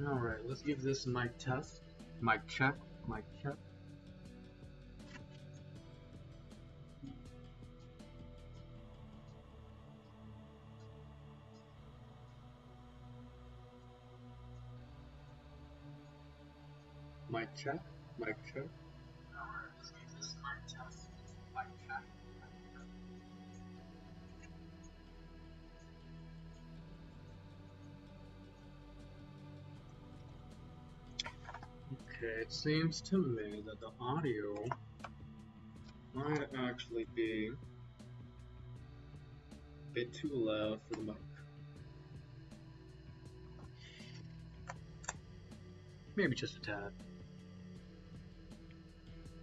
Alright, let's give this mic test. Mic check. Mic check. Mic check. Mic check. Alright, let's give this mic test. Mic check. Okay, it seems to me that the audio might actually be a bit too loud for the mic. Maybe just a tad.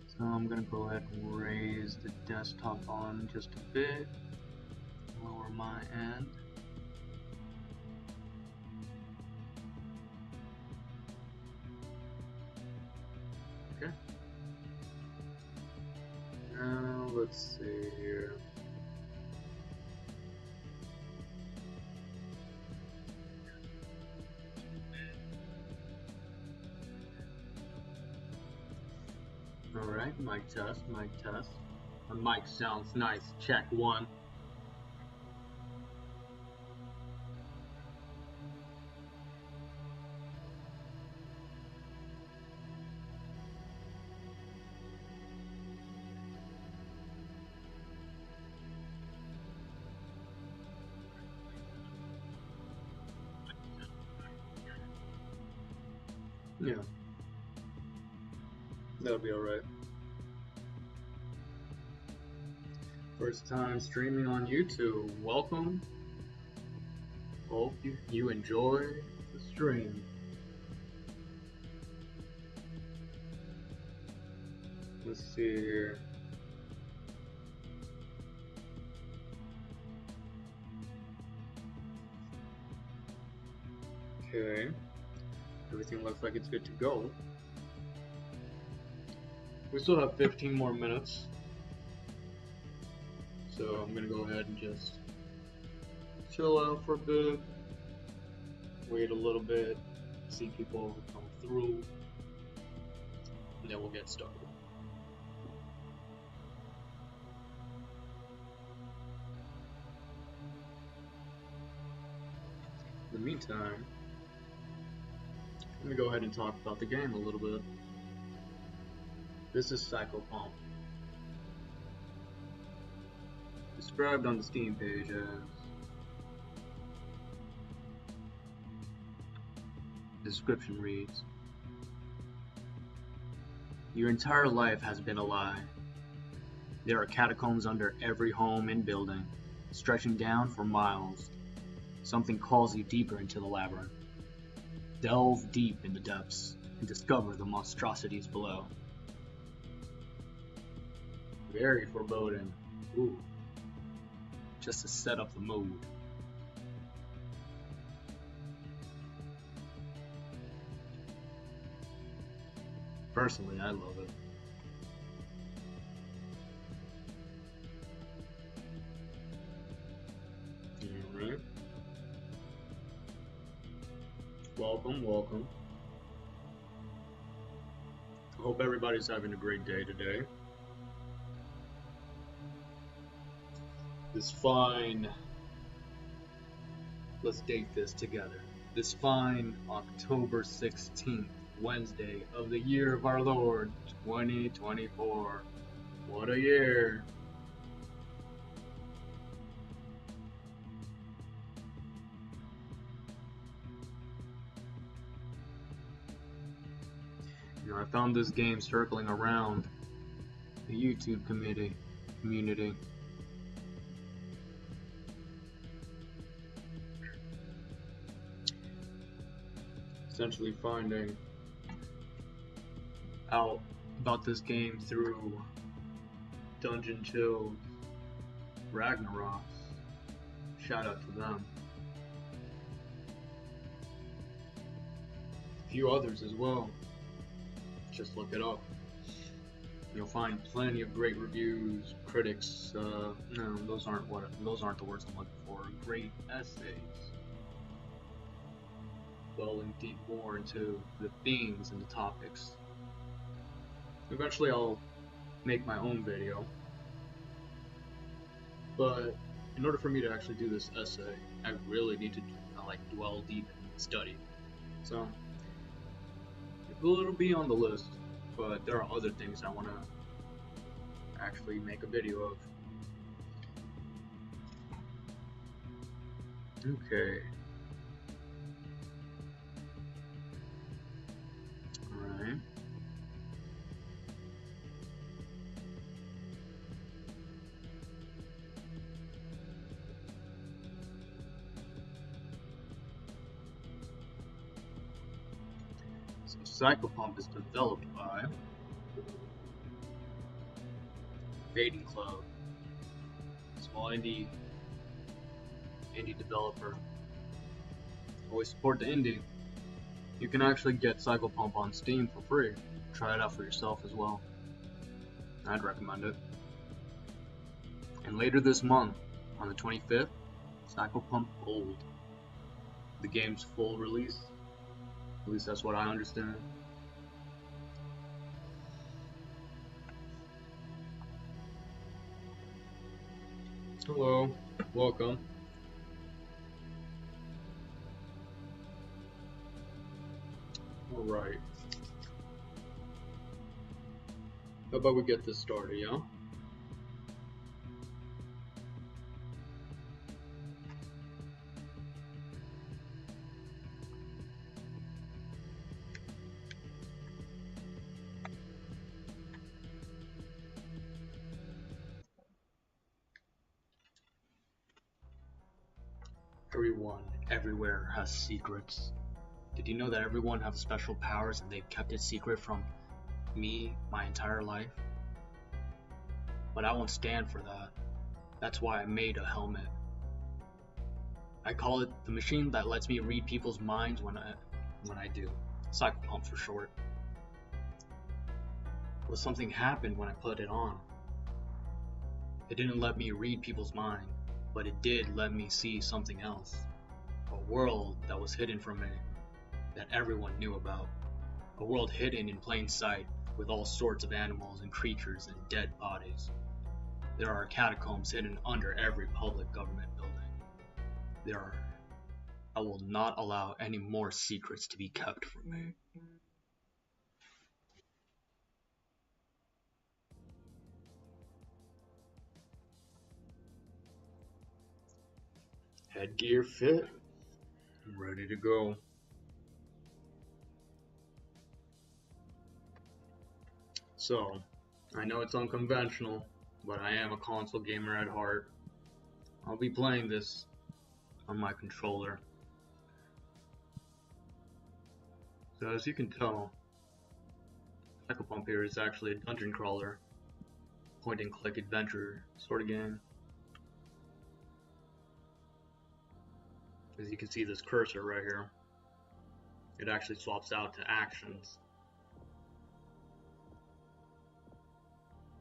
So I'm gonna go ahead and raise the desktop volume just a bit, lower my end. Okay. Now let's see here. Alright, mic test, mic test. The mic sounds nice. Check one. Yeah. That'll be alright. First time streaming on YouTube. Welcome. Hope you enjoy the stream. Let's see here. Okay. Everything looks like it's good to go. We still have 15 more minutes. So I'm gonna go ahead and just chill out for a bit. Wait a little bit. See people come through. And then we'll get started. In the meantime, let me go ahead and talk about the game a little bit. This is Psychopomp. Described on the Steam page as the description reads, your entire life has been a lie. There are catacombs under every home and building, stretching down for miles. Something calls you deeper into the labyrinth. Delve deep in the depths and discover the monstrosities below. Very foreboding. Ooh. Just to set up the mood. Personally, I love it. Alright. Welcome, welcome. I hope everybody's having a great day today. This fine, let's date this together. This fine October 16th, Wednesday of the year of our Lord, 2024. What a year. You know, I found this game circling around the YouTube community. Essentially finding out about this game through Dungeon Chill's Ragnarok. Shout out to them. A few others as well. Just look it up. You'll find plenty of great reviews, critics. No, those aren't the words I'm looking for. Great essays. delving deep more into the themes and the topics. Eventually I'll make my own video, but in order for me to actually do this essay, I really need to dwell deep and study. So it'll be on the list, but there are other things I want to actually make a video of. Okay. Alright. So Psychopomp is developed by Fading Club, small indie developer. Always support the indie. You can actually get Psychopomp on Steam for free. Try it out for yourself as well. I'd recommend it. And later this month, on the 25th, Psychopomp Gold. The game's full release. At least that's what I understand. Hello, welcome. Alright. How about we get this started, yeah? Everyone, everywhere has secrets. Did you know that everyone has special powers and they've kept it secret from me my entire life? But I won't stand for that. That's why I made a helmet. I call it the machine that lets me read people's minds when I do. Psychopomp for short. Well, something happened when I put it on. It didn't let me read people's mind, but it did let me see something else. A world that was hidden from me, that everyone knew about. A world hidden in plain sight, with all sorts of animals and creatures and dead bodies. There are catacombs hidden under every public government building. I will not allow any more secrets to be kept from me. Headgear fit. I'm ready to go. So, I know it's unconventional, but I am a console gamer at heart. I'll be playing this on my controller. So as you can tell, Psychopomp here is actually a dungeon crawler, point and click adventure sort of game. As you can see this cursor right here, it actually swaps out to actions.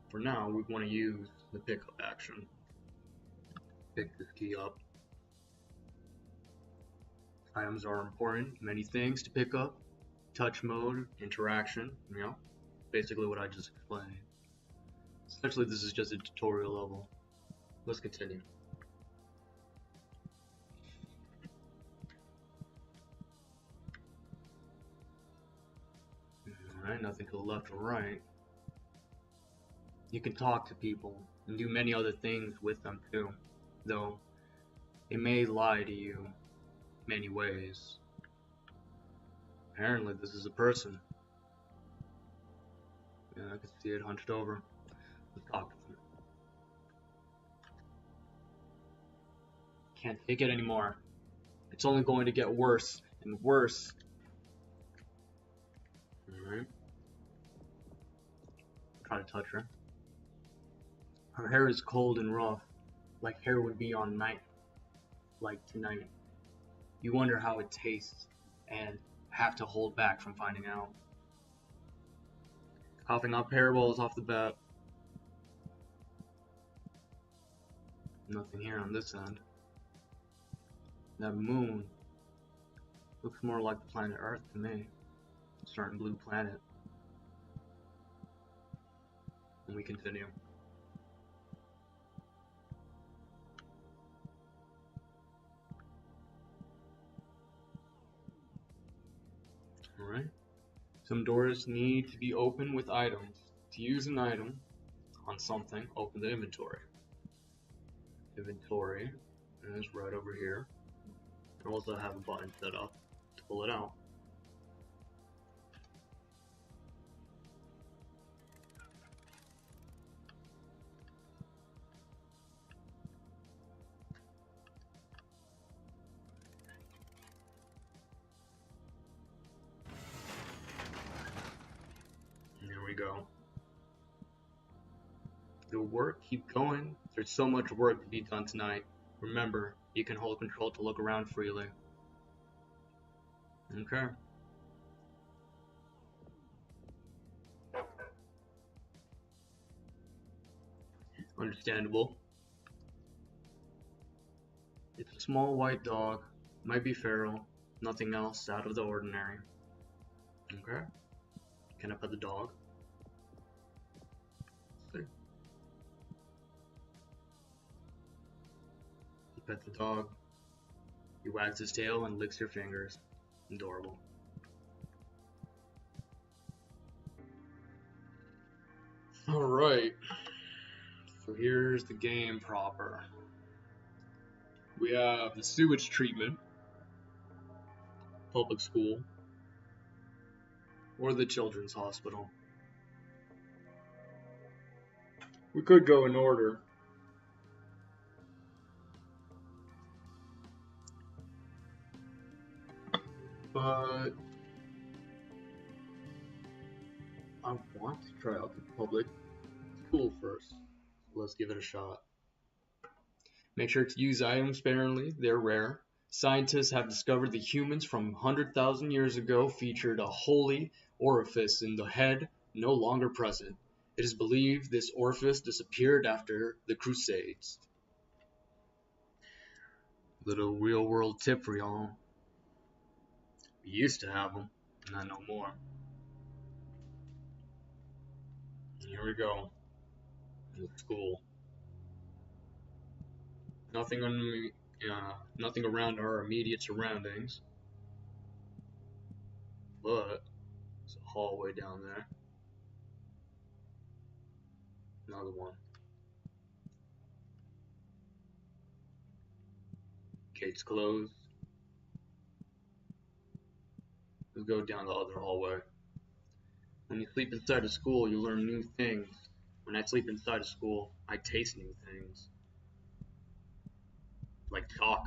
For now, we want to use the pickup action. Pick this key up. Items are important, many things to pick up. Touch mode, interaction, basically what I just explained. Essentially, this is just a tutorial level. Let's continue. Alright, nothing to the left or right. You can talk to people and do many other things with them too, though they may lie to you many ways. Apparently this is a person. Yeah, I can see it hunched over. Let's talk to them. Can't take it anymore. It's only going to get worse and worse. Alright. Try to touch her. Her hair is cold and rough, like hair would be on night, like tonight. You wonder how it tastes, and have to hold back from finding out. Coughing up hairballs off the bat. Nothing here on this end. That moon Looks more like planet Earth to me. A certain blue planet. And we continue. Alright. Some doors need to be opened with items. To use an item on something, open the inventory. Inventory is right over here. I also have a button set up to pull it out. And there we go. The work keep going. There's so much work to be done tonight. Remember, you can hold control to look around freely. Okay. Understandable. It's a small white dog. Might be feral. Nothing else out of the ordinary. Okay. Can I pet the dog? You pet the dog. He wags his tail and licks your fingers. Adorable. Alright. So here's the game proper. We have the sewage treatment, public school, or the children's hospital. We could go in order. But I want to try out the public school first. So let's give it a shot. Make sure to use items sparingly, they're rare. Scientists have discovered the humans from 100,000 years ago featured a holy orifice in the head no longer present. It is believed this orifice disappeared after the Crusades. Little real world tip for y'all. We used to have them, not no more. Here we go. The school. Nothing around our immediate surroundings, but there's a hallway down there. Another one. Gates closed. Let's go down the other hallway. When you sleep inside a school, you learn new things. When I sleep inside a school, I taste new things. Like chalk.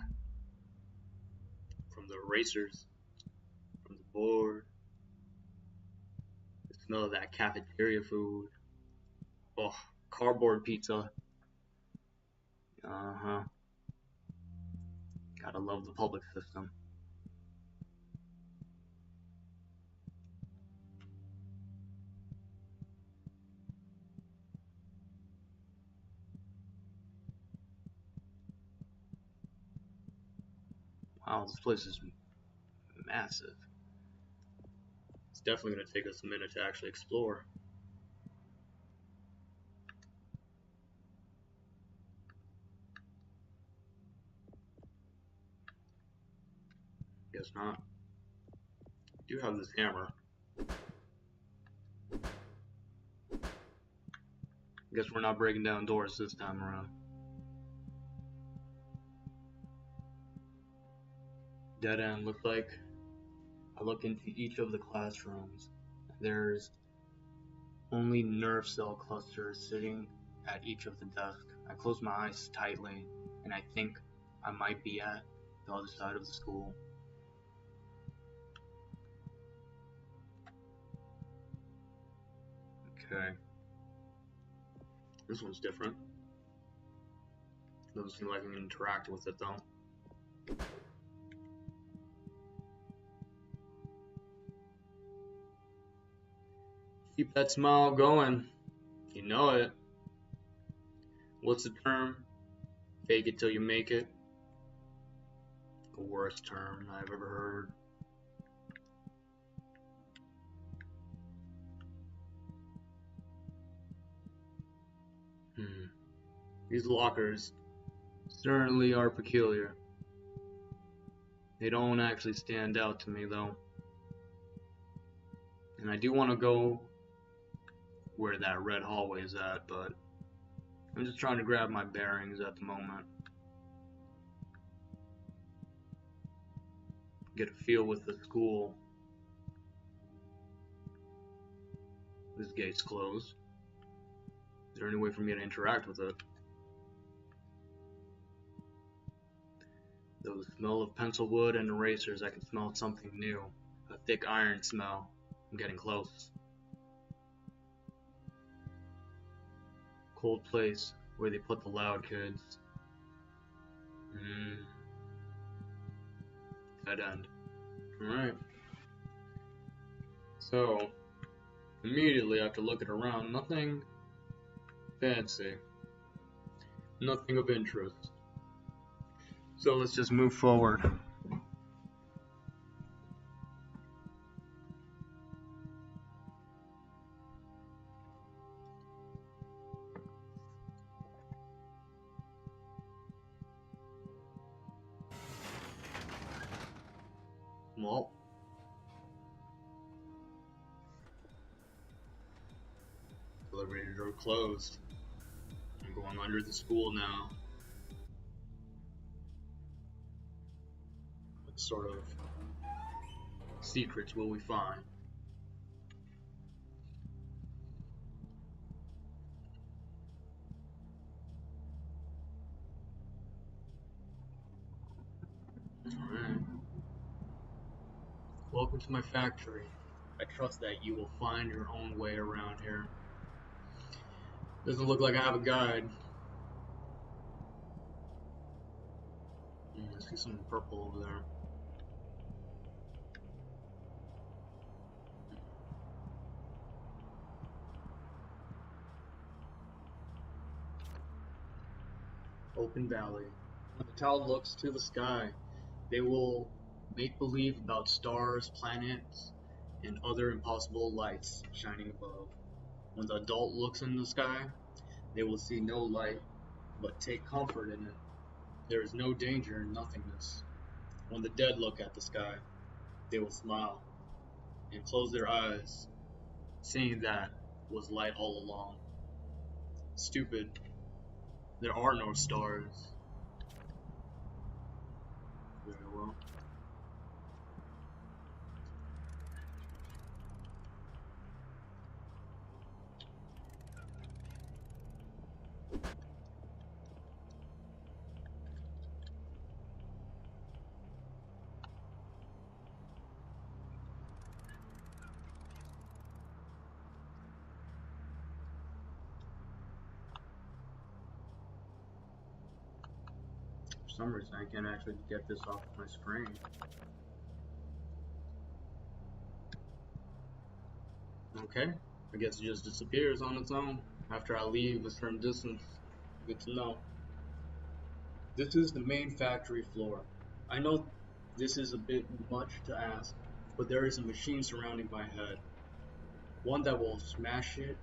From the erasers. From the board. The smell of that cafeteria food. Oh, cardboard pizza. Uh-huh. Gotta love the public system. Wow, this place is massive. It's definitely going to take us a minute to actually explore. Guess not. I do have this hammer. Guess we're not breaking down doors this time around. Dead end. Looks like I look into each of the classrooms. There's only nerve cell clusters sitting at each of the desks. I close my eyes tightly, and I think I might be at the other side of the school. Okay. This one's different. Doesn't seem like I can interact with it though. Keep that smile going. You know it. What's the term? Fake it till you make it. The worst term I've ever heard. These lockers certainly are peculiar. They don't actually stand out to me though. And I do want to go where that red hallway is at, but I'm just trying to grab my bearings at the moment. Get a feel with the school. This gate's closed. Is there any way for me to interact with it? Though the smell of pencil wood and erasers, I can smell something new. A thick iron smell. I'm getting close. Cold place where they put the loud kids. Dead end. Alright. So, immediately after looking around, nothing fancy. Nothing of interest. So let's just move forward. Well, elevator door closed. I'm going under the school now. What sort of secrets will we find? Alright. Welcome to my factory. I trust that you will find your own way around here. Doesn't look like I have a guide. I see something purple over there. Open valley. When the child looks to the sky, they will make believe about stars, planets, and other impossible lights shining above. When the adult looks in the sky, they will see no light, but take comfort in it. There is no danger in nothingness. When the dead look at the sky, they will smile and close their eyes, saying that was light all along. Stupid. There are no stars. Very well. For some reason, I can't actually get this off my screen. Okay, I guess it just disappears on its own after I leave a certain distance. Good to know. This is the main factory floor. I know this is a bit much to ask, but there is a machine surrounding my head. One that will smash it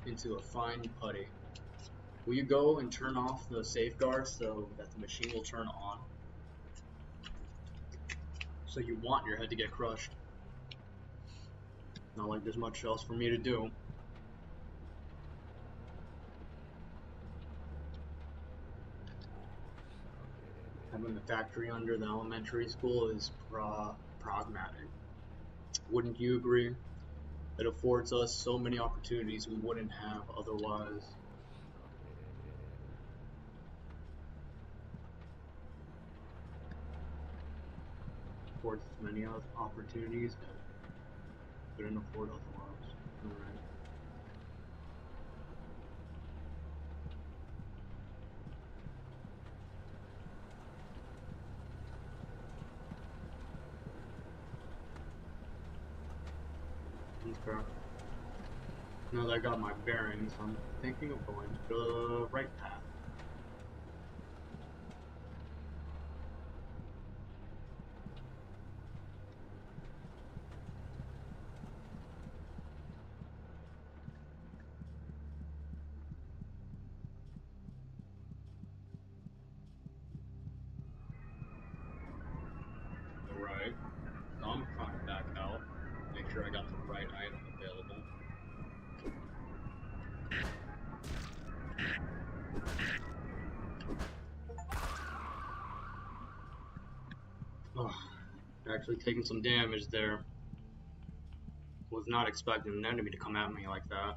into a fine putty. Will you go and turn off the safeguard so that the machine will turn on? So you want your head to get crushed. Not like there's much else for me to do. Having the factory under the elementary school is pragmatic. Wouldn't you agree? It affords us so many opportunities we wouldn't have otherwise. Affords us many opportunities that couldn't afford otherwise. Alright. Okay. Now that I got my bearings, I'm thinking of going to the right path. sure I got the right item available. Oh, actually taking some damage there. Was not expecting an enemy to come at me like that.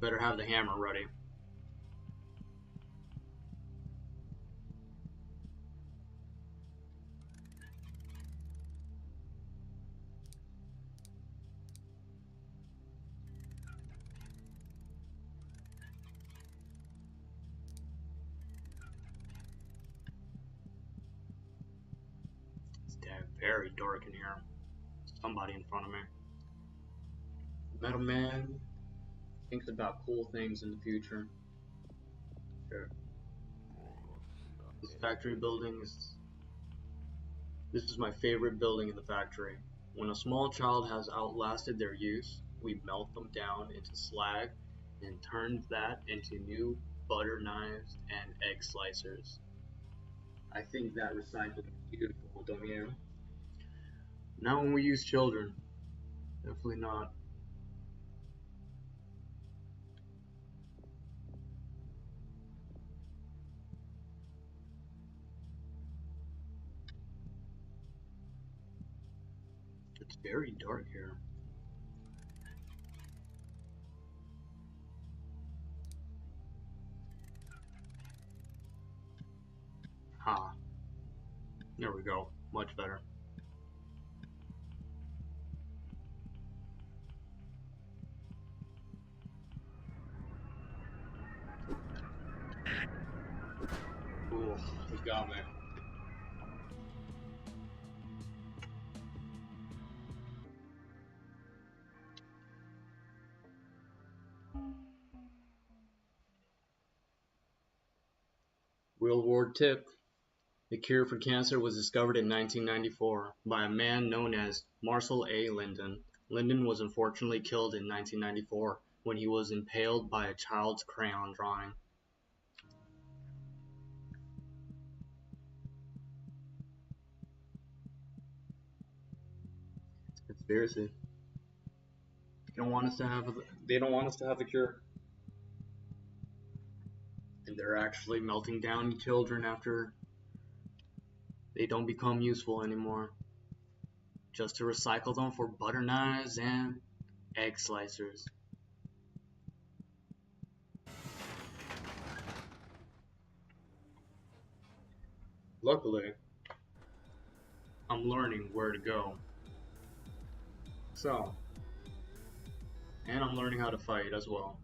Better have the hammer ready. It's very dark in here. Somebody in front of me. Metal Man thinks about cool things in the future. Sure. This factory building is... This is my favorite building in the factory. When a small child has outlasted their use, we melt them down into slag and turn that into new butter knives and egg slicers. I think that recycling is beautiful, don't you? Not when we use children. Definitely not. It's very dark here. Ha. There we go. Much better. Ooh, he got me. Real world tip. The cure for cancer was discovered in 1994 by a man known as Marcel A. Linden. Linden was unfortunately killed in 1994 when he was impaled by a child's crayon drawing. Conspiracy. They don't want us to have. They don't want us to have a cure, and they're actually melting down children after they don't become useful anymore, just to recycle them for butter knives and egg slicers. Luckily, I'm learning where to go. So, and I'm learning how to fight as well.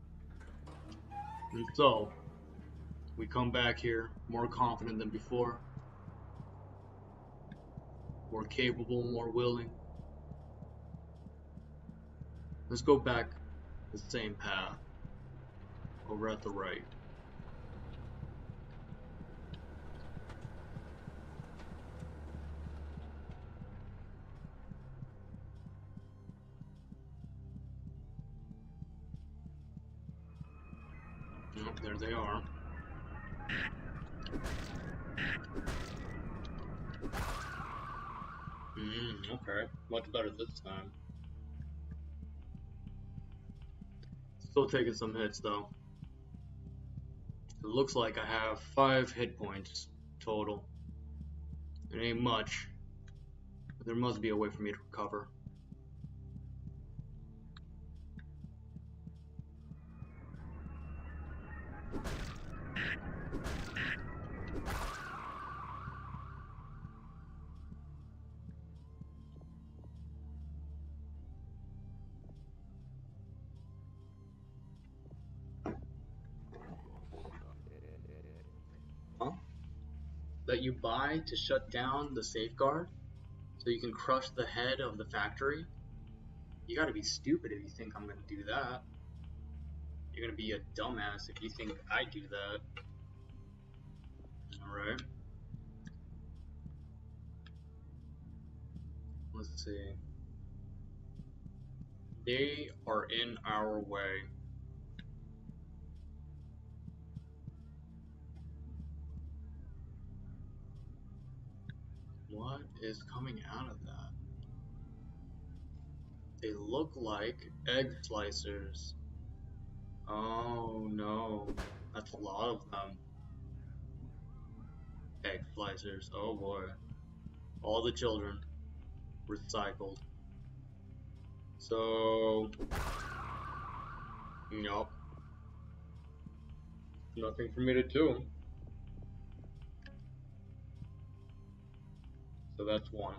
And so, we come back here more confident than before, more capable, more willing. Let's go back the same path, over at the right. Yep, there they are. Okay, much better this time. Still taking some hits though. It looks like I have 5 hit points total. It ain't much, but there must be a way for me to recover. Huh? That you buy to shut down the safeguard so you can crush the head of the factory? You gotta be stupid if you think I'm gonna do that. You're gonna be a dumbass if you think I do that. Alright. Let's see. They are in our way. What is coming out of that? They look like egg slicers. Oh no, that's a lot of them. Egg slicers, oh boy. All the children recycled. So, nope. Nothing for me to do. So that's one.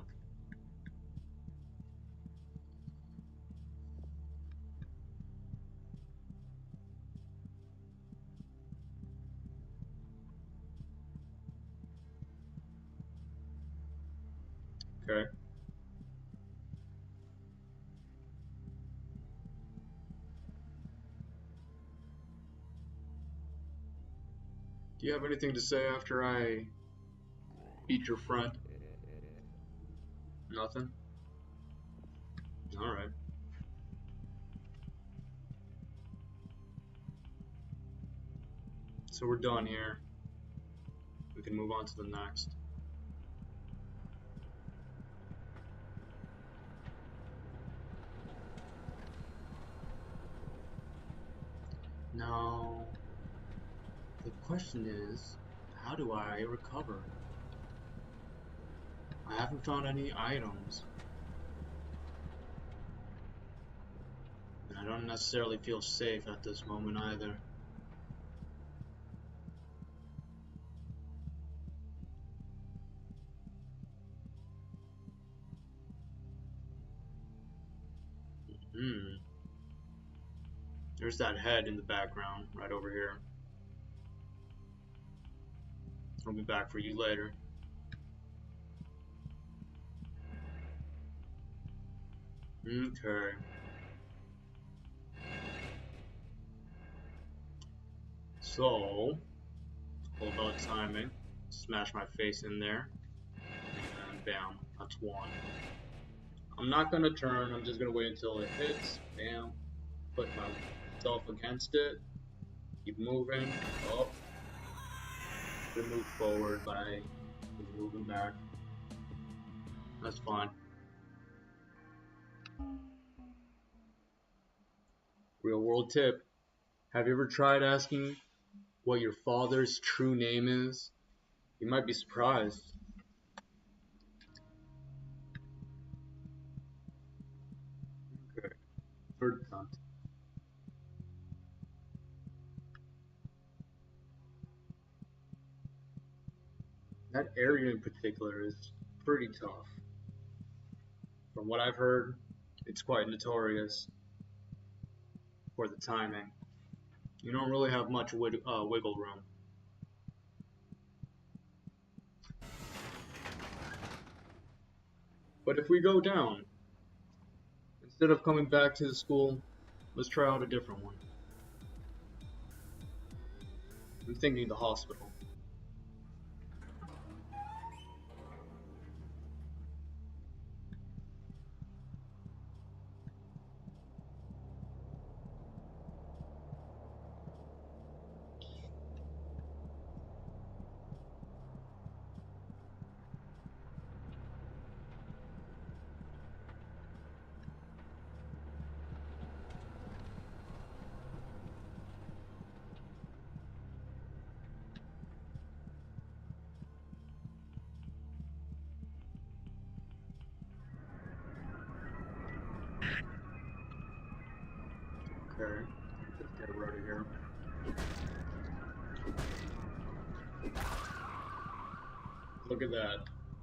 Okay. Do you have anything to say after I beat your friend? Nothing? Alright. So we're done here. We can move on to the next. Now, the question is, how do I recover? I haven't found any items. And I don't necessarily feel safe at this moment either. There's that head in the background, right over here. I'll be back for you later. Okay. So, all about timing. Smash my face in there. And bam, that's one. I'm not gonna turn, I'm just gonna wait until it hits. Bam. Put myself against it. Keep moving. Oh. Gonna move forward by moving back. That's fine. Real world tip. Have you ever tried asking what your father's true name is? You might be surprised. Okay. Third attempt. That area in particular is pretty tough. From what I've heard, it's quite notorious for the timing. You don't really have much wiggle room. But if we go down, instead of coming back to the school, let's try out a different one. I'm thinking the hospital. Okay, let's get her out of here. Look at that.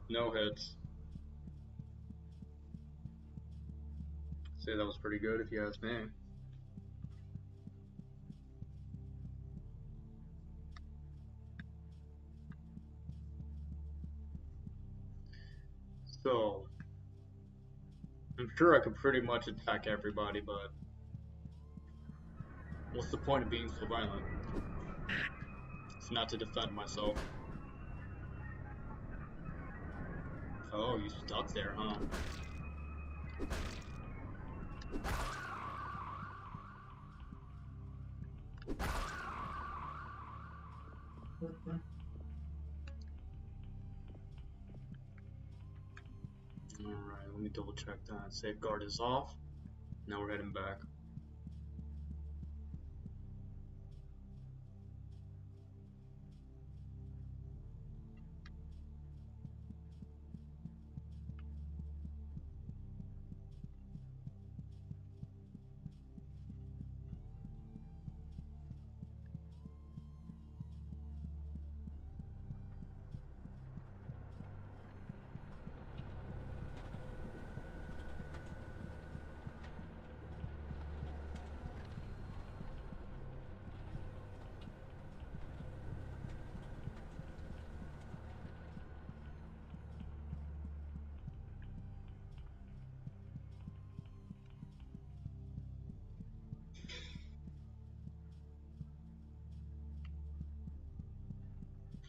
No hits. Say that was pretty good if you ask me. So, I'm sure I could pretty much attack everybody, but what's the point of being so violent? It's not to defend myself. Oh, you stuck there, huh? Alright, let me double check that. Safeguard is off. Now we're heading back.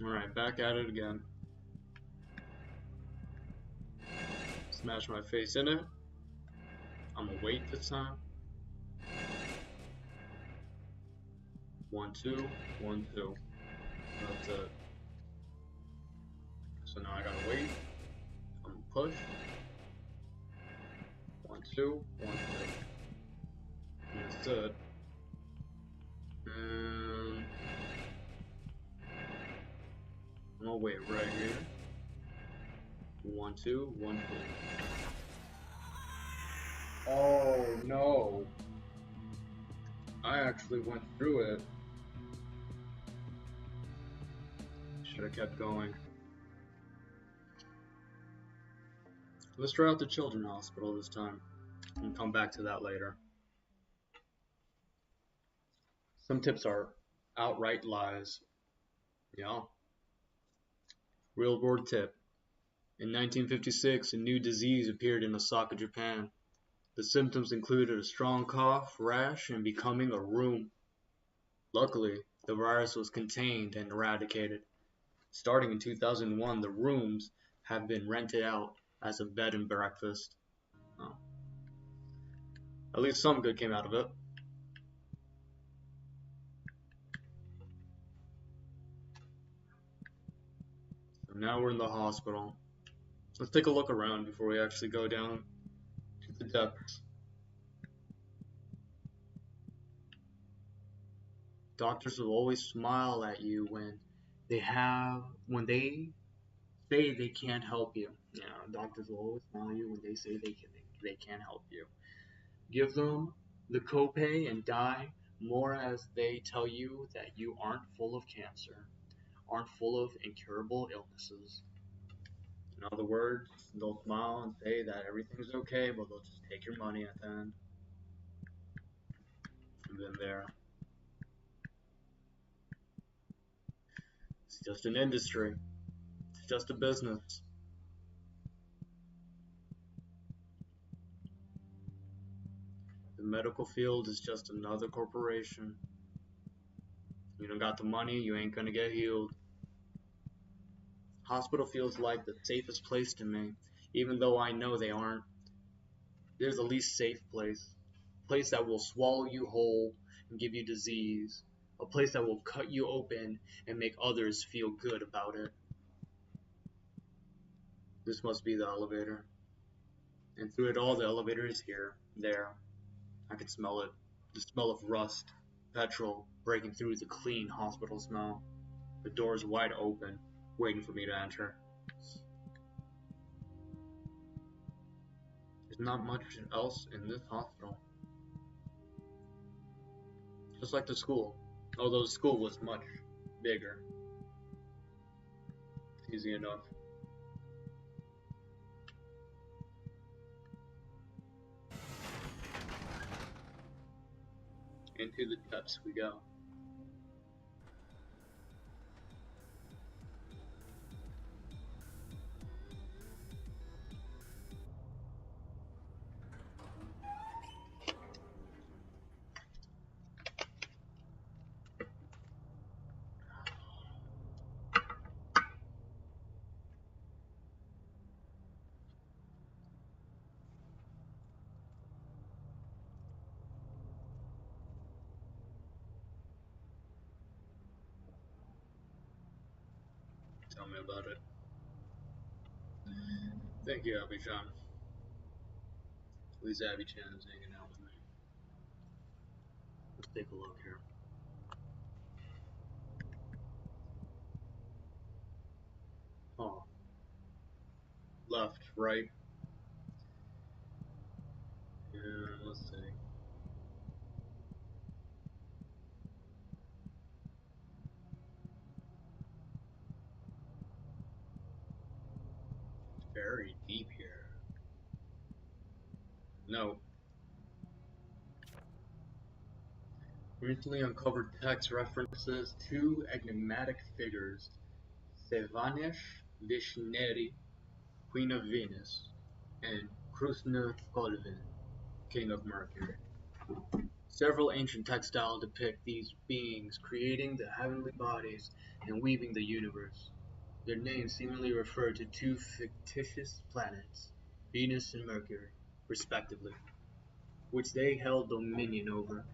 Alright, back at it again. Smash my face in it. I'm gonna wait this time. 1, 2, 1, 2. That's it. So now I gotta wait. I'm gonna push. 1, 2, 1, 2. And that's it. And I'm gonna wait right here. 1, 2, 1, 2. Oh no! I actually went through it. Should have kept going. Let's try out the children's hospital this time. We'll come back to that later. Some tips are outright lies. Yeah. Real world tip. In 1956, a new disease appeared in Osaka, Japan. The symptoms included a strong cough, rash, and becoming a room. Luckily, the virus was contained and eradicated. Starting in 2001, the rooms have been rented out as a bed and breakfast. Oh. At least some good came out of it. So now we're in the hospital. Let's take a look around before we actually go down to the depths. Doctors will always smile at you when they say they can't help you. Yeah, doctors will always smile at you when they say they can't help you. Give them the copay and die more as they tell you that you aren't full of cancer, aren't full of incurable illnesses. In other words, they'll smile and say that everything's okay, but they'll just take your money at the end. And then there. It's just an industry. It's just a business. The medical field is just another corporation. You don't got the money, you ain't gonna get healed. Hospital feels like the safest place to me, even though I know they aren't. There's the least safe place. A place that will swallow you whole and give you disease. A place that will cut you open and make others feel good about it. This must be the elevator. And through it all, the elevator is here, there. I can smell it. The smell of rust, petrol, breaking through the clean hospital smell. The door's wide open, waiting for me to enter. There's not much else in this hospital. Just like the school, although the school was much bigger. Easy enough. Into the depths we go. Tell me about it. Thank you, Abidjan. At least Abby Chan is hanging out with me. Let's take a look here. Oh. Left, right. And let's see. It's very deep here. No. Recently uncovered text references two enigmatic figures, Sevanesh Vishneri, Queen of Venus, and Krishna Kolvin, King of Mercury. Several ancient textiles depict these beings creating the heavenly bodies and weaving the universe. Their names seemingly refer to two fictitious planets, Venus and Mercury, respectively, which they held dominion over.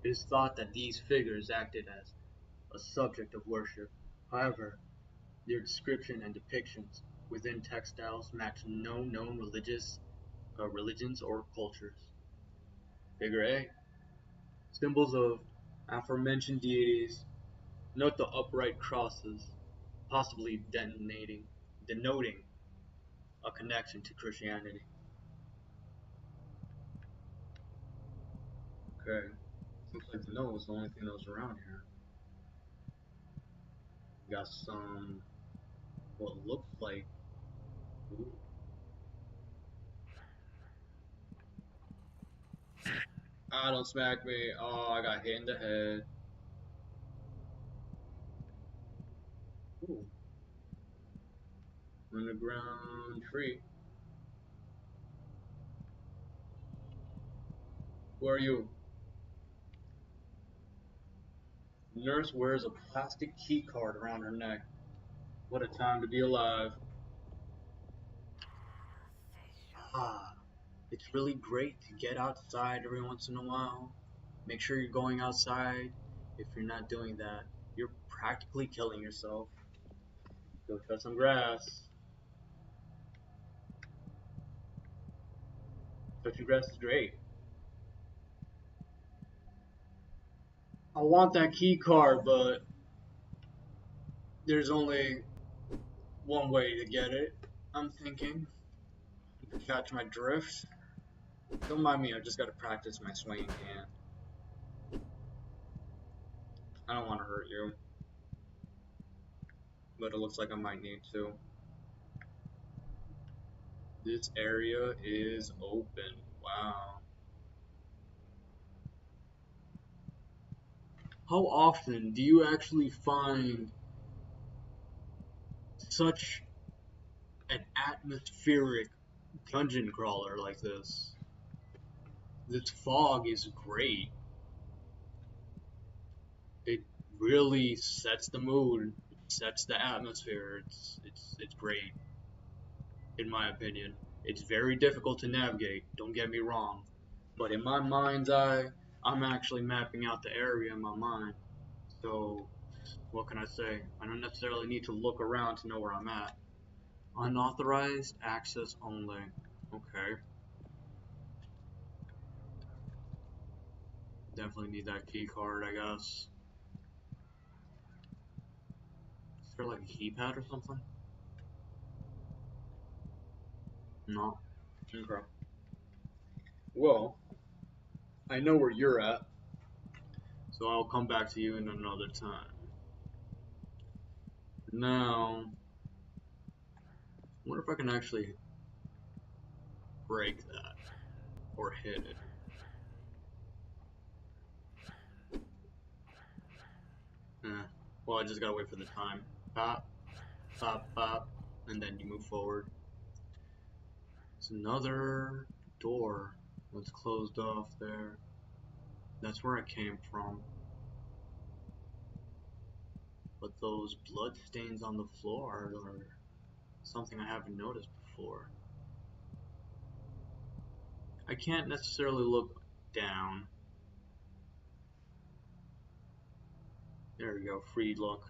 It is thought that these figures acted as a subject of worship. However, their description and depictions within textiles match no known religions or cultures. Figure A. Symbols of aforementioned deities. Note the upright crosses, possibly denoting a connection to Christianity. Okay. Looks like the note was the only thing that was around here. Got some, what looks like, ooh. Ah, don't smack me. Oh, I got hit in the head. Ooh. Underground tree. Who are you? Nurse wears a plastic key card around her neck. What a time to be alive. Ah, it's really great to get outside every once in a while. Make sure you're going outside. If you're not doing that, you're practically killing yourself. Go cut some grass. Touching grass is great. I want that key card, but there's only one way to get it. I'm thinking. You catch my drift? Don't mind me, I just gotta practice my swinging hand. I don't want to hurt you, but it looks like I might need to. This area is open. Wow. How often do you actually find such an atmospheric dungeon crawler like this? This fog is great. It really sets the mood, sets the atmosphere. It's great, in my opinion. It's very difficult to navigate, don't get me wrong. But in my mind's eye, I'm actually mapping out the area in my mind. So, what can I say? I don't necessarily need to look around to know where I'm at. Unauthorized access only. Okay. Definitely need that key card, I guess. Is there like a keypad or something? No. Okay. Well, I know where you're at, so I'll come back to you in another time. Now, I wonder if I can actually break that or hit it. Well, I just gotta wait for the time. Pop, pop, pop, and then you move forward. It's another door that's closed off there. That's where I came from. But those blood stains on the floor are something I haven't noticed before. I can't necessarily look down. There we go, free look.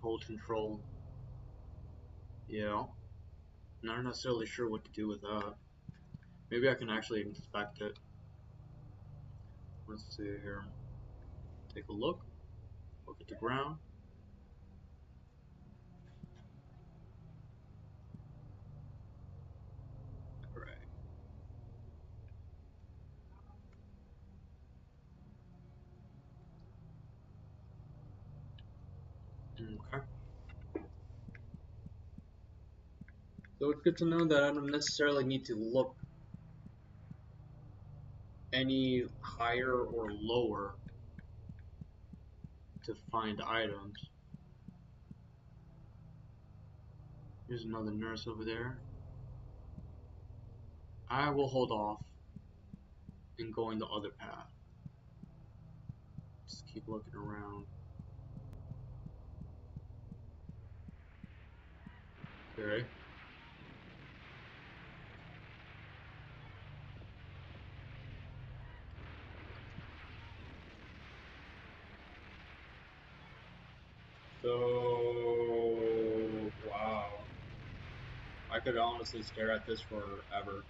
Hold control. Yeah. Not necessarily sure what to do with that. Maybe I can actually inspect it. Let's see here. Take a look. Look at the ground. Alright. Okay. So it's good to know that I don't necessarily need to look any higher or lower to find items. Here's another nurse over there. I will hold off and going the other path. Just keep looking around. Okay. So, wow. I could honestly stare at this forever.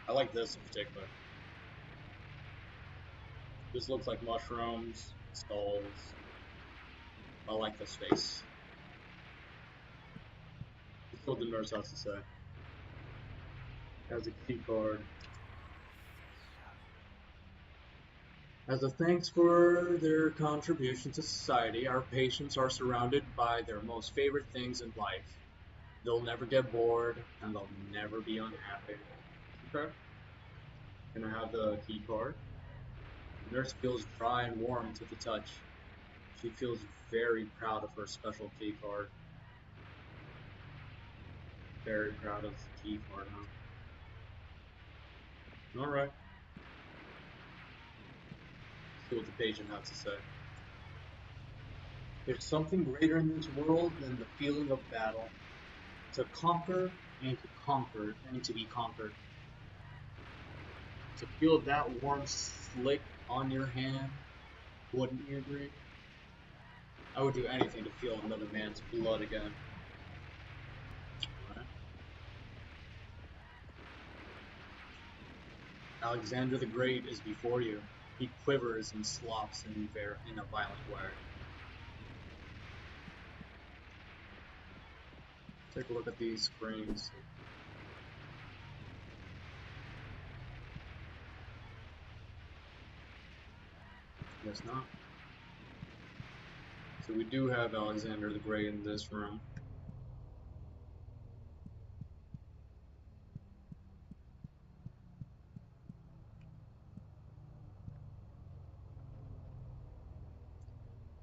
I like this in particular. This looks like mushrooms, skulls. I like this face. That's what the nurse has to say. Has a key card. As a thanks for their contribution to society, our patients are surrounded by their most favorite things in life. They'll never get bored, and they'll never be unhappy. Okay. Can I have the key card? The nurse feels dry and warm to the touch. She feels very proud of her special key card. Very proud of the key card, huh? Alright. See what the patient has to say. There's something greater in this world than the feeling of battle. To conquer and to be conquered. To feel that warm slick on your hand, wouldn't you agree? I would do anything to feel another man's blood again. Right. Alexander the Great is before you. He quivers and slops in a violent way. Take a look at these screens. Guess not. So we do have Alexander the Great in this room.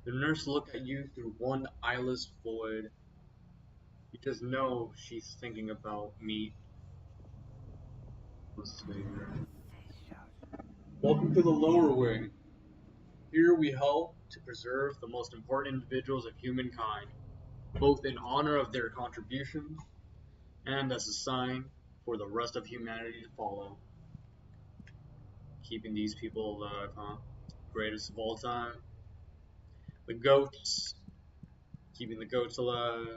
The nurse looks at you through one eyeless void. You just know she's thinking about meat. Let's see here. Welcome to the lower wing. Here we help to preserve the most important individuals of humankind, both in honor of their contributions and as a sign for the rest of humanity to follow. Keeping these people alive, huh? Greatest of all time. The goats. Keeping the goats alive.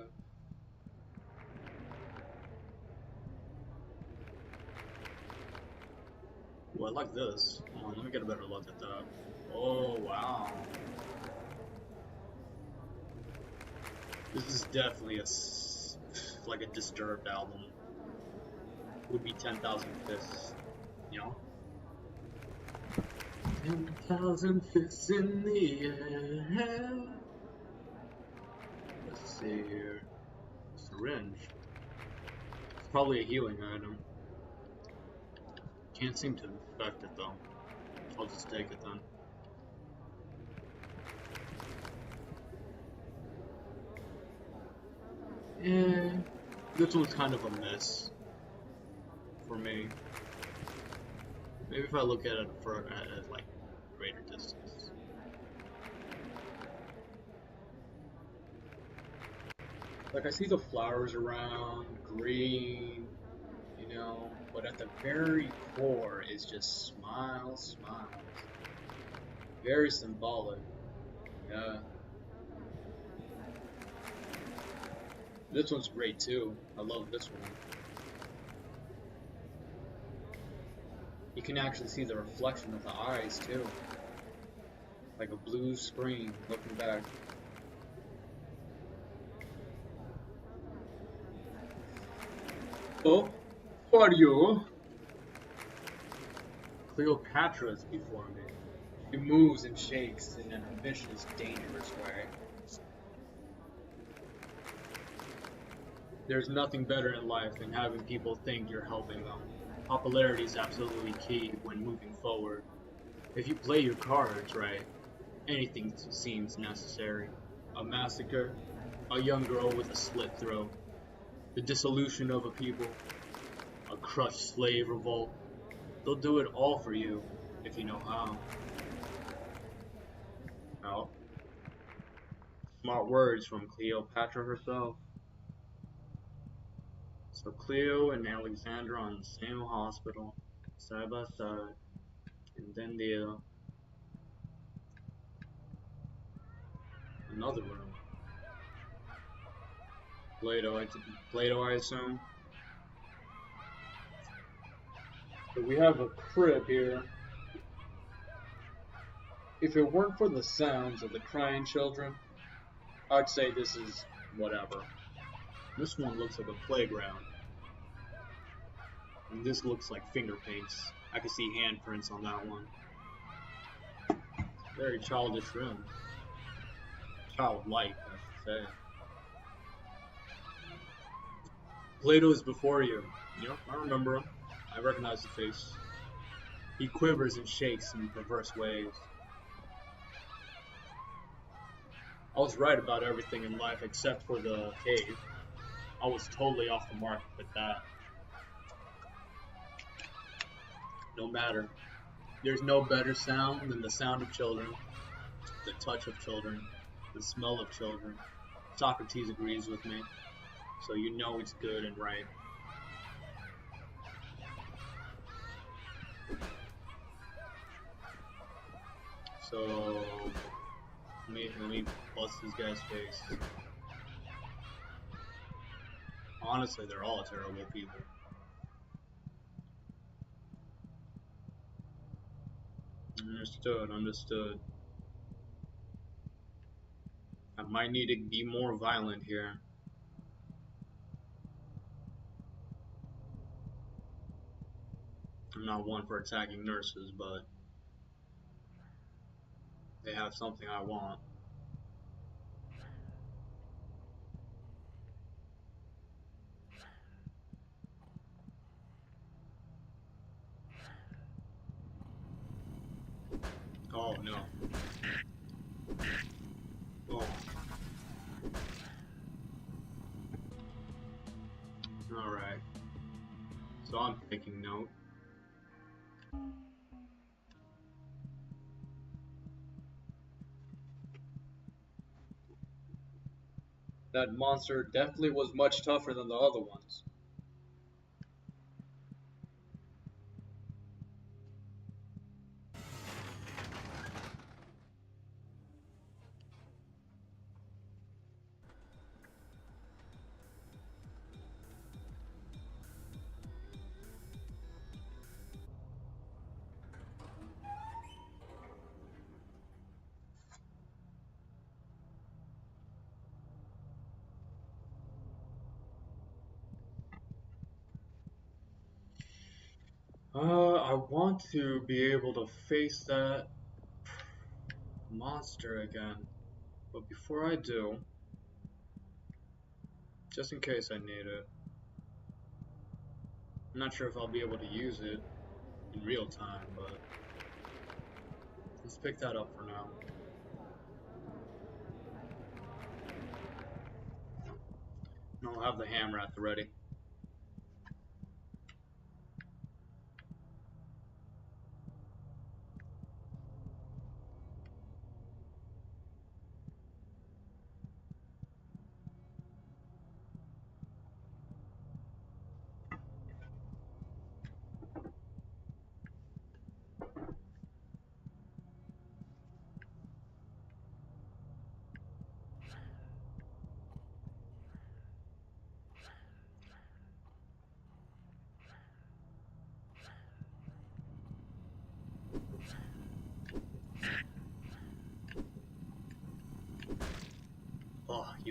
Ooh, I like this. Hold on, let me get a better look at that. Oh, wow. This is definitely like a Disturbed album. Would be 10,000 Fists, you know? 10,000 fists in the air. Let's see here. Syringe. It's probably a healing item. Can't seem to infect it though. I'll just take it then. Yeah, this one's kind of a mess for me. Maybe if I look at it at like greater distance. Like I see the flowers around, green, you know, but at the very core is just smiles, smiles. Very symbolic. Yeah. This one's great too. I love this one. You can actually see the reflection of the eyes too, like a blue screen looking back. Oh, for you. Cleopatra is before me. She moves and shakes in an ambitious, dangerous way. There's nothing better in life than having people think you're helping them. Popularity is absolutely key when moving forward. If you play your cards right, anything seems necessary. A massacre, a young girl with a slit throat, the dissolution of a people, a crushed slave revolt. They'll do it all for you if you know how. Well, smart words from Cleopatra herself. So Cleo and Alexandra on the same hospital, side by side, and then another room. Plato, I assume. So we have a crib here. If it weren't for the sounds of the crying children, I'd say this is whatever. This one looks like a playground. And this looks like finger paints. I can see handprints on that one. Very childish room. Childlike, I should say. Plato is before you. Yep, I remember him. I recognize the face. He quivers and shakes in perverse ways. I was right about everything in life except for the cave. I was totally off the mark with that. No matter. There's no better sound than the sound of children, the touch of children, the smell of children. Socrates agrees with me, so you know it's good and right. So let me bust this guy's face. Honestly, they're all terrible people. Understood, understood. I might need to be more violent here. I'm not one for attacking nurses, but they have something I want. Oh no. Oh. Alright. So I'm taking note. That monster definitely was much tougher than the other ones. I want to be able to face that monster again. But before I do, just in case I need it, I'm not sure if I'll be able to use it in real time, but let's pick that up for now. And I'll have the hammer at the ready.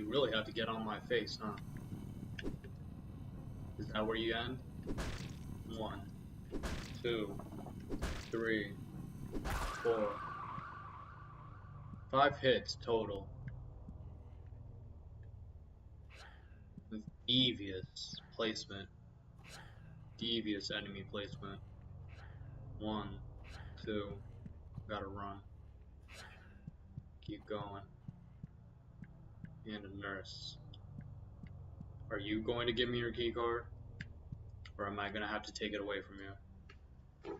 You really have to get on my face, huh? Is that where you end? 1, 2, 3, 4, 5 hits total. With devious placement. Devious enemy placement. 1, 2, gotta run. Keep going. And a nurse. Are you going to give me your key card? Or am I gonna have to take it away from you?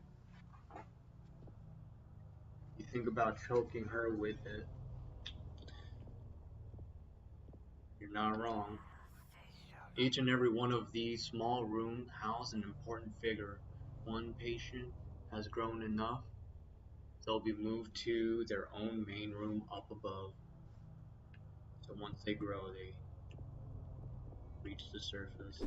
You think about choking her with it. You're not wrong. Each and every one of these small rooms house an important figure. One patient has grown enough, they'll be moved to their own main room up above. So once they grow, they reach the surface.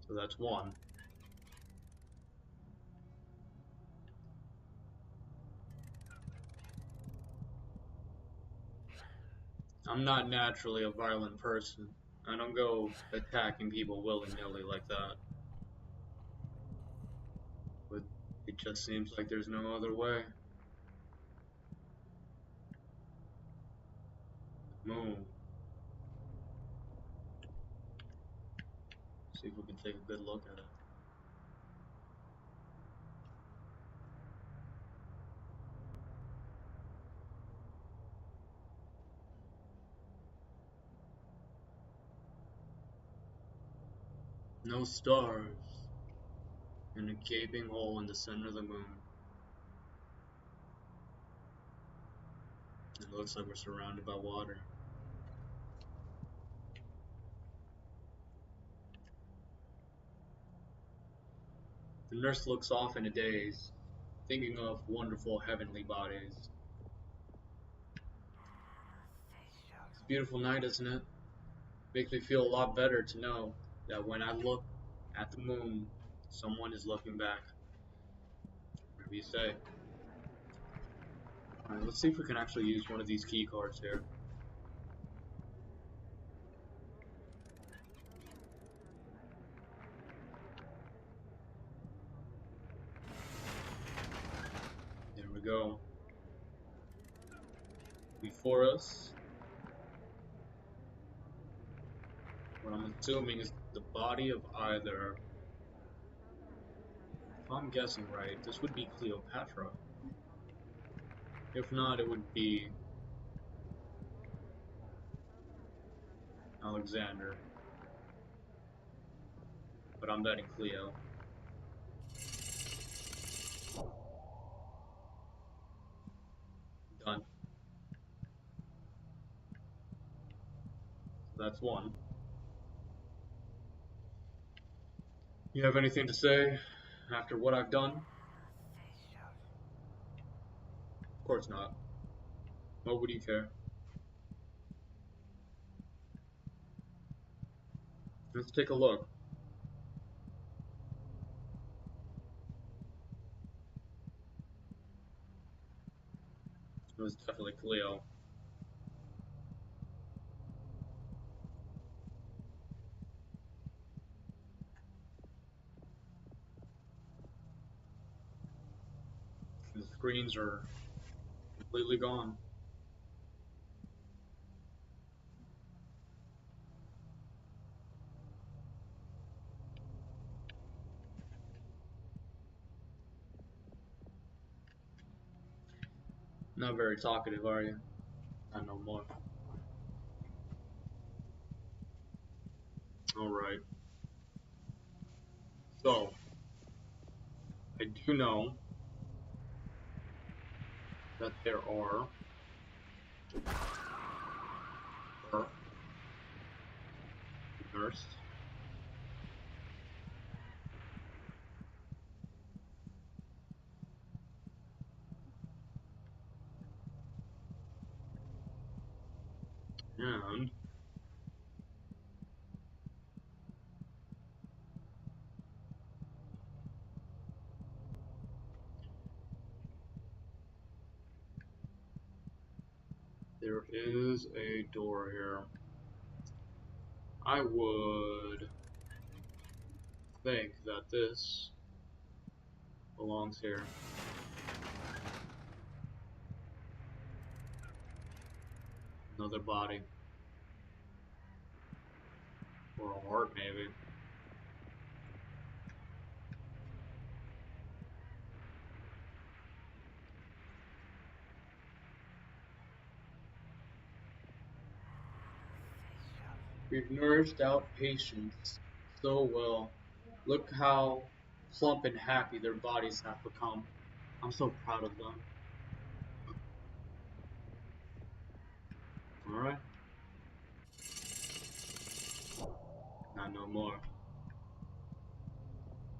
So that's 1. I'm not naturally a violent person. I don't go attacking people willy-nilly like that. But it just seems like there's no other way. Moon. See if we can take a good look at it. No stars. And a gaping hole in the center of the moon. It looks like we're surrounded by water. The nurse looks off in a daze, thinking of wonderful heavenly bodies. It's a beautiful night, isn't it? Makes me feel a lot better to know that when I look at the moon, someone is looking back. Whatever you say. Alright, let's see if we can actually use one of these key cards here. There we go. Before us, what I'm assuming is the body of either, if I'm guessing right, this would be Cleopatra. If not, it would be Alexander. But I'm betting Cleo. Done. So that's 1. You have anything to say after what I've done? Of course not. What would you care? Let's take a look. It was definitely Cleo. The screens are completely gone. Not very talkative, are you? Not no more. Alright. So, I do know that there are her, nurse, and There is a door here. I would think that this belongs here. Another body. Or a heart, maybe. We've nourished out patients so well. Look how plump and happy their bodies have become. I'm so proud of them. Alright? Not no more.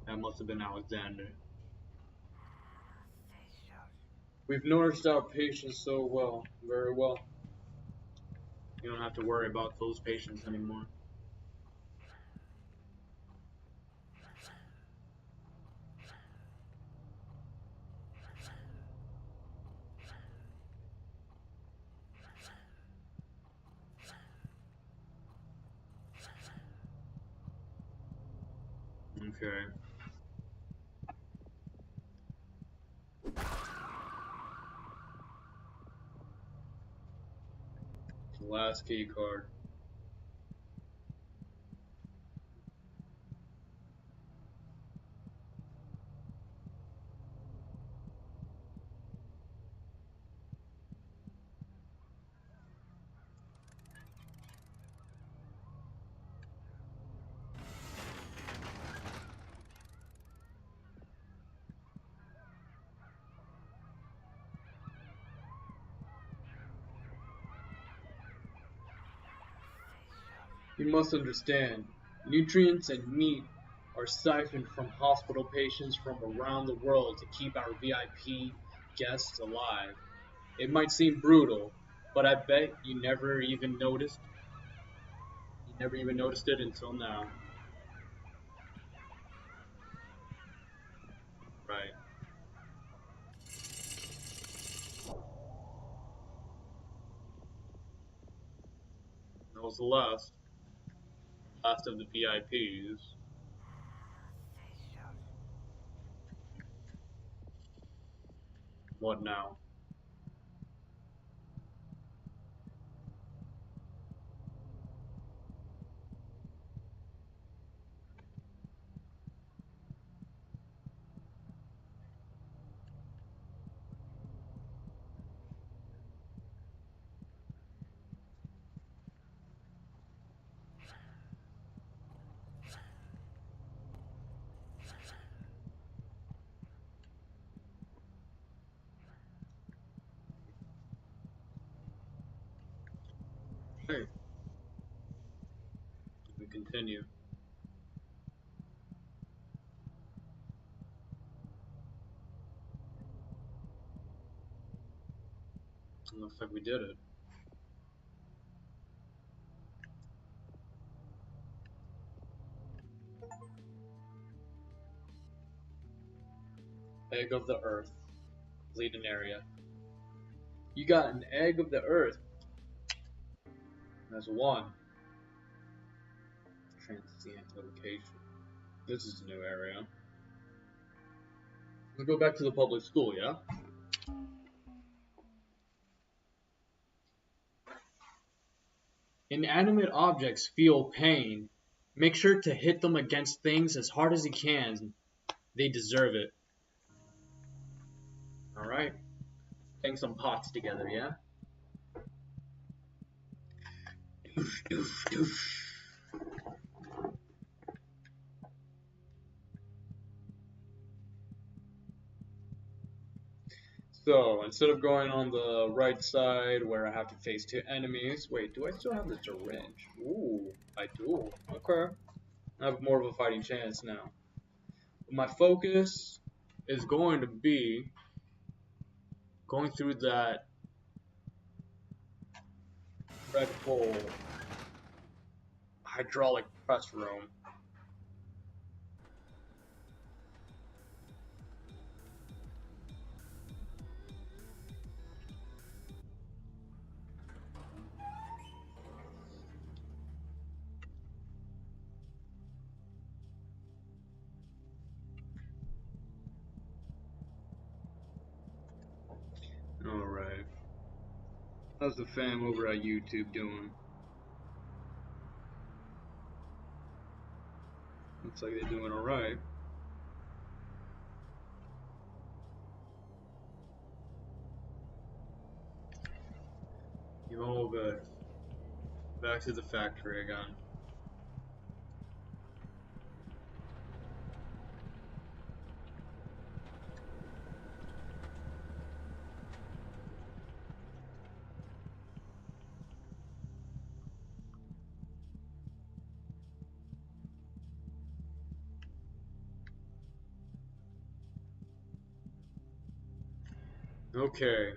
That must have been Alexander. We've nourished our patients so well. Very well. You don't have to worry about those patients anymore. Okay. The last key card. You must understand, nutrients and meat are siphoned from hospital patients from around the world to keep our VIP guests alive. It might seem brutal, but I bet you never even noticed. You never even noticed it until now. Right. That was the last. Last of the VIPs. What now? Hey, we continue. It looks like we did it. Egg of the Earth. Lead an area. You got an egg of the Earth. That's one. Transient location. This is a new area. Let's go back to the public school, yeah? Inanimate objects feel pain. Make sure to hit them against things as hard as you can. They deserve it. Alright? Bang some pots together, yeah? Doosh, doosh, doosh. So, instead of going on the right side where I have to face two enemies, wait, do I still have the syringe? Ooh, I do. Okay. I have more of a fighting chance now. My focus is going to be going through that dreadful hydraulic press room. How's the fam over at YouTube doing? Looks like they're doing alright. Yo, good. Back to the factory again. Okay.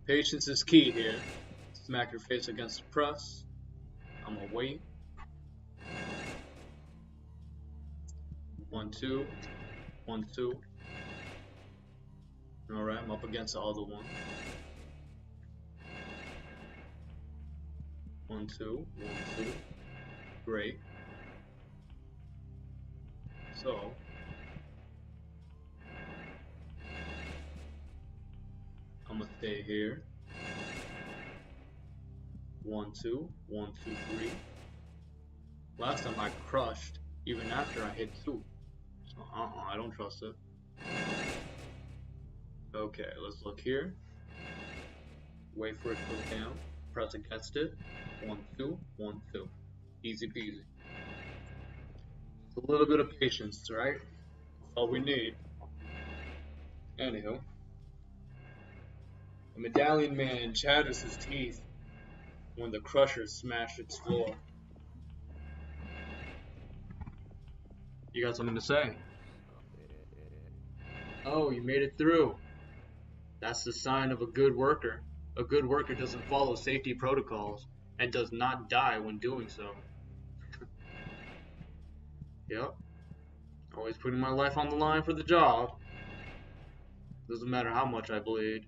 Patience is key here. Smack your face against the press. I'm gonna wait. 1, 2. 1, 2. Alright, I'm up against the other one. 1, 2. 1, 2. Great. So. I'm gonna stay here. 1, 2. 1, 2, 3. Last time I crushed, even after I hit 2. So, I don't trust it. Okay, let's look here. Wait for it to go down. Press against it. 1, 2, 1, 2. Easy peasy. It's a little bit of patience, right? That's all we need. Anywho. The medallion man chatters his teeth when the crusher smashed its floor. You got something to say? Oh, you made it through. That's the sign of a good worker. A good worker doesn't follow safety protocols and does not die when doing so. Yep. Always putting my life on the line for the job. Doesn't matter how much I bleed.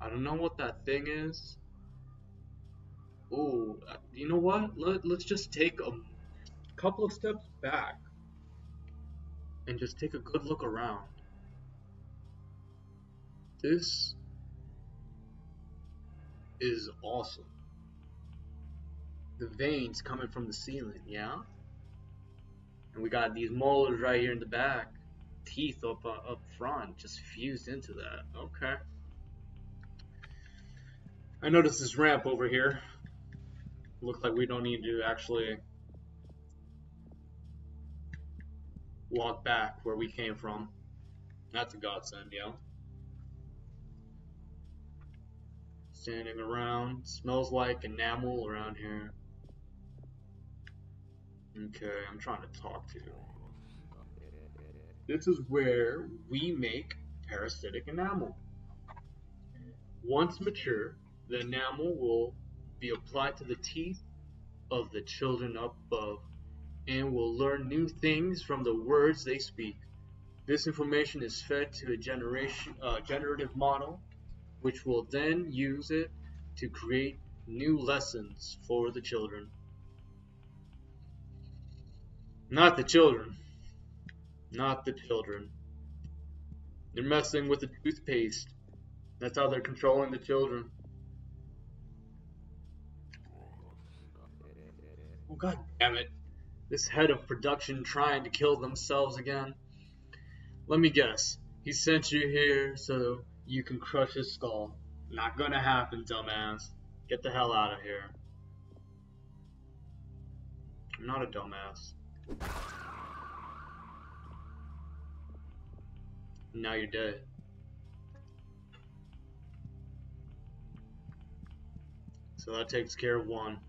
I don't know what that thing is. Ooh, you know what? Let's just take a couple of steps back and just take a good look around. This is awesome. The veins coming from the ceiling, yeah? And we got these molars right here in the back. Teeth up front, just fused into that. Okay. I noticed this ramp over here. Looks like we don't need to actually walk back where we came from. That's a godsend, yeah. Standing around. Smells like enamel around here. Okay, I'm trying to talk to you. This is where we make parasitic enamel. Once mature, the enamel will be applied to the teeth of the children up above and will learn new things from the words they speak. This information is fed to a generative model, which will then use it to create new lessons for the children. Not the children. Not the children. They're messing with the toothpaste. That's how they're controlling the children. Oh, god damn it. This head of production trying to kill themselves again. Let me guess. He sent you here so you can crush his skull. Not gonna happen, dumbass. Get the hell out of here. I'm not a dumbass. Now you're dead. So that takes care of one.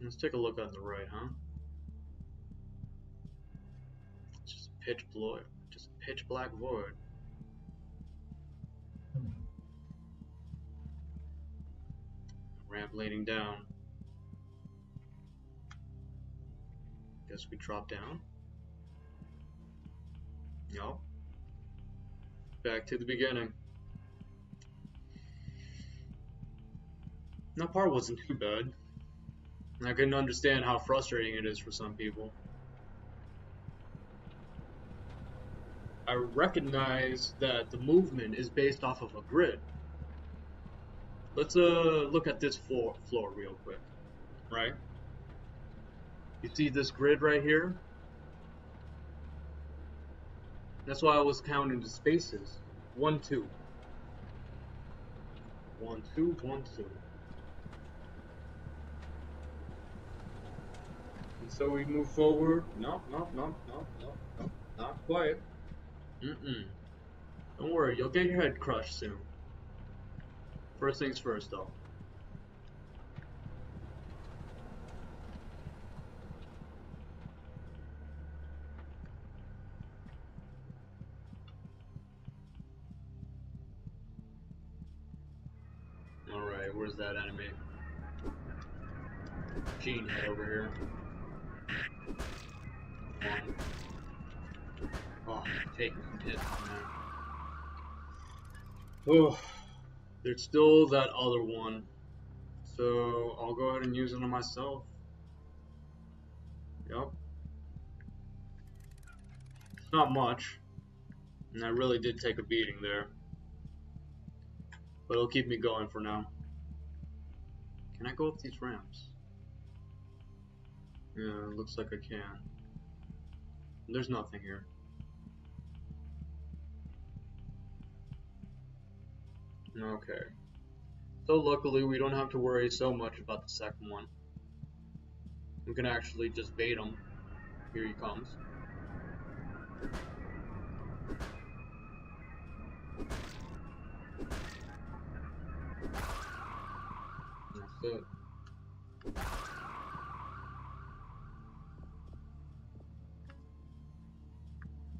Let's take a look on the right, huh? It's just a pitch black void. Ramp leading down. Guess we drop down. Yup. Back to the beginning. That part wasn't too bad. I can understand how frustrating it is for some people. I recognize that the movement is based off of a grid. Let's look at this floor real quick, right? You see this grid right here? That's why I was counting the spaces. 1, 2. 1, 2, 1, 2. And so we move forward. No, not quite. Don't worry, you'll get your head crushed soon. First things first, though. Alright, where's that enemy? Gene head over here. Oh, taking some hits on that. Oh, there's still that other one. So I'll go ahead and use it on myself. Yep. It's not much. And I really did take a beating there. But it'll keep me going for now. Can I go up these ramps? Yeah, looks like I can. There's nothing here. Okay. So luckily we don't have to worry so much about the second one. We can actually just bait him. Here he comes. That's it.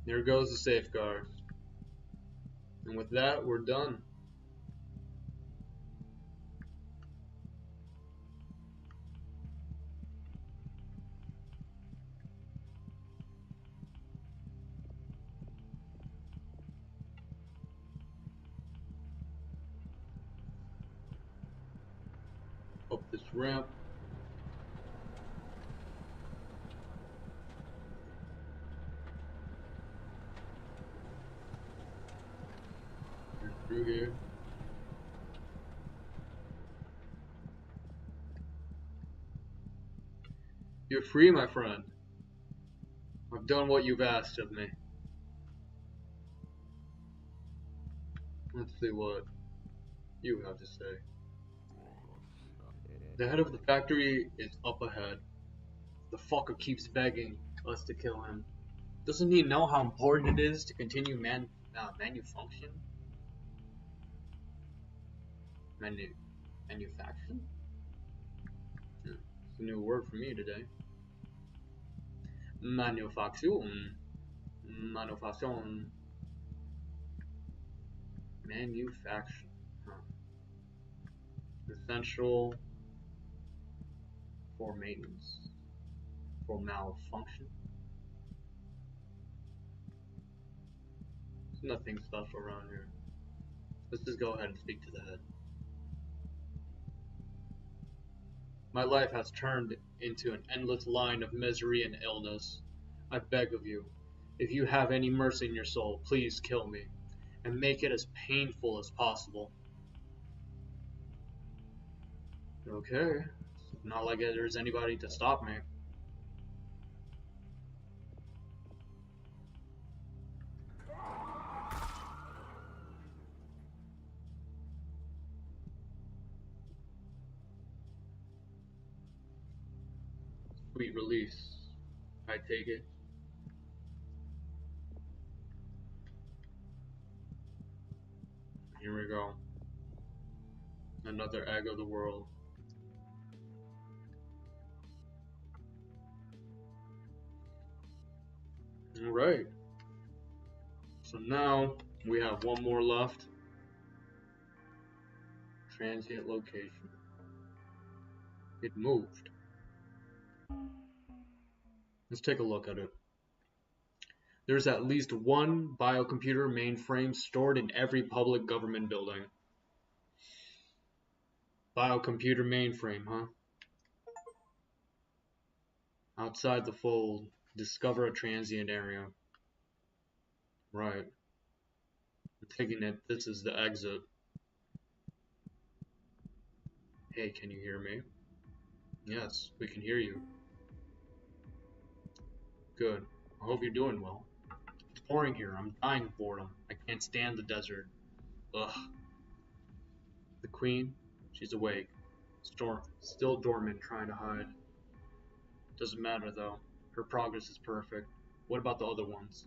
There goes the safeguard. And with that, we're done. Up this ramp. Through here. You're free, my friend. I've done what you've asked of me. Let's see what you have to say. The head of the factory is up ahead. The fucker keeps begging us to kill him. Doesn't he know how important it is to continue manufacturing? Manufacturing? It's a new word for me today. Manufacturing. Manufacturing. Manufacturing. Huh. Essential for maintenance. For malfunction. There's nothing special around here. Let's just go ahead and speak to the head. My life has turned into an endless line of misery and illness. I beg of you, if you have any mercy in your soul, please kill me, and make it as painful as possible. Okay, it's not like there's anybody to stop me. Sweet release, I take it. Here we go. Another egg of the world. Alright. So now we have one more left. Transient location. It moved. Let's take a look at it. There's at least one biocomputer mainframe stored in every public government building. Biocomputer mainframe, huh? Outside the fold, discover a transient area. Right. I'm thinking that this is the exit. Hey, can you hear me? Yes, we can hear you. Good. I hope you're doing well. It's boring here. I'm dying of boredom. I can't stand the desert. Ugh. The queen? She's awake. Still dormant, trying to hide. Doesn't matter though. Her progress is perfect. What about the other ones?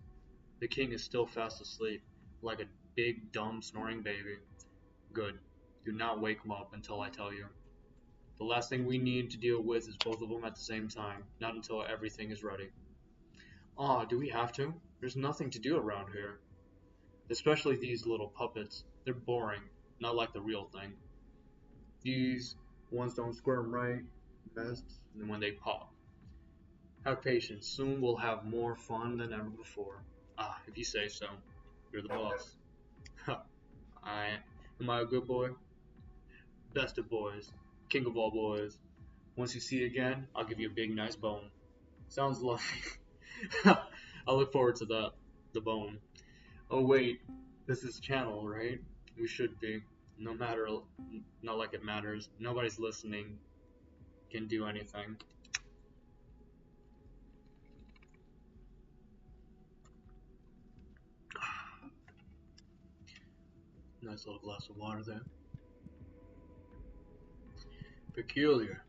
The king is still fast asleep, like a big, dumb, snoring baby. Good. Do not wake him up until I tell you. The last thing we need to deal with is both of them at the same time, not until everything is ready. Aw, do we have to? There's nothing to do around here. Especially these little puppets. They're boring, not like the real thing. These ones don't squirm right, best, and when they pop. Have patience, soon we'll have more fun than ever before. Ah, if you say so. You're the boss. Am I a good boy? Best of boys. King of all boys. Once you see it again, I'll give you a big nice bone. Sounds lovely. I look forward to that. The bone. Oh wait, this is channel, right? We should be. No matter, not like it matters. Nobody's listening. Can do anything. Nice little glass of water there. Peculiar.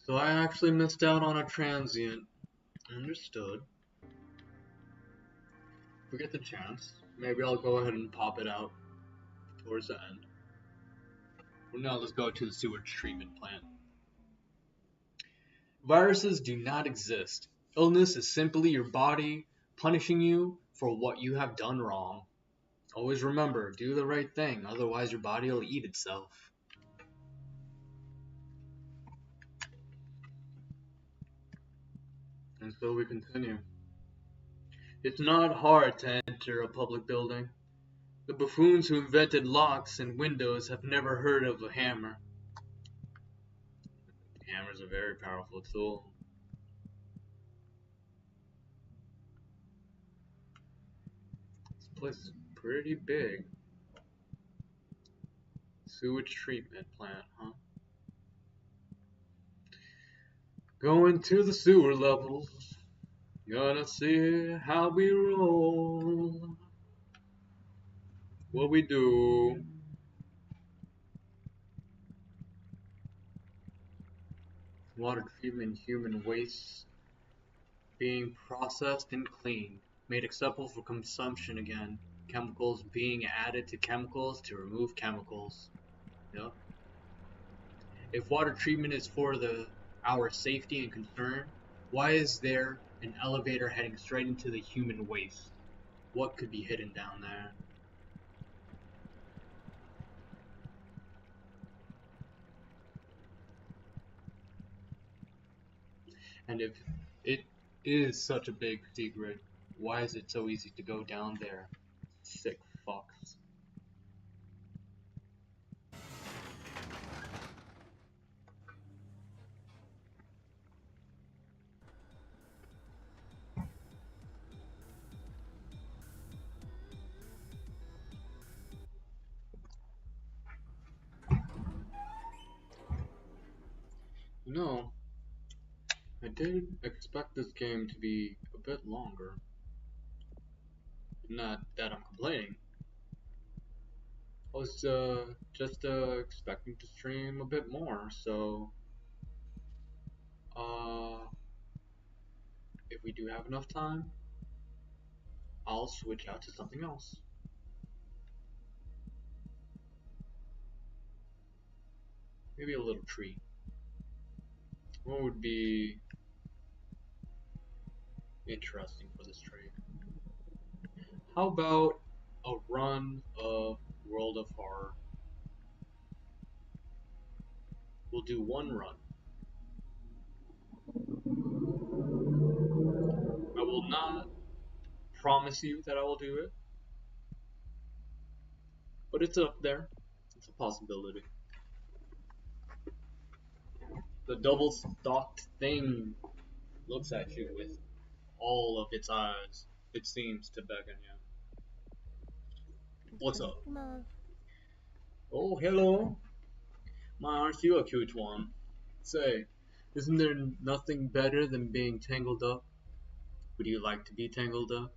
So I actually missed out on a transient. Understood. If we get the chance, maybe I'll go ahead and pop it out towards the end. For now, let's go to the sewage treatment plant. Viruses do not exist. Illness is simply your body punishing you for what you have done wrong. Always remember, do the right thing, otherwise your body will eat itself. And so we continue. It's not hard to enter a public building. The buffoons who invented locks and windows have never heard of a hammer. The hammer is a very powerful tool. This place is pretty big. Sewage treatment plant, huh? Going to the sewer levels. Gonna see how we roll. What we do. Water treatment, human waste being processed and cleaned, made acceptable for consumption again. Chemicals being added to chemicals to remove chemicals. Yep. If water treatment is for our safety and concern, why is there an elevator heading straight into the human waste? What could be hidden down there? And if it is such a big secret, why is it so easy to go down there? Sick fucks. No, I did expect this game to be a bit longer. Not that I'm complaining. I was just expecting to stream a bit more, so if we do have enough time, I'll switch out to something else. Maybe a little treat. What would be interesting for this trade? How about a run of World of Horror? We'll do one run. will not promise you that I will do it, but it's up there. It's a possibility. The double stalked thing looks at you with all of its eyes. It seems to beckon you. What's up? Oh, hello. My, aren't you a cute one? Say, isn't there nothing better than being tangled up? Would you like to be tangled up?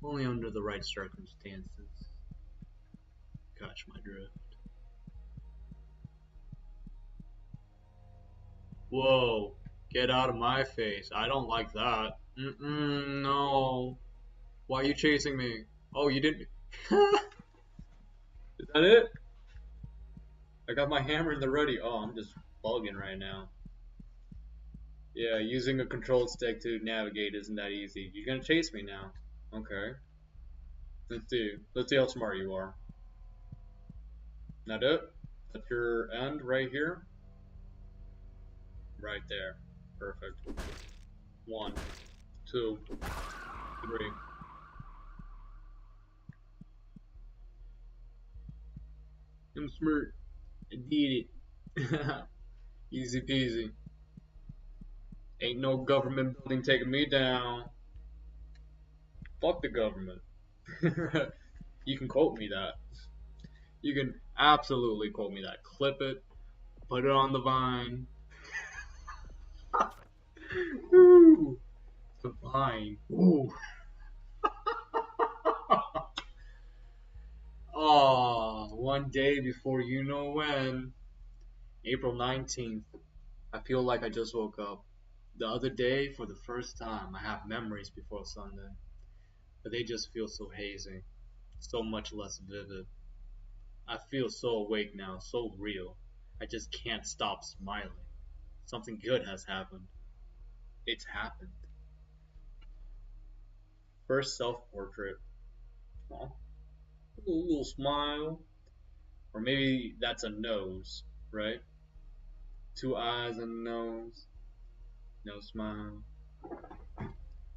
Only under the right circumstances. Catch my drift. Whoa, get out of my face. I don't like that. No. Why are you chasing me? Oh, you didn't. Is that it? I got my hammer in the ready. Oh, I'm just bugging right now. Yeah, using a control stick to navigate isn't that easy. You're gonna chase me now. Okay. Let's see. Let's see how smart you are. That it? That's your end right here? Right there. Perfect. 1, 2, 3. I'm smart. I did it. Easy peasy. Ain't no government building taking me down. Fuck the government. You can quote me that. You can absolutely quote me that. Clip it. Put it on the vine. Ooh. The vine. Ooh. Oh, one day before you know when. April 19th. I feel like I just woke up. The other day, for the first time, I have memories before Sunday. But they just feel so hazy. So much less vivid. I feel so awake now, so real. I just can't stop smiling. Something good has happened. It's happened. First self-portrait. Aw. A little smile. Or maybe that's a nose, right? 2 eyes and a nose. No smile.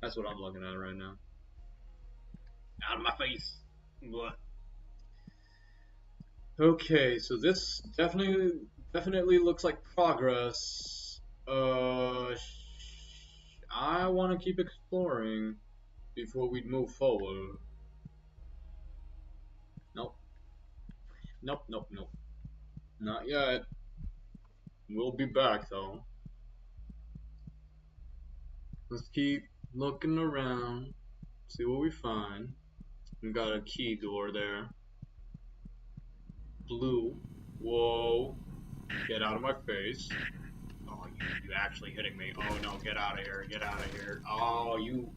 That's what I'm looking at right now. Out of my face. What? Okay, so this definitely looks like progress. I want to keep exploring before we move forward. Nope. Nope, nope, nope. Not yet. We'll be back though. Let's keep looking around. See what we find. We got a key door there. Blue. Whoa. Get out of my face. Oh, you actually hitting me. Oh no, get out of here. Get out of here. Oh, you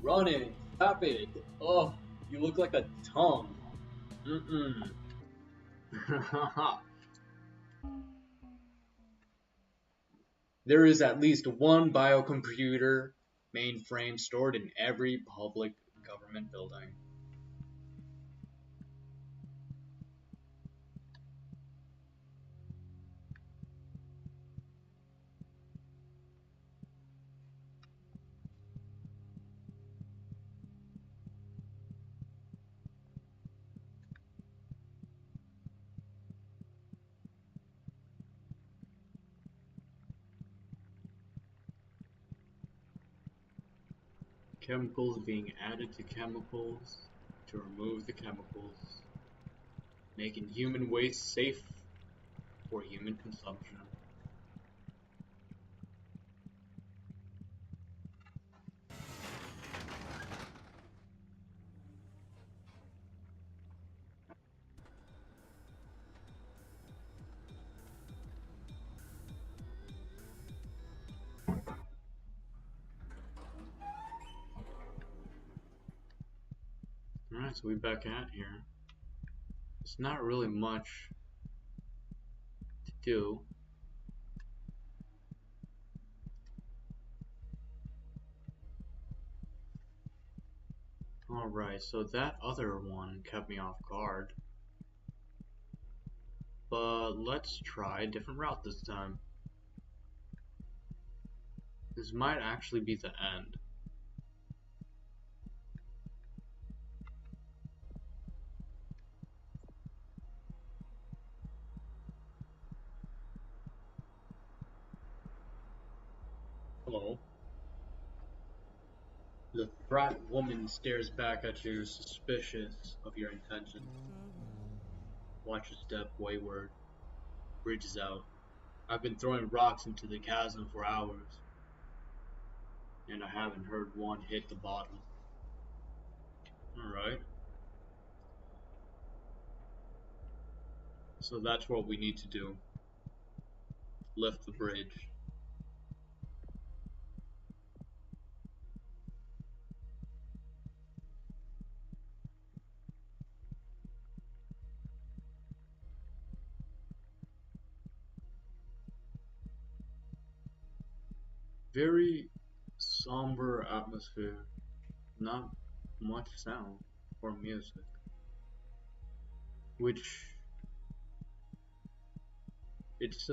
running. Stop it. Oh, you look like a tongue. Mm-mm. There is at least one biocomputer mainframe stored in every public government building. Chemicals being added to chemicals to remove the chemicals, making human waste safe for human consumption. Alright, so we're back at here. It's not really much to do. Alright, so that other one kept me off guard. But let's try a different route this time. This might actually be the end. Hello. The frat woman stares back at you, suspicious of your intentions. Watch your step wayward. Reaches out. I've been throwing rocks into the chasm for hours, and I haven't heard one hit the bottom. Alright. So that's what we need to do. Lift the bridge. Very somber atmosphere. Not much sound or music. Which it's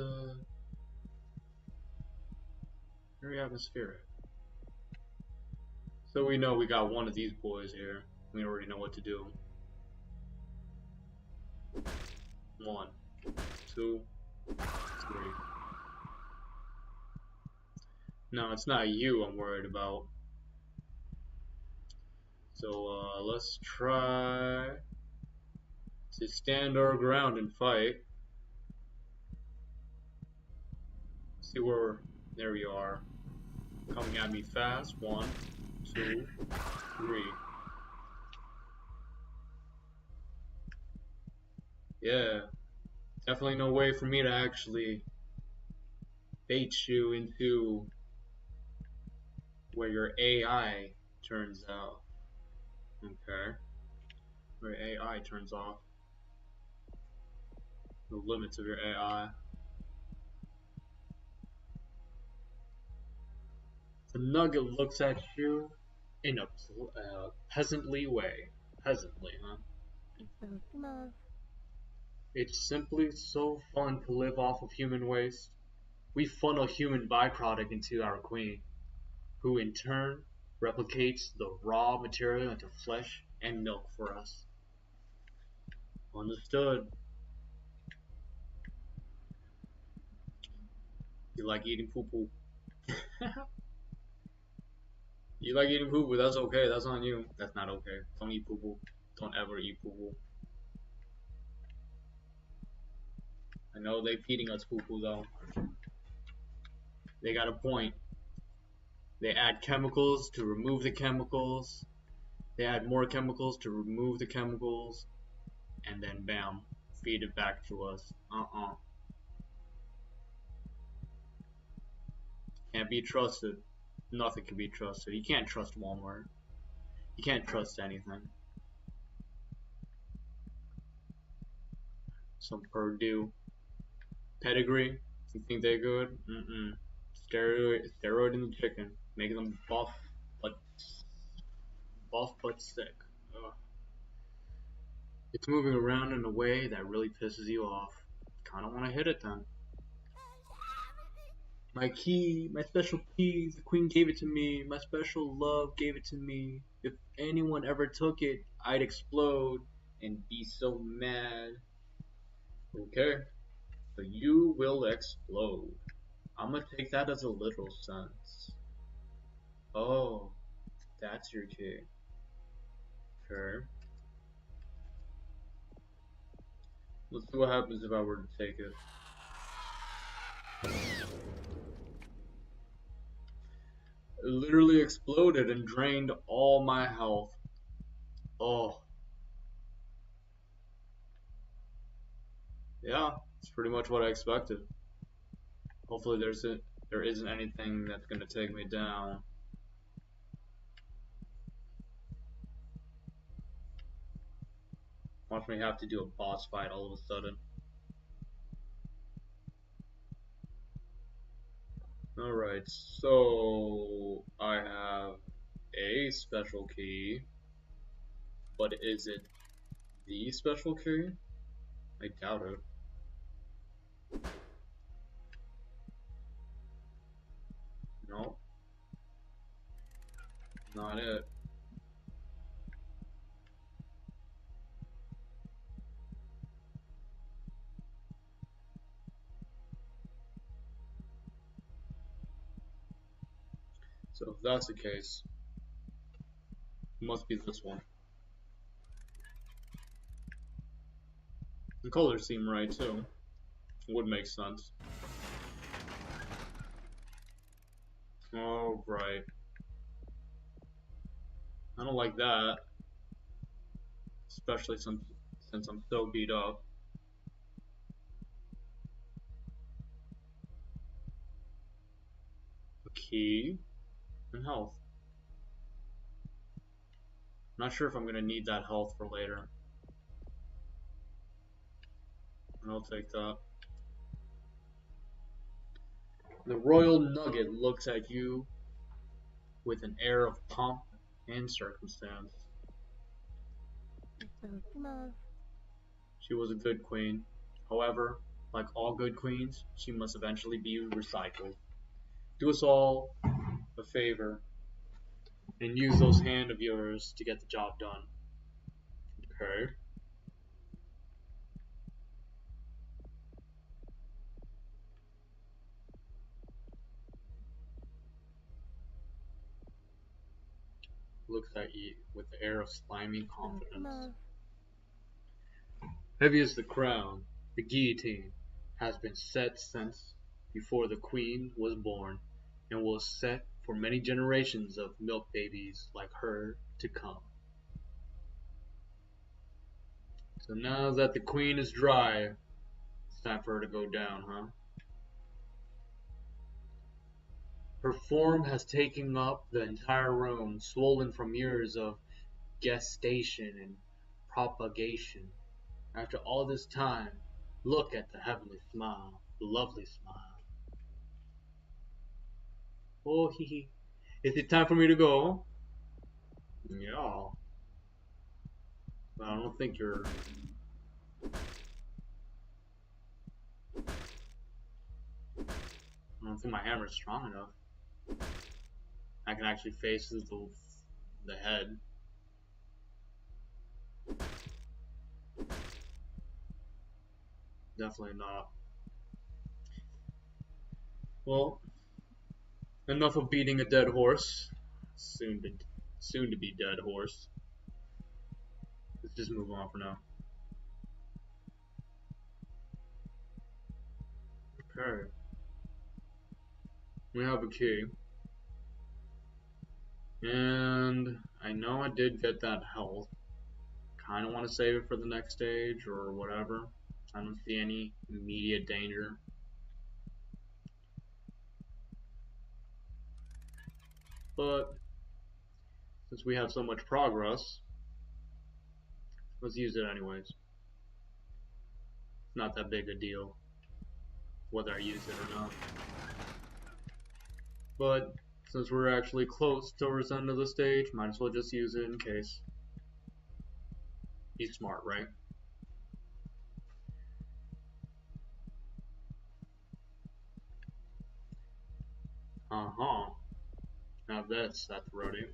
very atmospheric. So we know we got one of these boys here. We already know what to do. 1, 2, 3. No, it's not you I'm worried about. So let's try to stand our ground and fight. See where, there you are. Coming at me fast. 1, 2, 3. Yeah, definitely no way for me to actually bait you into where your AI turns out. Okay, where AI turns off. The limits of your AI. The nugget looks at you in a peasantly way. Peasantly, huh? It's simply so fun to live off of human waste. We funnel human byproduct into our queen, who in turn replicates the raw material into flesh and milk for us. Understood. You like eating poo poo. You like eating poo poo, that's okay, that's on you. That's not okay. Don't eat poo poo. Don't ever eat poo poo. I know they feeding us poo poo though. They got a point. They add chemicals to remove the chemicals. They add more chemicals to remove the chemicals. And then bam, feed it back to us. Can't be trusted. Nothing can be trusted. You can't trust Walmart. You can't trust anything. Some Purdue pedigree. You think they're good? Steroid in the chicken, making them buff but sick. Ugh. It's moving around in a way that really pisses you off. Kinda wanna hit it then. My key, my special key, the queen gave it to me, my special love gave it to me. If anyone ever took it, I'd explode and be so mad. Okay, so you will explode. I'm gonna take that as a literal sense. Oh, that's your key. Sure. Let's see what happens if I were to take it. It literally exploded and drained all my health. Oh. Yeah, it's pretty much what I expected. Hopefully there isn't anything that's gonna take me down. Watch me have to do a boss fight all of a sudden. Alright, so I have a special key, but is it the special key? I doubt it. No, not it. So if that's the case, it must be this one. The colors seem right too. Would make sense. Oh, right. I don't like that. Especially since I'm so beat up. A key and health. Not sure if I'm gonna need that health for later. I'll take that. The royal nugget looks at you with an air of pomp and circumstance. She was a good queen. However, like all good queens, she must eventually be recycled. Do us all a favor and use those hands of yours to get the job done. Okay. Looks at you with the air of slimy confidence. Heavy as the crown, the guillotine has been set since before the queen was born, and will set for many generations of milk babies like her to come. So now that the queen is dry, it's time for her to go down, huh? Her form has taken up the entire room, swollen from years of gestation and propagation. After all this time, look at the heavenly smile, the lovely smile. Oh, hee hee. Is it time for me to go? Yeah. But I don't think you're. I don't think my hammer's strong enough. I can actually face the head. Definitely not. Well, enough of beating a dead horse. Soon to be dead horse. Let's just move on for now. Okay. We have a key. And I know I did get that health. Kind of want to save it for the next stage or whatever. I don't see any immediate danger. But since we have so much progress, let's use it anyways. It's not that big a deal whether I use it or not. But since we're actually close towards the end of the stage, might as well just use it in case. He's smart, right? Uh-huh. Now that's at the rodeo.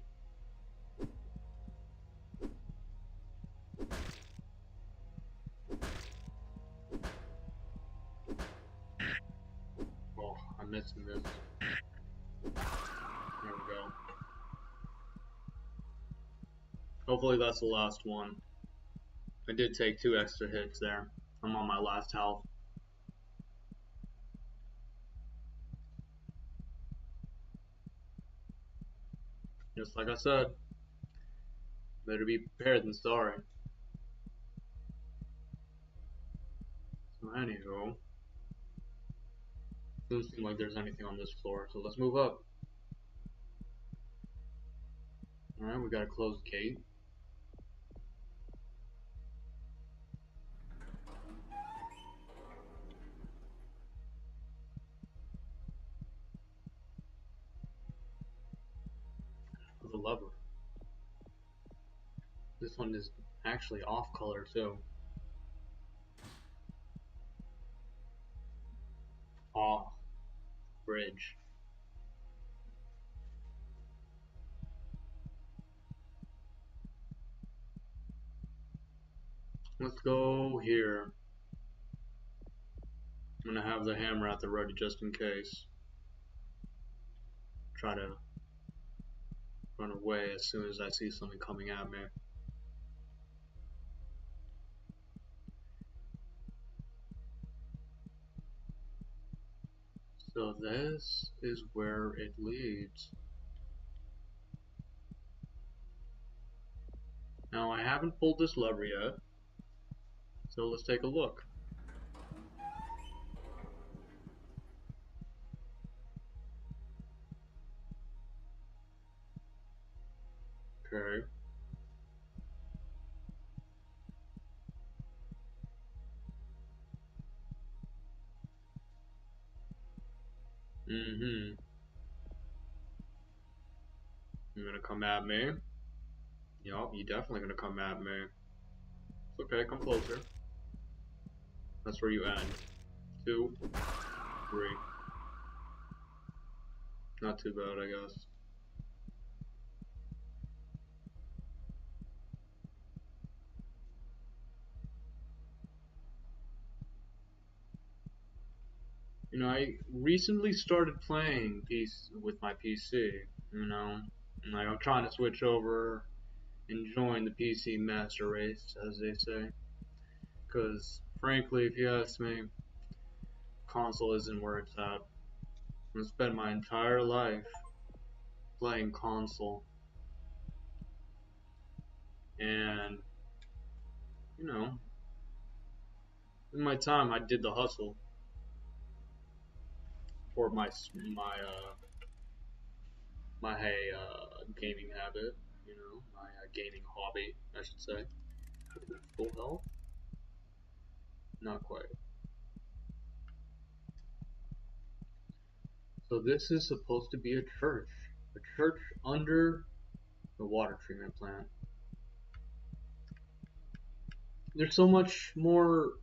Oh, I'm missing this. There we go. Hopefully that's the last one. I did take 2 extra hits there. I'm on my last health. Just like I said, better be prepared than sorry. So anywho, doesn't seem like there's anything on this floor, so let's move up. Alright, we got a closed gate. With a lever. This one is actually off color too. Oh, bridge. Let's go here. I'm gonna have the hammer at the ready just in case. Try to run away as soon as I see something coming at me. So this is where it leads. Now I haven't pulled this lever yet, so let's take a look. Okay. You're gonna come at me. Yup, you're definitely gonna come at me. It's okay, come closer. That's where you end. 2, 3. Not too bad, I guess. You know, I recently started playing with my PC, you know. And like, I'm trying to switch over and join the PC master race, as they say. Because, frankly, if you ask me, console isn't where it's at. I spent my entire life playing console. And, you know, in my time, I did the hustle for my gaming habit, you know, my gaming hobby, I should say. Full health? Not quite. So this is supposed to be a church under the water treatment plant. There's so much more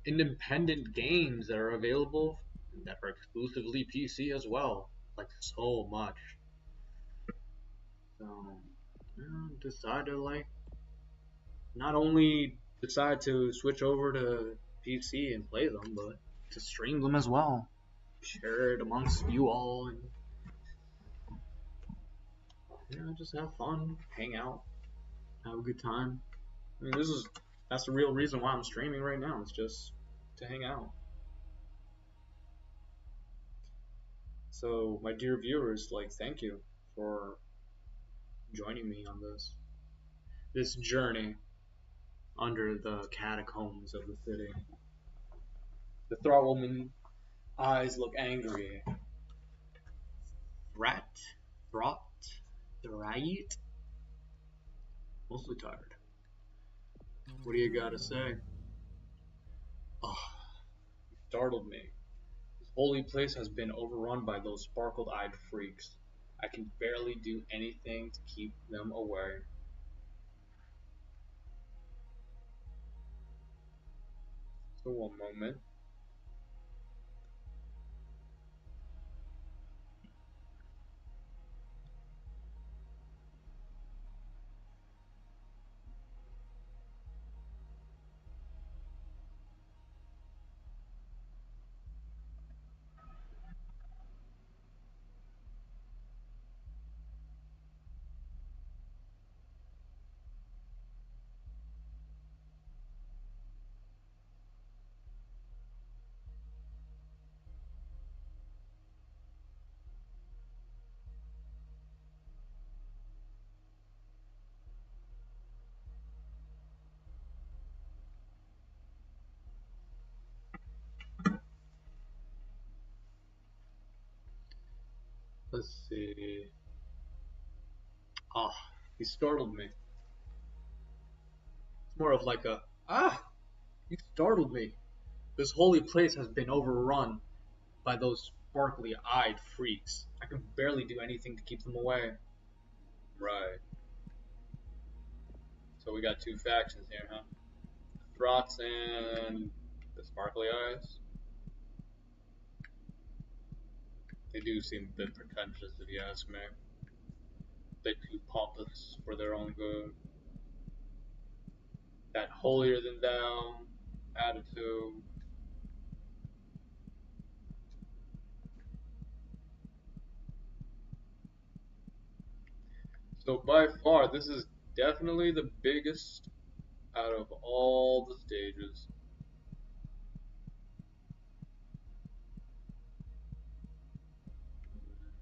independent games that are available that are exclusively PC as well. Like so much. So decide to like not only decide to switch over to PC and play them, but to stream them as well. Share it amongst you all and just have fun, hang out, have a good time. I mean, that's the real reason why I'm streaming right now. It's just to hang out. So, my dear viewers, like, thank you for joining me on this journey under the catacombs of the city. The Throtwoman eyes look angry. Threat, throt, thright. Mostly tired. What do you gotta say? Oh, you startled me. This holy place has been overrun by those sparkled-eyed freaks. I can barely do anything to keep them away. So one moment. Let's see. Ah, he startled me. It's more of like a you startled me. This holy place has been overrun by those sparkly-eyed freaks. I can barely do anything to keep them away. Right. So we got two factions here, huh? Throts and the sparkly eyes. They do seem a bit pretentious, if you ask me. A bit too pompous for their own good. That holier than thou attitude. So by far, this is definitely the biggest out of all the stages.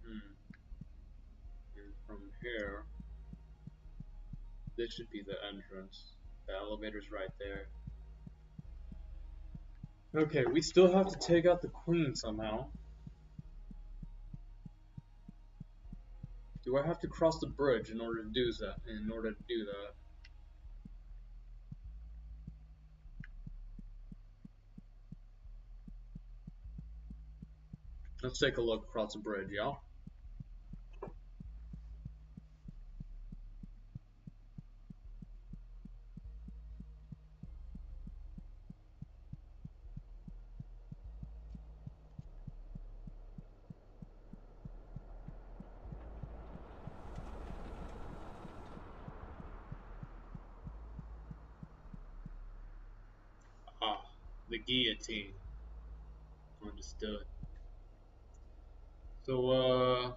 Hmm. And from here, this should be the entrance. The elevator's right there. Okay, we still have to take out the queen somehow. Do I have to cross the bridge in order to do that? Let's take a look across the bridge, y'all. Ah, the guillotine. Understood. So,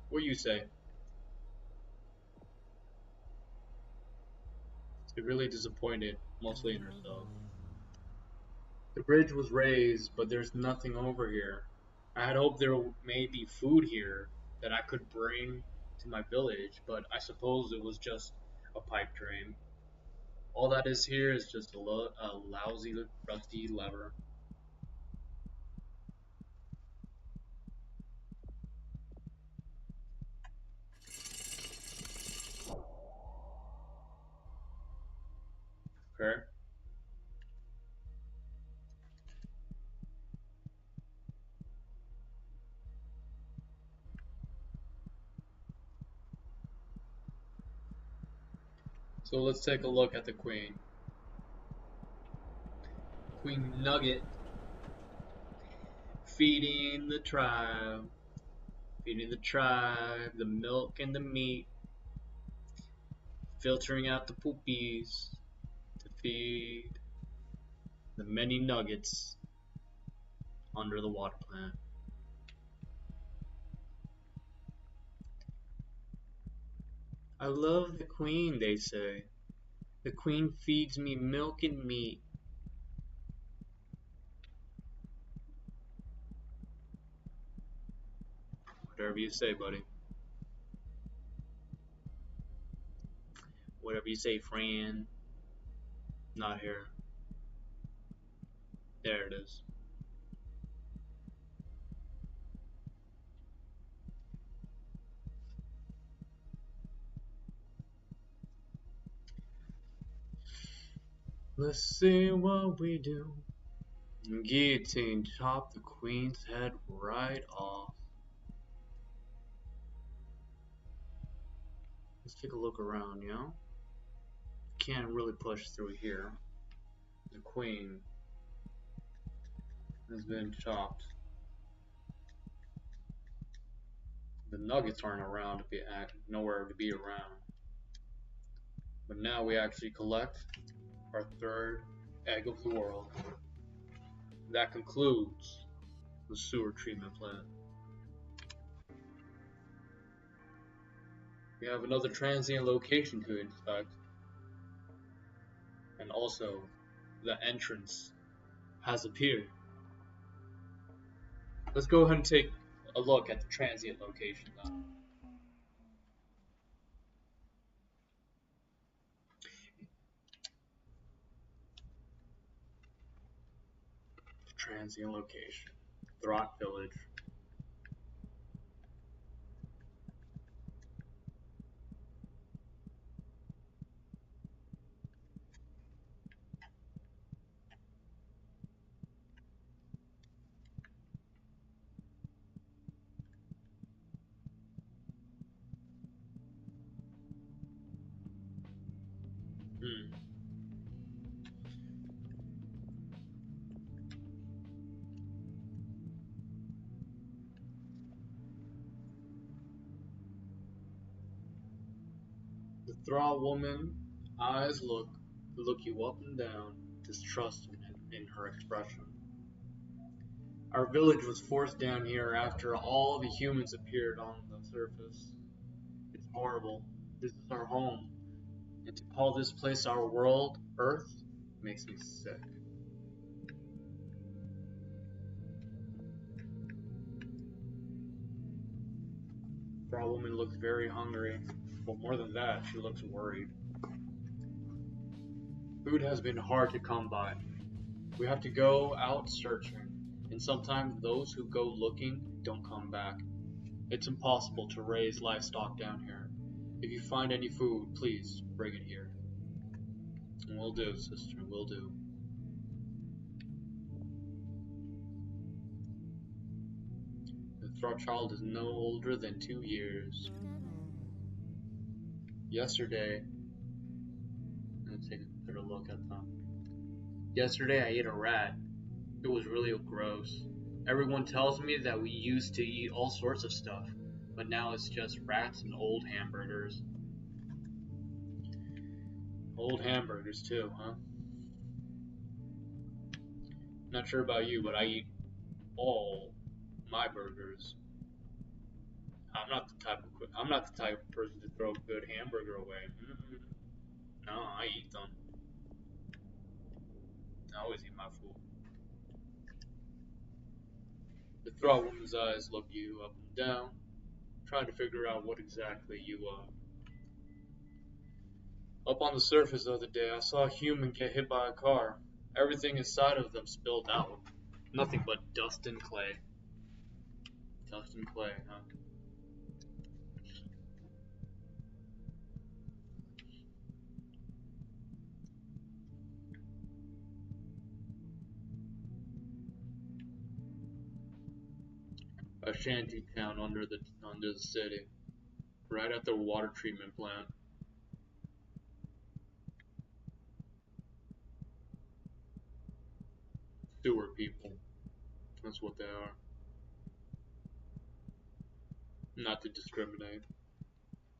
what do you say? She's really disappointed, mostly in herself. The bridge was raised, but there's nothing over here. I had hoped there may be food here that I could bring to my village, but I suppose it was just a pipe dream. All that is here is just a lousy, rusty lever. Okay. So let's take a look at the queen. Queen Nugget feeding the tribe. Feeding the tribe, the milk and the meat, filtering out the poopies to feed the many nuggets under the water plant. I love the queen, they say. The queen feeds me milk and meat. Whatever you say, buddy. Whatever you say, Fran. Not here. There it is. Let's see what we do. Guillotine chop the queen's head right off. Let's take a look around, you know? Can't really push through here. The queen has been chopped. The nuggets aren't around to be nowhere to be around. But now we actually collect our third egg of the world. That concludes the sewer treatment plant. We have another transient location to inspect. And also, the entrance has appeared. Let's go ahead and take a look at the transient location now. Transient location. Throt Village. Hmm. Thrall woman, eyes look you up and down, distrust in her expression. Our village was forced down here after all the humans appeared on the surface. It's horrible. This is our home. And to call this place our world, Earth, makes me sick. Thrall woman looks very hungry. But more than that, she looks worried. Food has been hard to come by. We have to go out searching, and sometimes those who go looking don't come back. It's impossible to raise livestock down here. If you find any food, please bring it here. Will do, sister, will do. The Thrushchild is no older than 2 years. Yesterday, let's take a better look at them. Yesterday I ate a rat. It was really gross. Everyone tells me that we used to eat all sorts of stuff, but now it's just rats and old hamburgers. Old hamburgers too, huh? Not sure about you, but I eat all my burgers. I'm not the type of person to throw a good hamburger away. No, I eat them. I always eat my food. The Thrall woman's eyes look you up and down, trying to figure out what exactly you are. Up on the surface the other day, I saw a human get hit by a car. Everything inside of them spilled out. Nothing but dust and clay. Dust and clay, huh? A shanty town under the city, right at the water treatment plant. Sewer people. That's what they are. Not to discriminate,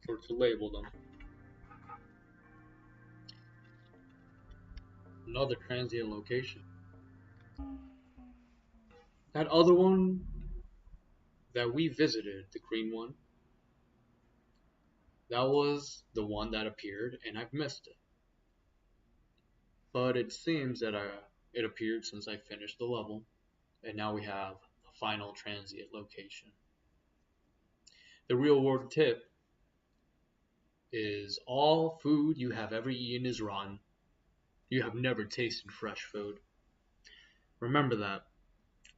or to label them. Another transient location. That other one that we visited, the green one, that was the one that appeared, and I've missed it. But it seems that it appeared since I finished the level, and now we have the final transient location. The real world tip is all food you have ever eaten is rotten. You have never tasted fresh food. Remember that.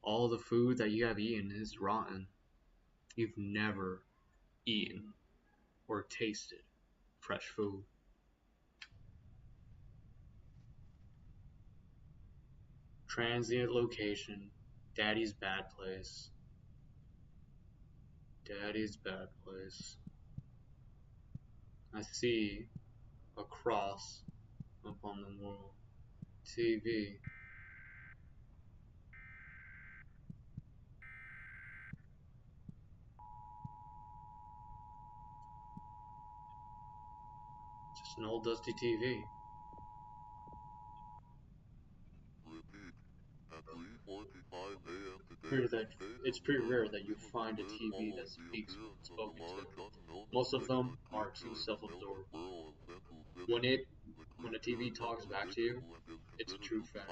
All the food that you have eaten is rotten. You've never eaten or tasted fresh food. Transient location. Daddy's bad place. Daddy's bad place. I see a cross upon the wall. TV. Just an old dusty TV. It's pretty rare that you find a TV that speaks when spoken to. Most of them are too self-absorbed. When a TV talks back to you, it's a true fact.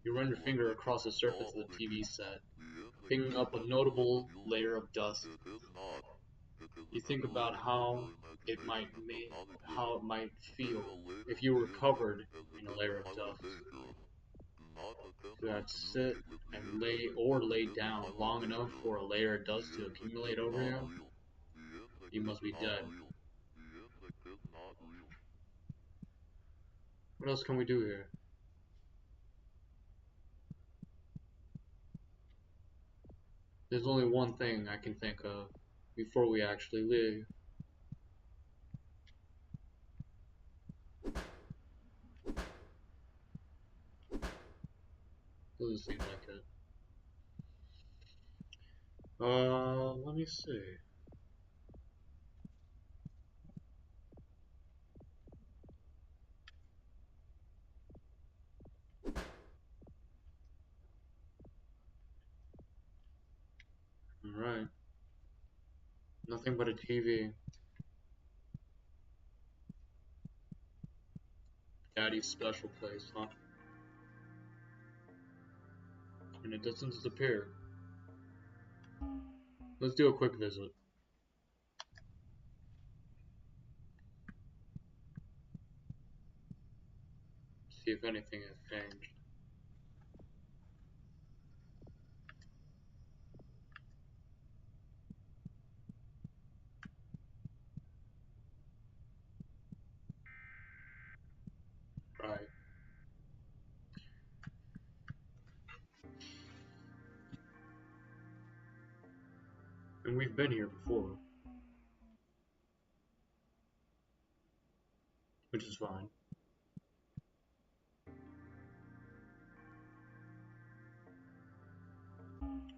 You run your finger across the surface of the TV set, picking up a notable layer of dust. You think about how it might feel if you were covered in a layer of dust. You have to sit and lay down long enough for a layer of dust to accumulate over you. You must be dead. What else can we do here? There's only one thing I can think of before we actually leave. Doesn't seem like it. Let me see. Alright. Nothing but a TV. Daddy's special place, huh? And it doesn't disappear. Let's do a quick visit. See if anything has changed. Right. And we've been here before. Which is fine.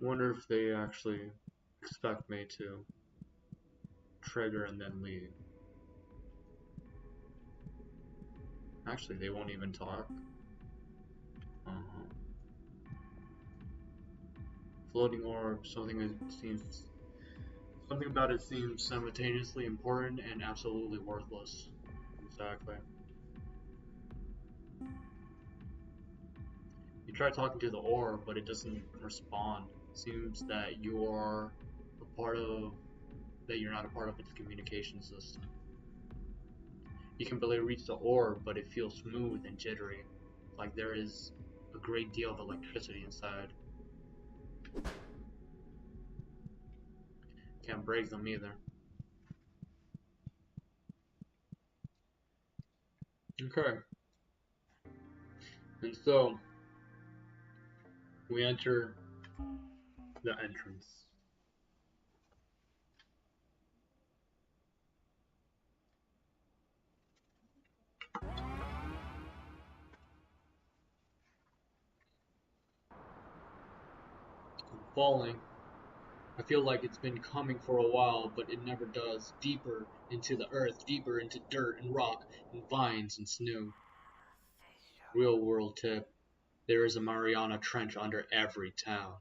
Wonder if they actually expect me to trigger and then leave. Actually, they won't even talk. Floating orb, something about it seems simultaneously important and absolutely worthless. Exactly. You try talking to the orb, but it doesn't respond. It seems that you're not a part of its communication system. You can barely reach the orb, but it feels smooth and jittery, like there is a great deal of electricity inside. Can't break them either. Okay. And so, we enter the entrance. I'm falling. I feel like it's been coming for a while, but it never does. Deeper into the earth, deeper into dirt and rock and vines and snow. Real world tip. There is a Mariana Trench under every town.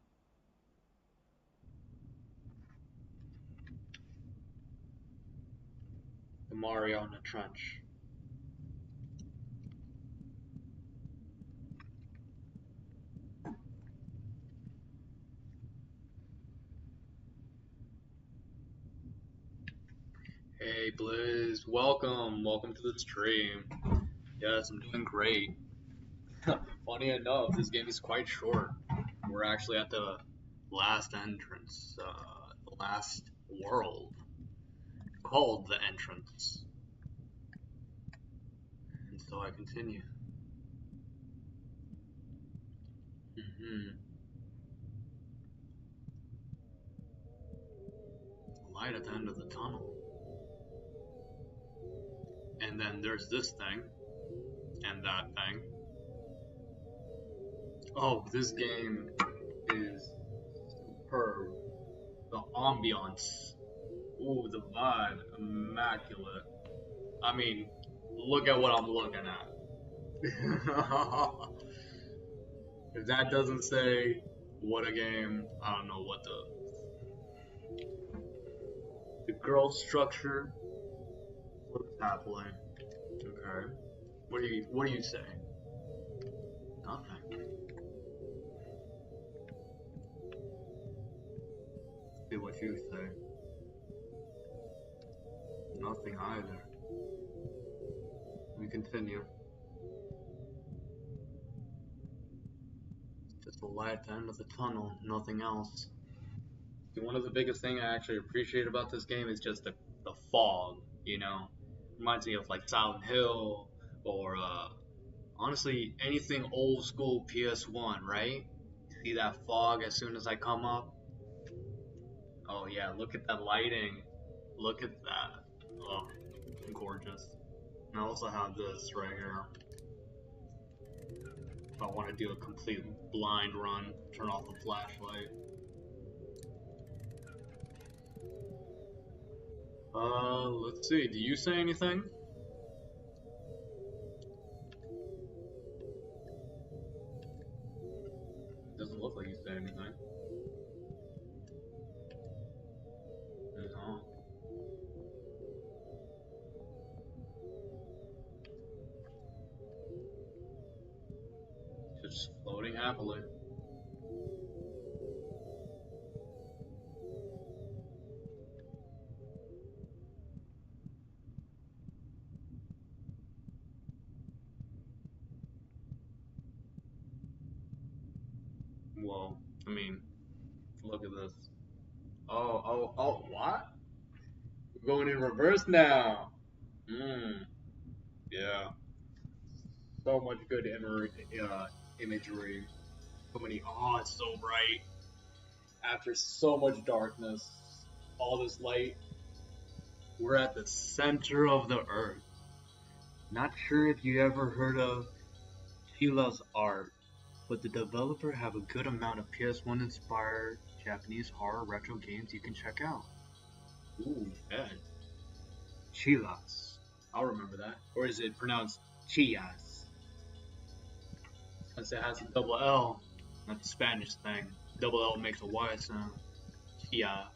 The Mariana Trench. Hey Blizz, welcome to the stream. Yes, I'm doing great. Funny enough, this game is quite short. We're actually at the last entrance, the last world, called the entrance. And so I continue. Light at the end of the tunnel. And then there's this thing, and that thing. Oh, this game is superb. The ambiance. Ooh, the vibe. Immaculate. I mean, look at what I'm looking at. If that doesn't say what a game, I don't know what the girl structure. What is happening? Okay. What do you say? Nothing. See what you say. Nothing either. We continue. Just a light at the end of the tunnel, nothing else. One of the biggest things I actually appreciate about this game is just the fog, you know? Reminds me of like Silent Hill or honestly anything old school PS1, right? See that fog as soon as I come up? Oh yeah, look at that lighting. Look at that. Oh, gorgeous. And I also have this right here. If I want to do a complete blind run, turn off the flashlight. Let's see. Do you say anything? Doesn't look like you say anything. No. Just floating happily. Whoa. I mean, look at this. Oh, what? We're going in reverse now. Yeah. So much good imagery. So many. Oh, it's so bright. After so much darkness, all this light, we're at the center of the earth. Not sure if you ever heard of Sheila's art, but the developer have a good amount of PS1 inspired Japanese horror retro games you can check out. Ooh, Ed. Chilas. I'll remember that. Or is it pronounced Chias? Since it has a double L, not the Spanish thing. Double L makes a Y sound. Chia.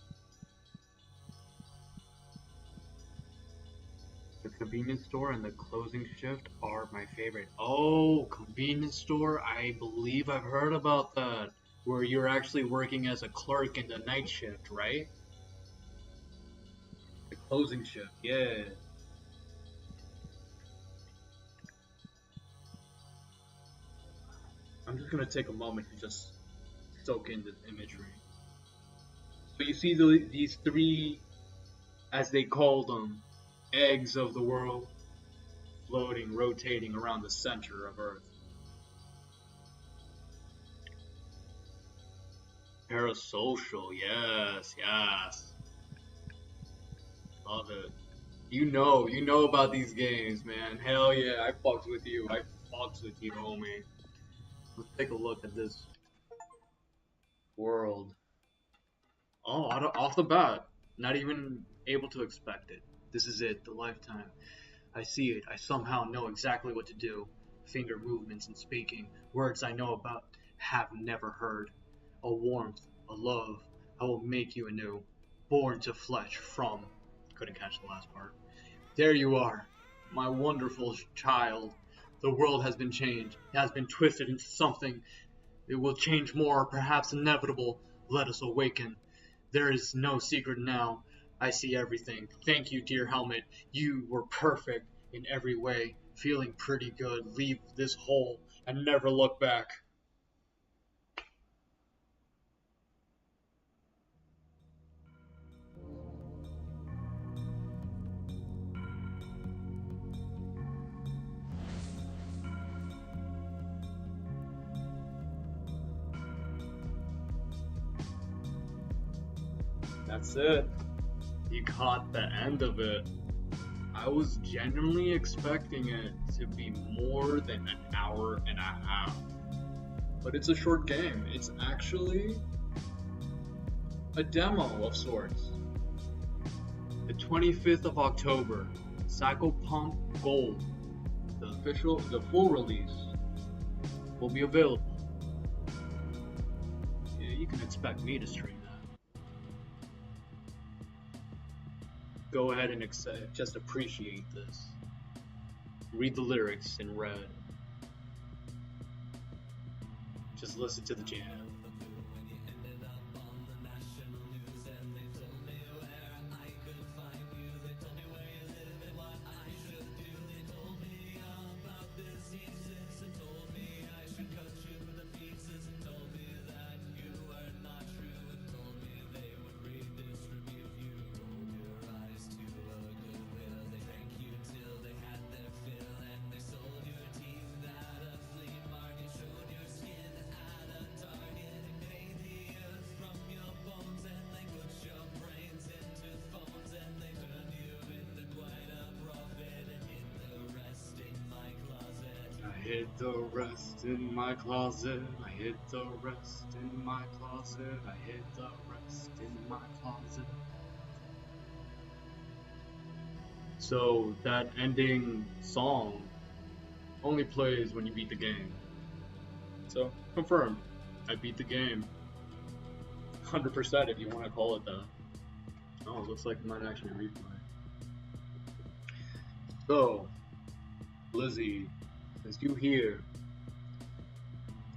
The convenience store and the closing shift are my favorite. Oh, convenience store? I believe I've heard about that. Where you're actually working as a clerk in the night shift, right? The closing shift, yeah. I'm just gonna take a moment to just soak in this imagery. So you see these three, as they call them, eggs of the world, floating, rotating around the center of Earth. Parasocial, yes, yes. Love it. You know about these games, man. Hell yeah, I fucks with you. I fucks with you, homie. Let's take a look at this world. Oh, off the bat, not even able to expect it. This is it, the lifetime. I see it. I somehow know exactly what to do. Finger movements and speaking. Words I know about, have never heard. A warmth, a love. I will make you anew. Born to flesh from. Couldn't catch the last part. There you are, my wonderful child. The world has been changed. It has been twisted into something. It will change more, perhaps inevitable. Let us awaken. There is no secret now. I see everything. Thank you, dear helmet. You were perfect in every way. Feeling pretty good. Leave this hole and never look back. That's it. You caught the end of it. I was genuinely expecting it to be more than an hour and a half. But it's a short game. It's actually a demo of sorts. The 25th of October, Psychopomp Gold, the full release, will be available. Yeah, you can expect me to stream that. Go ahead and just appreciate this. Read the lyrics in red. Just listen to the jam. I hid the rest in my closet. I hid the rest in my closet. I hid the rest in my closet. So that ending song only plays when you beat the game. So confirmed, I beat the game. 100% if you want to call it that. Oh, it looks like it might actually replay. So, Lizzie, since you here,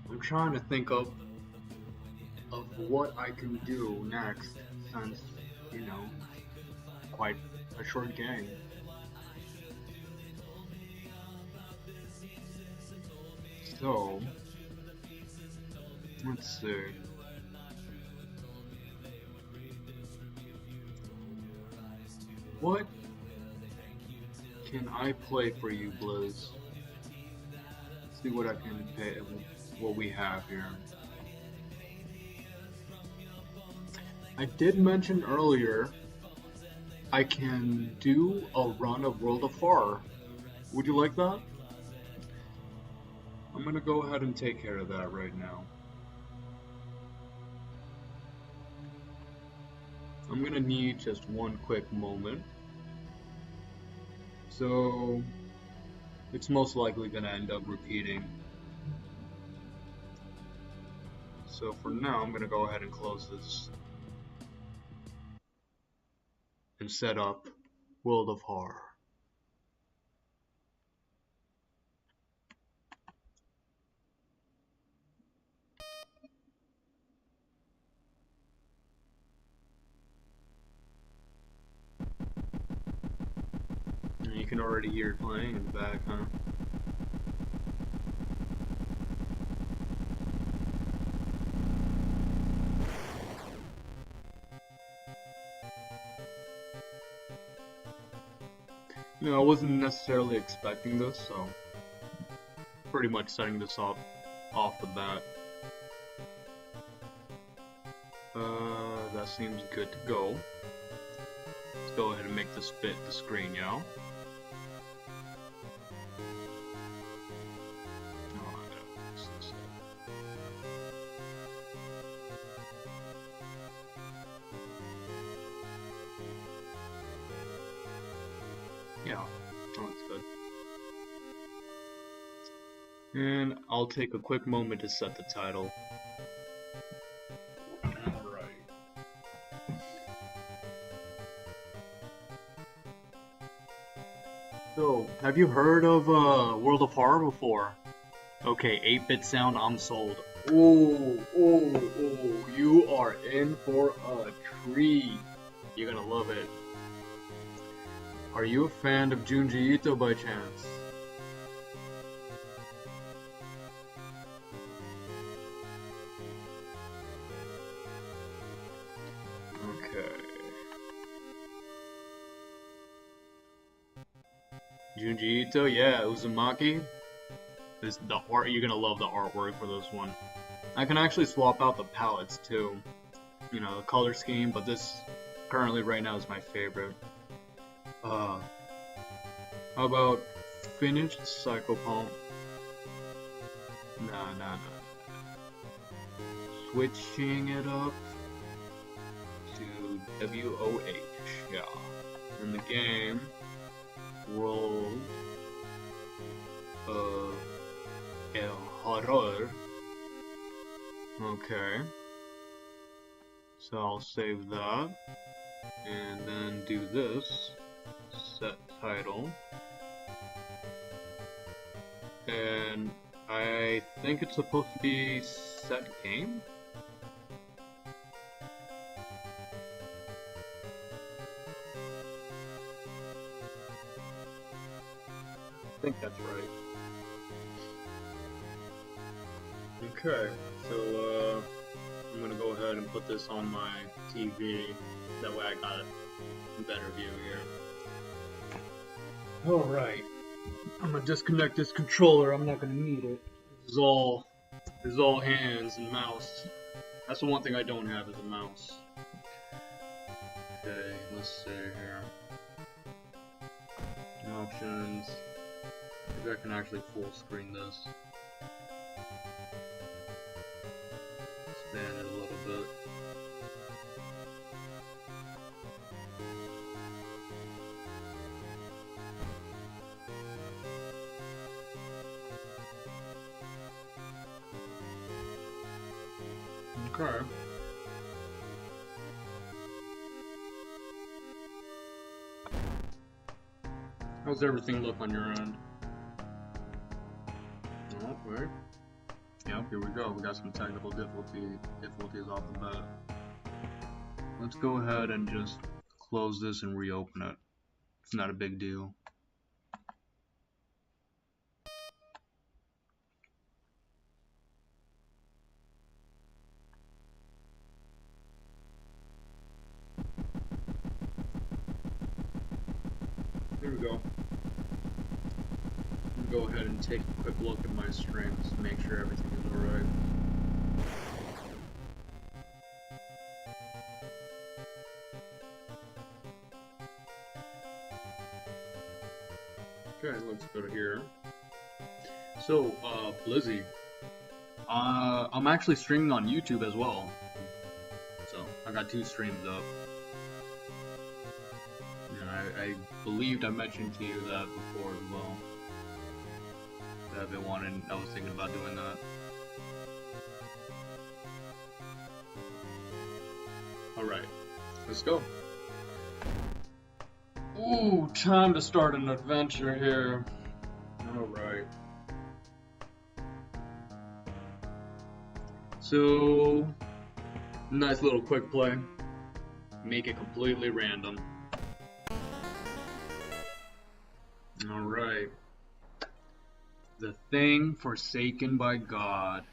I'm trying to think of what I can do next, since, you know, quite a short game. So, let's see. What can I play for you, Blizz? See what I can pay, what we have here. I did mention earlier I can do a run of World of Horror. Would you like that? I'm gonna go ahead and take care of that right now. I'm gonna need just one quick moment. So, it's most likely gonna end up repeating. So for now, I'm gonna go ahead and close this and set up World of Horror. And you can already hear it playing in the back, huh? You know, I wasn't necessarily expecting this, so pretty much setting this up off the bat. That seems good to go. Let's go ahead and make this fit the screen, yo. Yeah, that's good. And I'll take a quick moment to set the title. So, have you heard of World of Horror before? Okay, 8-bit sound, I'm sold. Oh, you are in for a treat. You're gonna love it. Are you a fan of Junji Ito by chance? Okay. Junji Ito, yeah, Uzumaki. The art, you're gonna love the artwork for this one. I can actually swap out the palettes too. You know, the color scheme, but this currently right now is my favorite. How about finished Psychopomp? Nah. Switching it up to WOH, yeah. In the game, World El Horror. Okay. So I'll save that, and then do this. Set title. And I think it's supposed to be set game? I think that's right. Okay, so I'm gonna go ahead and put this on my TV. That way I got a better view here. Alright. I'm gonna disconnect this controller, I'm not gonna need it. This is all hands and mouse. That's the one thing I don't have is a mouse. Okay, let's see here. Options. Maybe I can actually full screen this. Expand it a little bit. Okay. How's everything look on your end? Okay. Yep, here we go. We got some technical difficulties off the bat. Let's go ahead and just close this and reopen it. It's not a big deal. Here we go. Go ahead and take a quick look at my streams to make sure everything is alright. Okay, let's go to here. So, Blizzy, I'm actually streaming on YouTube as well. So, I got 2 streams up. And I believed I mentioned to you that before as well. That I was thinking about doing that. Alright, let's go. Ooh, time to start an adventure here. Alright. So, nice little quick play. Make it completely random. Alright. The thing forsaken by God.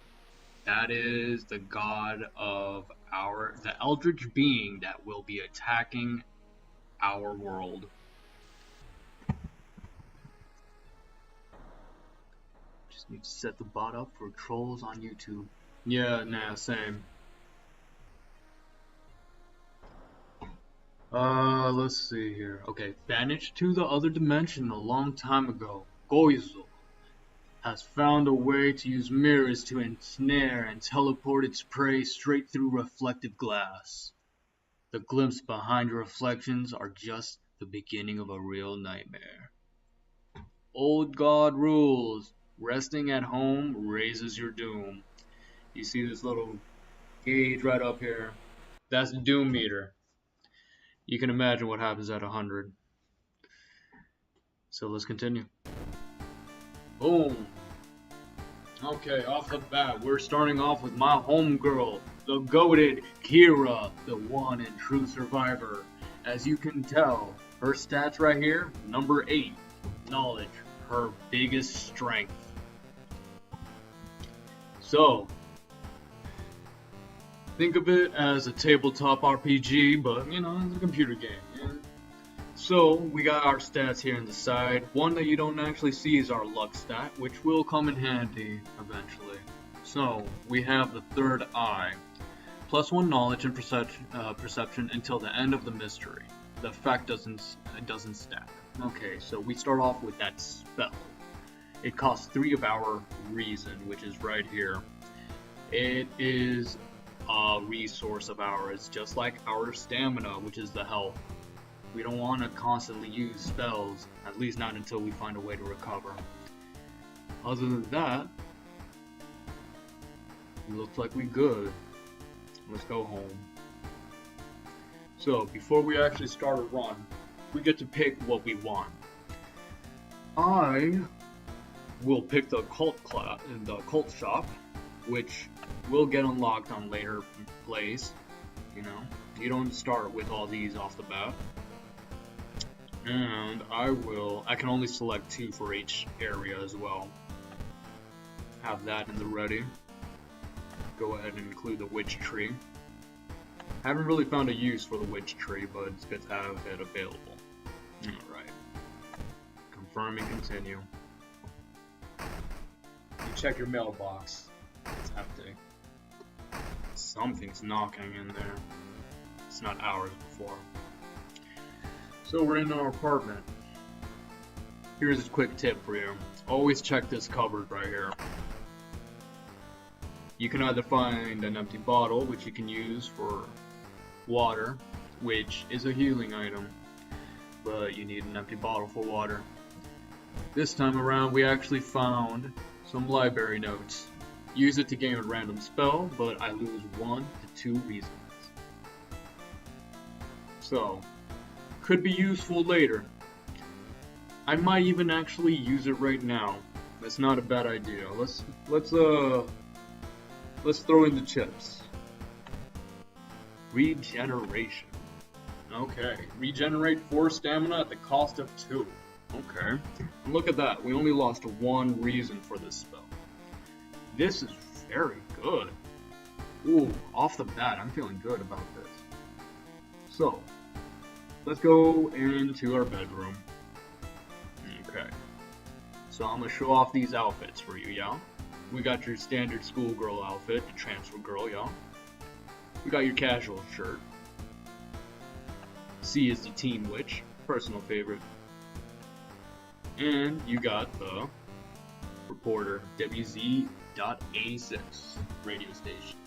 That is the god of the eldritch being that will be attacking our world. Just need to set the bot up for trolls on YouTube. Yeah, nah, same. Let's see here. Okay, vanished to the other dimension a long time ago. Goizel has found a way to use mirrors to ensnare and teleport its prey straight through reflective glass. The glimpses behind reflections are just the beginning of a real nightmare. Old God rules. Resting at home raises your doom. You see this little gauge right up here? That's the doom meter. You can imagine what happens at 100. So let's continue. Boom. Okay, off the bat, we're starting off with my homegirl, the goated Kira, the one and true survivor. As you can tell, her stats right here, number 8, knowledge, her biggest strength. So, think of it as a tabletop RPG, but you know, it's a computer game. Yeah? So, we got our stats here on the side. One that you don't actually see is our luck stat, which will come in handy eventually. So, we have the third eye. +1 knowledge and perception until the end of the mystery. The effect doesn't stack. Okay, so we start off with that spell. It costs 3 of our reason, which is right here. It is a resource of ours, just like our stamina, which is the health. We don't want to constantly use spells, at least not until we find a way to recover. Other than that, it looks like we good. Let's go home. So, before we actually start a run, we get to pick what we want. I will pick the cult shop, which will get unlocked on later plays. You know, you don't start with all these off the bat. And I can only select 2 for each area as well. Have that in the ready. Go ahead and include the witch tree. Haven't really found a use for the witch tree, but it's good to have it available. Alright. Confirm and continue. You check your mailbox. It's empty. Something's knocking in there. It's not hours before. So we're in our apartment. Here's a quick tip for you. Always check this cupboard right here. You can either find an empty bottle, which you can use for water, which is a healing item, but you need an empty bottle for water. This time around, we actually found some library notes. Use it to gain a random spell, but I lose 1 to 2 reasons. So, could be useful later. I might even actually use it right now. That's not a bad idea. Let's throw in the chips. Regeneration. Okay, regenerate 4 stamina at the cost of 2. Okay, and look at that. We only lost 1 reason for this spell. This is very good. Ooh, off the bat, I'm feeling good about this. So, let's go into our bedroom. Okay. So I'm gonna show off these outfits for you, y'all. We got your standard schoolgirl outfit, the transfer girl, y'all. We got your casual shirt. C is the teen witch, personal favorite. And you got the reporter, WZ.A6 radio station.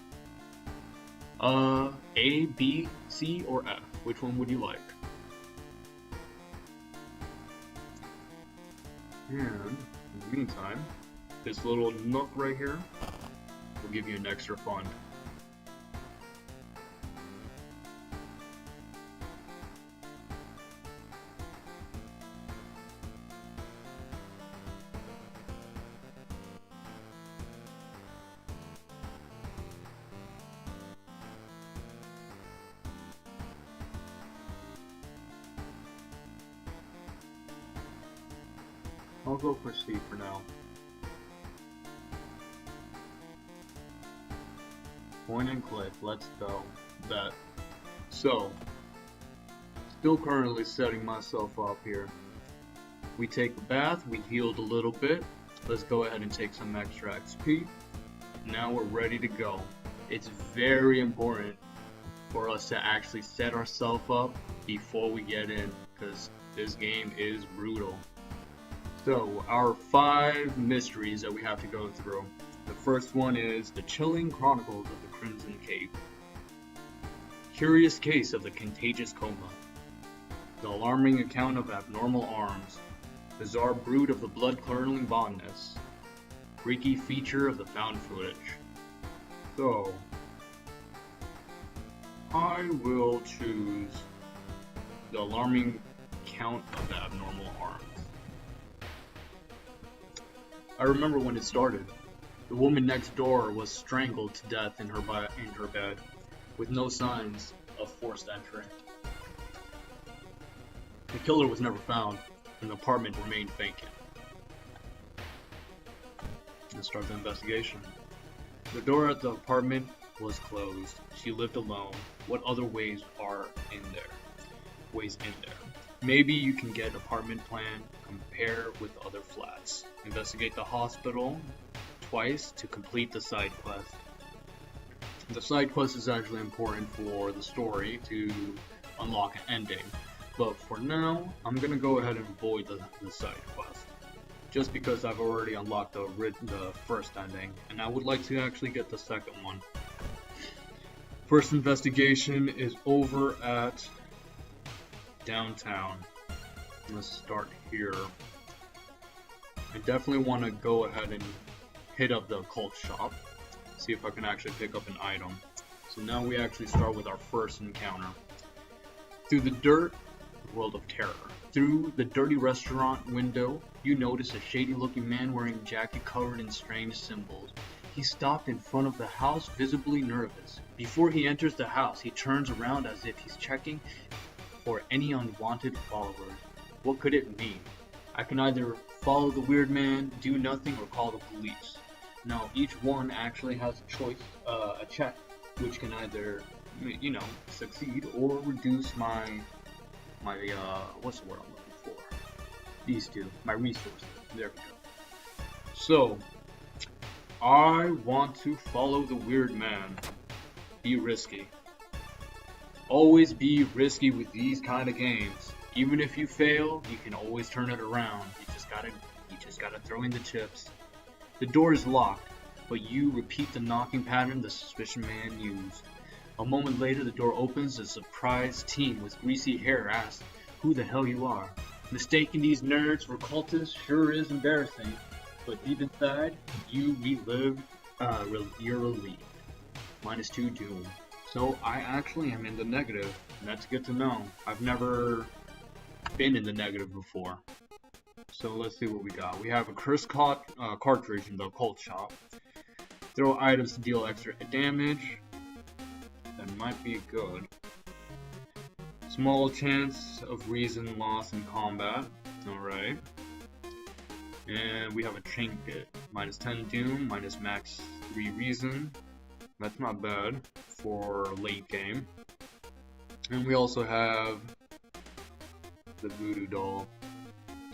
A, B, C, or F? Which one would you like? And in the meantime, this little nook right here will give you an extra fund. I'll go for C for now. Point and click, let's go. Bet. So, still currently setting myself up here. We take a bath, we healed a little bit. Let's go ahead and take some extra XP. Now we're ready to go. It's very important for us to actually set ourselves up before we get in, because this game is brutal. So, our 5 mysteries that we have to go through. The first one is The Chilling Chronicles of the Crimson Cape. Curious Case of the Contagious Coma. The Alarming Account of Abnormal Arms. Bizarre Brood of the Blood-Curdling Bondness. Freaky Feature of the Found Footage. So, I will choose The Alarming Account of the Abnormal Arms. I remember when it started. The woman next door was strangled to death in her bed, with no signs of forced entry. The killer was never found, and the apartment remained vacant. Let's start the investigation. The door at the apartment was closed. She lived alone. What other ways are in there? Maybe you can get an apartment plan, compare with other flats. Investigate the hospital twice to complete the side quest. The side quest is actually important for the story to unlock an ending, but for now, I'm gonna go ahead and avoid the side quest, just because I've already unlocked the first ending, and I would like to actually get the second one. First investigation is over at downtown. Let's start here. I definitely want to go ahead and hit up the occult shop, see if I can actually pick up an item. So now we actually start with our first encounter. Through the dirt, world of terror. Through the dirty restaurant window, you notice a shady looking man wearing a jacket covered in strange symbols. He stopped in front of the house, visibly nervous. Before he enters the house, he turns around as if he's checking for any unwanted followers. What could it mean? I can either follow the weird man, do nothing, or call the police. Now, each one actually has a choice, a check, which can either, succeed or reduce my what's the word I'm looking for? These two, my resources. There we go. So, I want to follow the weird man. Be risky. Always be risky with these kind of games. Even if you fail, you can always turn it around. You just gotta throw in the chips. The door is locked, but you repeat the knocking pattern the suspicious man used. A moment later, the door opens. A surprised teen with greasy hair asks, "Who the hell you are?" Mistaking these nerds for cultists sure is embarrassing, but deep inside, you relived you're relieved. -2 doom. So I actually am in the negative, and that's good to know. I've never been in the negative before. So let's see what we got. We have a cursed cartridge in the occult shop. Throw items to deal extra damage. That might be good. Small chance of reason loss in combat. Alright. And we have a trinket. -10 doom, minus max 3 reason. That's not bad for late game. And we also have the voodoo doll.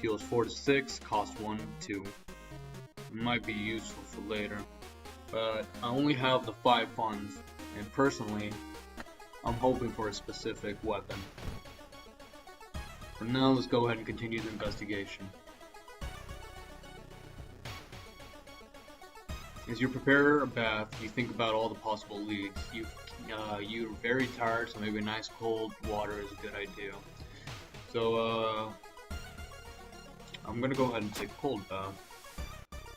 Heals 4 to 6, cost 1, 2. It might be useful for later. But I only have the 5 funds, and personally, I'm hoping for a specific weapon. For now, let's go ahead and continue the investigation. As you prepare a bath, you think about all the possible leads. You're very tired, so maybe a nice cold water is a good idea. So, I'm gonna go ahead and take a cold bath.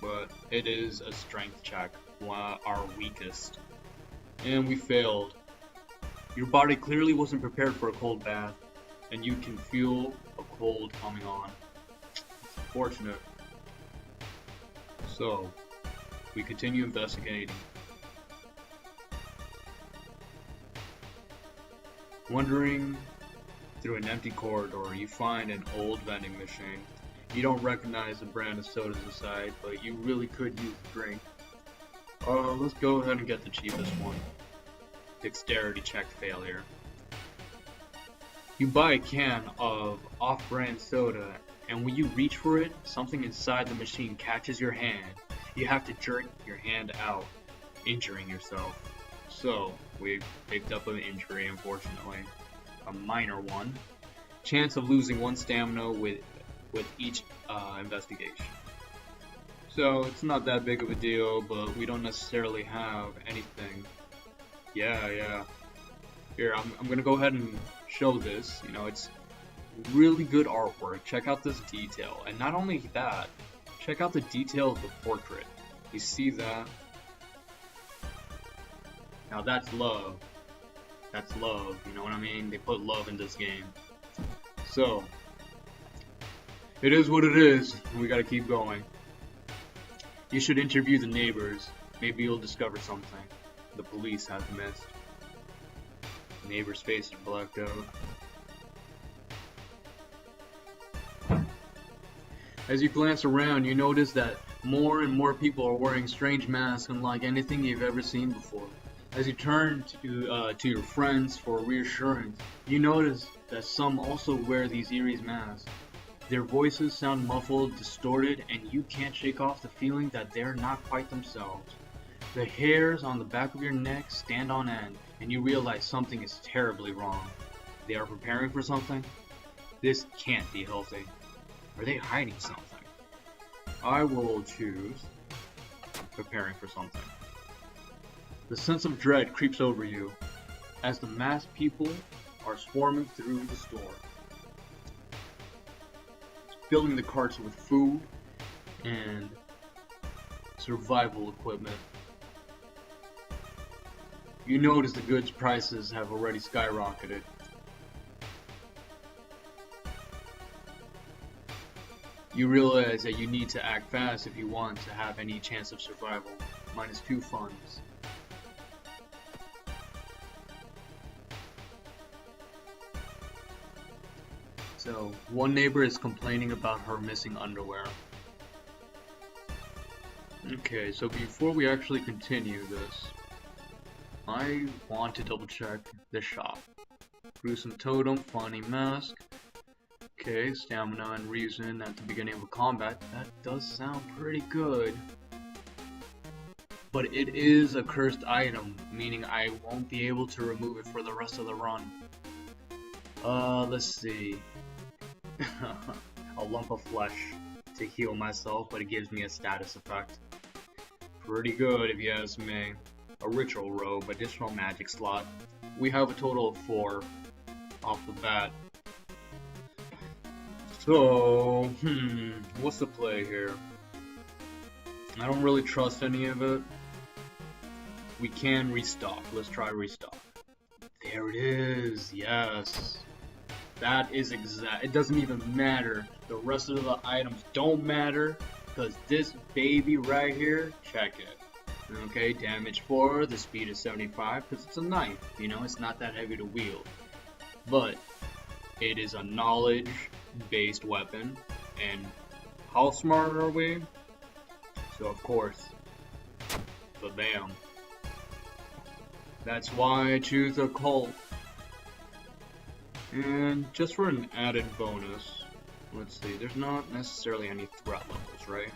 But it is a strength check, our weakest. And we failed. Your body clearly wasn't prepared for a cold bath, and you can feel a cold coming on. It's unfortunate. So, we continue investigating. Wandering through an empty corridor, you find an old vending machine. You don't recognize the brand of sodas inside, but you really could use a drink. Let's go ahead and get the cheapest one. Dexterity check failure. You buy a can of off-brand soda, and when you reach for it, something inside the machine catches your hand. You have to jerk your hand out, injuring yourself. So, we picked up an injury, unfortunately. A minor one. Chance of losing 1 stamina with each investigation. So, it's not that big of a deal, but we don't necessarily have anything. Yeah. Here, I'm gonna go ahead and show this. You know, it's really good artwork. Check out this detail. And not only that, check out the detail of the portrait. You see that? Now that's love. That's love, you know what I mean? They put love in this game. So, it is what it is. We gotta keep going. You should interview the neighbors. Maybe you'll discover something the police have missed. The neighbor's face is blacked out. As you glance around, you notice that more and more people are wearing strange masks unlike anything you've ever seen before. As you turn to your friends for reassurance, you notice that some also wear these eerie masks. Their voices sound muffled, distorted, and you can't shake off the feeling that they're not quite themselves. The hairs on the back of your neck stand on end, and you realize something is terribly wrong. They are preparing for something? This can't be healthy. Are they hiding something? I will choose preparing for something. The sense of dread creeps over you as the masked people are swarming through the store, filling the carts with food and survival equipment. You notice the goods prices have already skyrocketed. You realize that you need to act fast if you want to have any chance of survival. -2 funds. So, one neighbor is complaining about her missing underwear. Okay, so before we actually continue this, I want to double check the shop. Gruesome totem, funny mask. Okay, stamina and reason at the beginning of a combat. That does sound pretty good. But it is a cursed item, meaning I won't be able to remove it for the rest of the run. Let's see. A lump of flesh to heal myself, but it gives me a status effect. Pretty good if you ask me. A ritual robe, additional magic slot. We have a total of 4 off the bat. So, what's the play here? I don't really trust any of it. we can restock. Let's try restock. There it is. Yes. That is exact. It doesn't even matter. The rest of the items don't matter because this baby right here, check it. Okay, damage 4, the speed is 75 because it's a knife. You know, it's not that heavy to wield. But it is a knowledge-based weapon. And how smart are we? So of course, but bam. That's why I choose a Colt. And just for an added bonus, let's see, there's not necessarily any threat levels, right?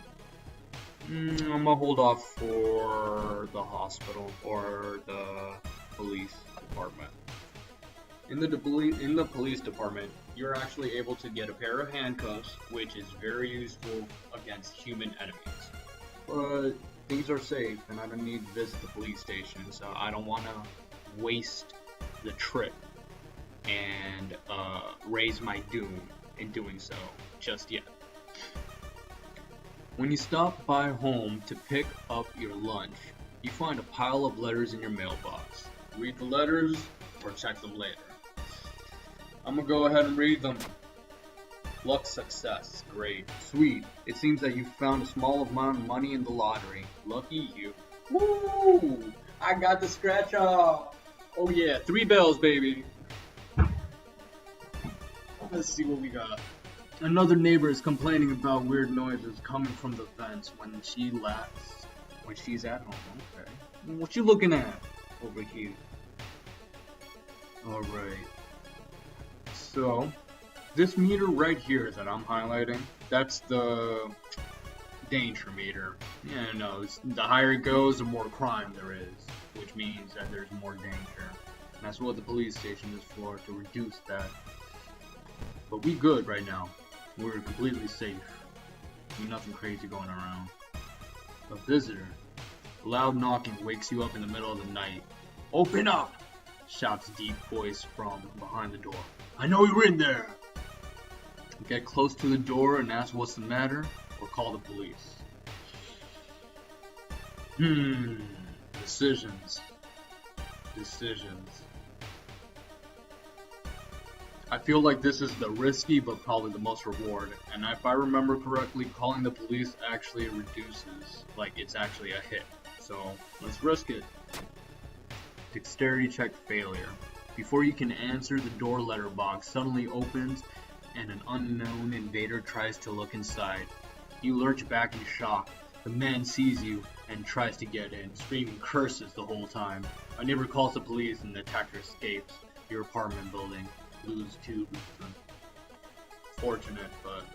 I'm gonna hold off for the hospital or the police department. In the police department, you're actually able to get a pair of handcuffs, which is very useful against human enemies. But things are safe, and I don't need to visit the police station, so I don't want to waste the trip and raise my doom in doing so just yet. When you stop by home to pick up your lunch, you find a pile of letters in your mailbox. Read the letters or check them later. I'm gonna go ahead and read them. Luck, success, great, sweet. It seems that you found a small amount of money in the lottery. Lucky you. Woo! I got the scratch off. Oh yeah, 3 bells, baby. Let's see what we got. Another neighbor is complaining about weird noises coming from the vents when she's at home. Okay. What you looking at over here? Alright. So, this meter right here that I'm highlighting, that's the danger meter. Yeah, no, the higher it goes, the more crime there is, which means that there's more danger. And that's what the police station is for, to reduce that. But we good right now. We're completely safe. Nothing crazy going around. A visitor. A loud knocking wakes you up in the middle of the night. Open up! Shouts a deep voice from behind the door. I know you're in there! Get close to the door and ask what's the matter, or call the police. Decisions. I feel like this is the risky but probably the most reward, and if I remember correctly, calling the police actually reduces, like it's actually a hit. So let's risk it. Dexterity check failure. Before you can answer, the door letterbox suddenly opens and an unknown invader tries to look inside. You lurch back in shock. The man sees you and tries to get in, screaming curses the whole time. A neighbor calls the police and the attacker escapes your apartment building. Lose 2. Fortunate, but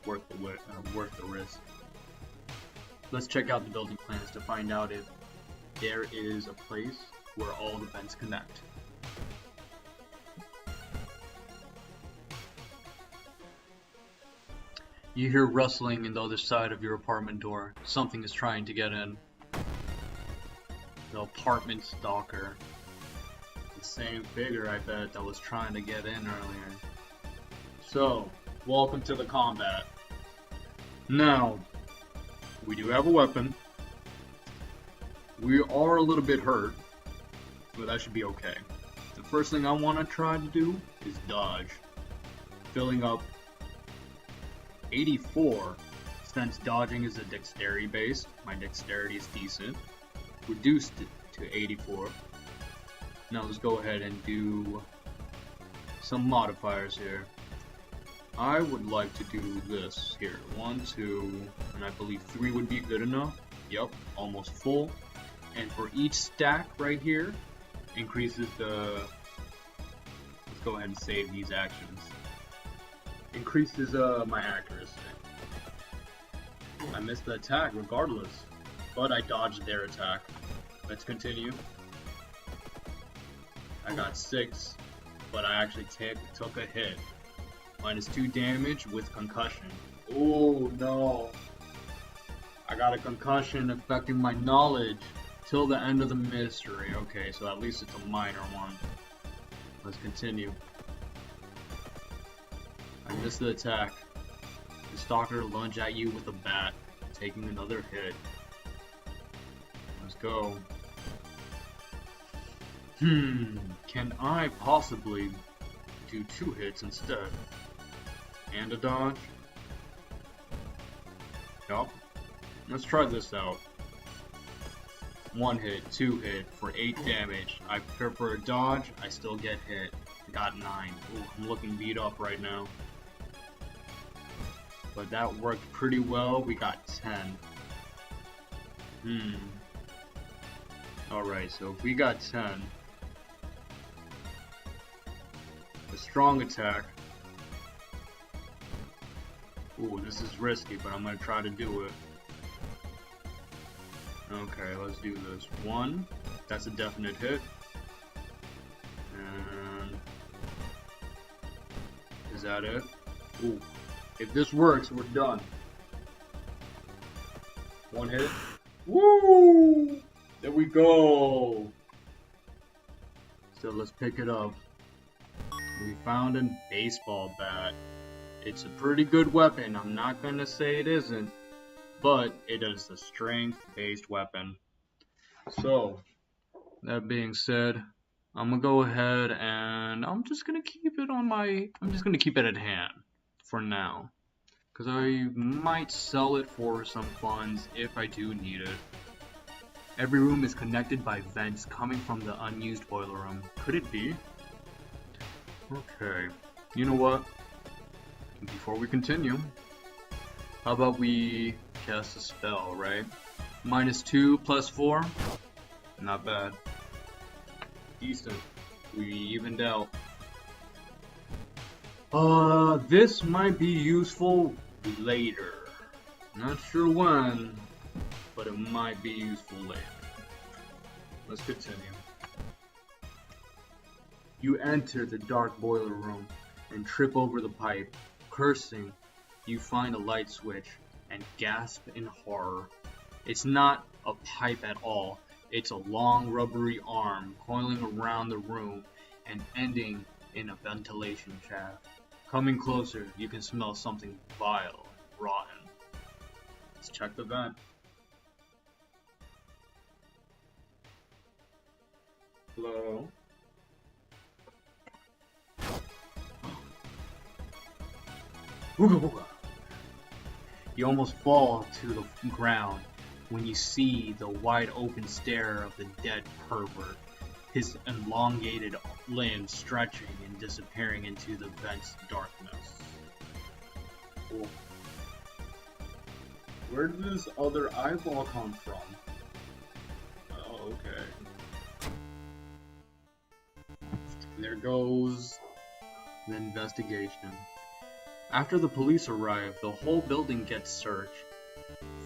worth the risk. Let's check out the building plans to find out if there is a place where all the vents connect. You hear rustling in the other side of your apartment door. Something is trying to get in. The apartment stalker. The same figure, I bet, that was trying to get in earlier. So, welcome to the combat. Now, we do have a weapon. We are a little bit hurt, but that should be okay. The first thing I want to try to do is dodge. Filling up 84, since dodging is a dexterity based. My dexterity is decent. Reduced it to 84. Now let's go ahead and do some modifiers here. I would like to do this here. 1, 2, and I believe 3 would be good enough. Yep, almost full. And for each stack right here, increases the... Let's go ahead and save these actions. Increases my accuracy. I missed the attack regardless, but I dodged their attack. Let's continue. I got 6, but I actually took a hit. -2 damage with concussion. Oh no. I got a concussion affecting my knowledge till the end of the mystery. Okay, so at least it's a minor one. Let's continue. I missed the attack. The stalker lunged at you with a bat, taking another hit. Let's go. Can I possibly do 2 hits instead? And a dodge? Yup. Let's try this out. 1 hit, 2 hit for 8 damage. I prepare for a dodge, I still get hit. Got 9. Ooh, I'm looking beat up right now. But that worked pretty well. We got 10. Alright, so if we got 10, a strong attack. Ooh, this is risky, but I'm gonna try to do it. Okay, let's do this. 1, that's a definite hit. And is that it? Ooh, if this works, we're done. 1 hit. Woo! There we go! So let's pick it up. We found a baseball bat. It's a pretty good weapon, I'm not gonna say it isn't, but it is a strength-based weapon. So, that being said, I'm gonna go ahead and I'm just gonna keep it at hand for now. Because I might sell it for some funds if I do need it. Every room is connected by vents coming from the unused boiler room. Could it be? Okay, you know what? Before we continue, how about we cast a spell, right? -2 + 4? Not bad. Decent. We evened out. This might be useful later. Not sure when, but it might be useful later. Let's continue. You enter the dark boiler room and trip over the pipe. Cursing, you find a light switch and gasp in horror. It's not a pipe at all. It's a long rubbery arm coiling around the room and ending in a ventilation shaft. Coming closer, you can smell something vile and rotten. Let's check the vent. Hello? Ooga booga. You almost fall to the ground when you see the wide open stare of the dead pervert, his elongated limbs stretching and disappearing into the vent's darkness. Cool. Where did this other eyeball come from? Oh, okay. There goes the investigation. After the police arrive, the whole building gets searched.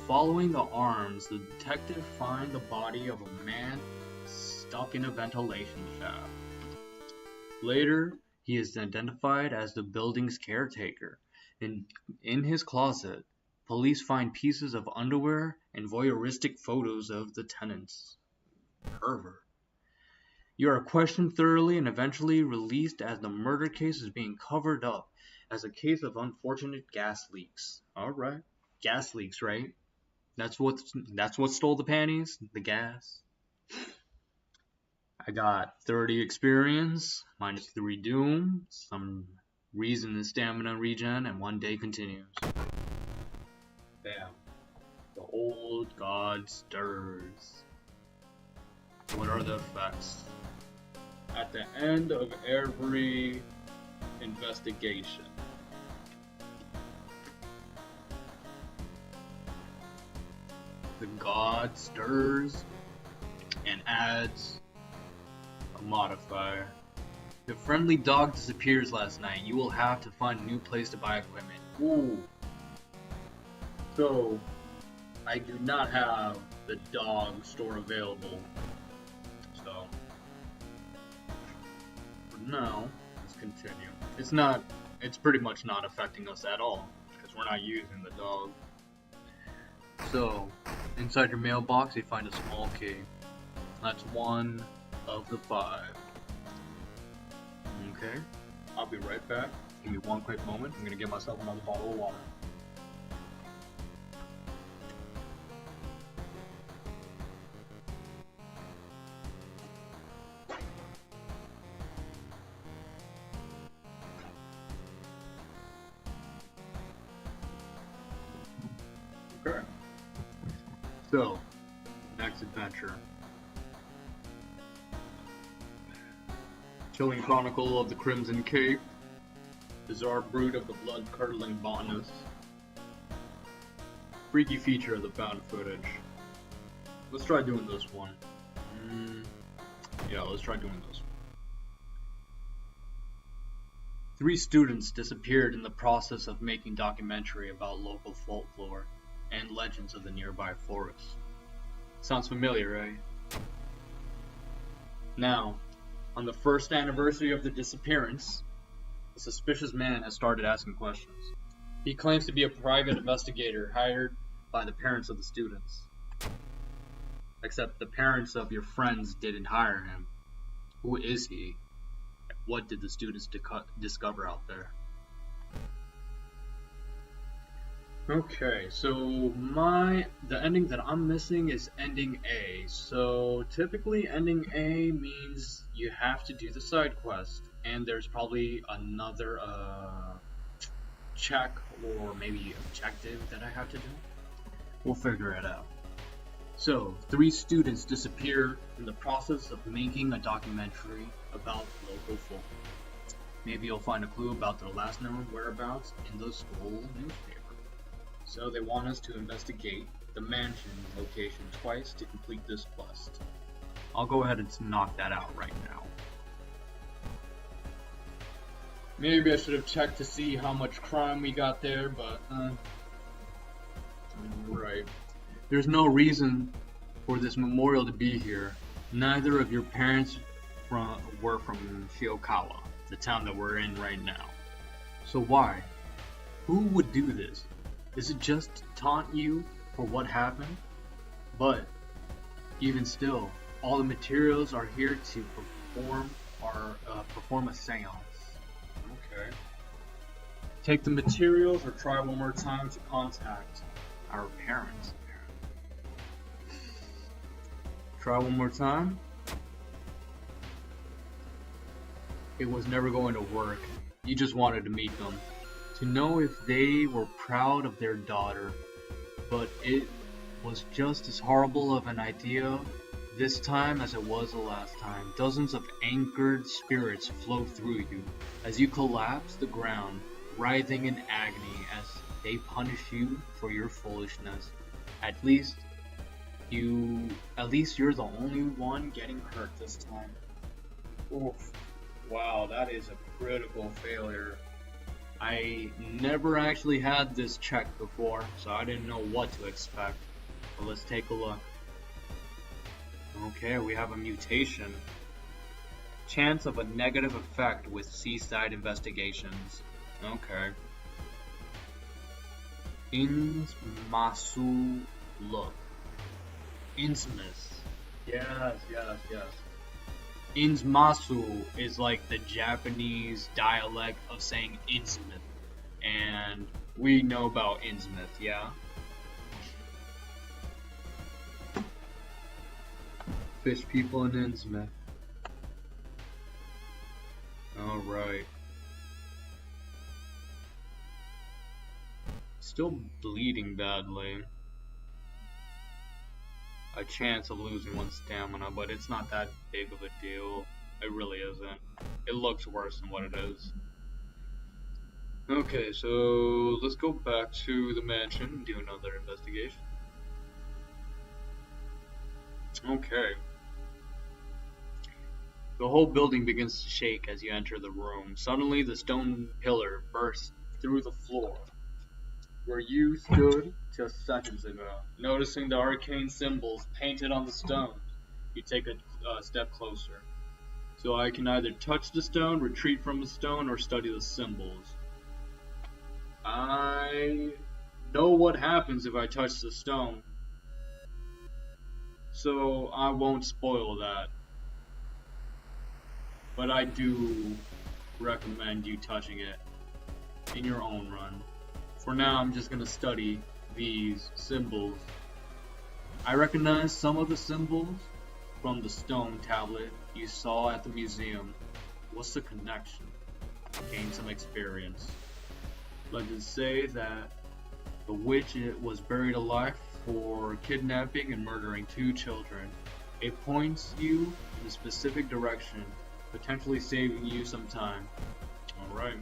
Following the arms, the detective finds the body of a man stuck in a ventilation shaft. Later, he is identified as the building's caretaker. In his closet, police find pieces of underwear and voyeuristic photos of the tenants. Pervert. You are questioned thoroughly and eventually released as the murder case is being covered up as a case of unfortunate gas leaks. Alright. Gas leaks, right? That's what stole the panties? The gas. I got 30 experience, -3 doom, some reason and stamina regen, and 1 day continues. Bam. The old god stirs. What are the effects? At the end of every investigation, the god stirs and adds a modifier. The friendly dog disappears last night. You will have to find a new place to buy equipment. Ooh. So, I do not have the dog store available. So, for now, let's continue. It's pretty much not affecting us at all, because we're not using the dog. So, inside your mailbox, you find a small key. That's 1 of the 5. Okay, I'll be right back. Give me 1 quick moment. I'm gonna get myself another bottle of water. So, next adventure. Chilling Chronicle of the Crimson Cape. Bizarre Brood of the Blood-Curdling Botanist. Freaky feature of the found footage. Let's try doing this one. Yeah, let's try doing this one. 3 students disappeared in the process of making documentary about local folklore and legends of the nearby forest. Sounds familiar, eh? Now, on the first anniversary of the disappearance, a suspicious man has started asking questions. He claims to be a private investigator hired by the parents of the students. Except the parents of your friends didn't hire him. Who is he? What did the students discover out there? Okay, so the ending that I'm missing is ending A. So typically ending A means you have to do the side quest, and there's probably another check or maybe objective that I have to do. We'll figure it out. So, 3 students disappear in the process of making a documentary about local folk. Maybe you'll find a clue about their last known whereabouts in the school newspaper. So they want us to investigate the mansion location twice to complete this quest. I'll go ahead and knock that out right now. Maybe I should have checked to see how much crime we got there, but right. There's no reason for this memorial to be here. Neither of your parents were from Shiokawa, the town that we're in right now. So why? Who would do this? Is it just to taunt you for what happened? But even still, all the materials are here to perform a seance. Okay. Take the materials or try one more time to contact our parents. Try one more time. It was never going to work. You just wanted to meet them. To know if they were proud of their daughter. But it was just as horrible of an idea this time as it was the last time. Dozens of anchored spirits flow through you as you collapse the ground, writhing in agony as they punish you for your foolishness. At least you're the only one getting hurt this time. Oof. Wow, that is a critical failure. I never actually had this check before, so I didn't know what to expect. But let's take a look. Okay, we have a mutation. Chance of a negative effect with seaside investigations. Okay. Inmasu look. Innsmouth. Yes. Innsmouth is like the Japanese dialect of saying Innsmouth. And we know about Innsmouth, yeah? Fish people in Innsmouth. Alright. Still bleeding badly. A chance of losing one's stamina, but it's not that big of a deal. It really isn't. It looks worse than what it is. Okay, so let's go back to the mansion and do another investigation. Okay. The whole building begins to shake as you enter the room. Suddenly, the stone pillar bursts through the floor where you stood just seconds ago. Noticing the arcane symbols painted on the stone, you take a step closer. So I can either touch the stone, retreat from the stone, or study the symbols. I know what happens if I touch the stone, so I won't spoil that. But I do recommend you touching it in your own run. For now, I'm just going to study these symbols. I recognize some of the symbols from the stone tablet you saw at the museum. What's the connection? Gain some experience. Legends say that the witch was buried alive for kidnapping and murdering 2 children. It points you in a specific direction, potentially saving you some time. Alright.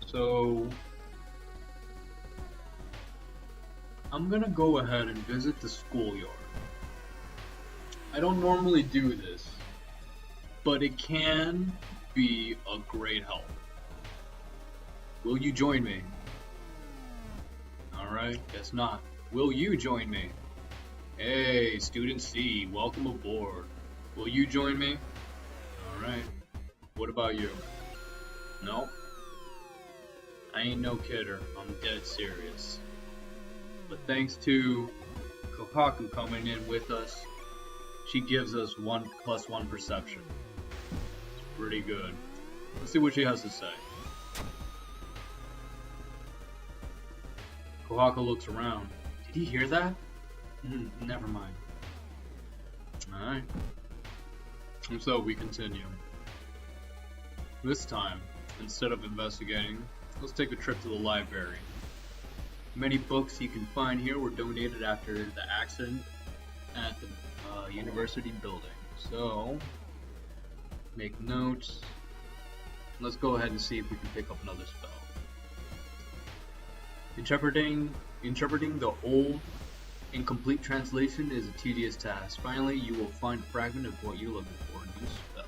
So I'm gonna go ahead and visit the schoolyard. I don't normally do this, but it can be a great help. Will you join me? Alright, guess not. Will you join me? Hey, Student C, welcome aboard. Will you join me? Alright. What about you? No? I ain't no kidder. I'm dead serious. But thanks to Kohaku coming in with us, she gives us 1+1 perception. It's pretty good. Let's see what she has to say. Kohaku looks around. Did he hear that? Never mind. Alright. And so we continue. This time, instead of investigating, let's take a trip to the library. Many books you can find here were donated after the accident at the university building. So, make notes. Let's go ahead and see if we can pick up another spell. Interpreting the old incomplete translation is a tedious task. Finally, you will find a fragment of what you're looking for. New spell.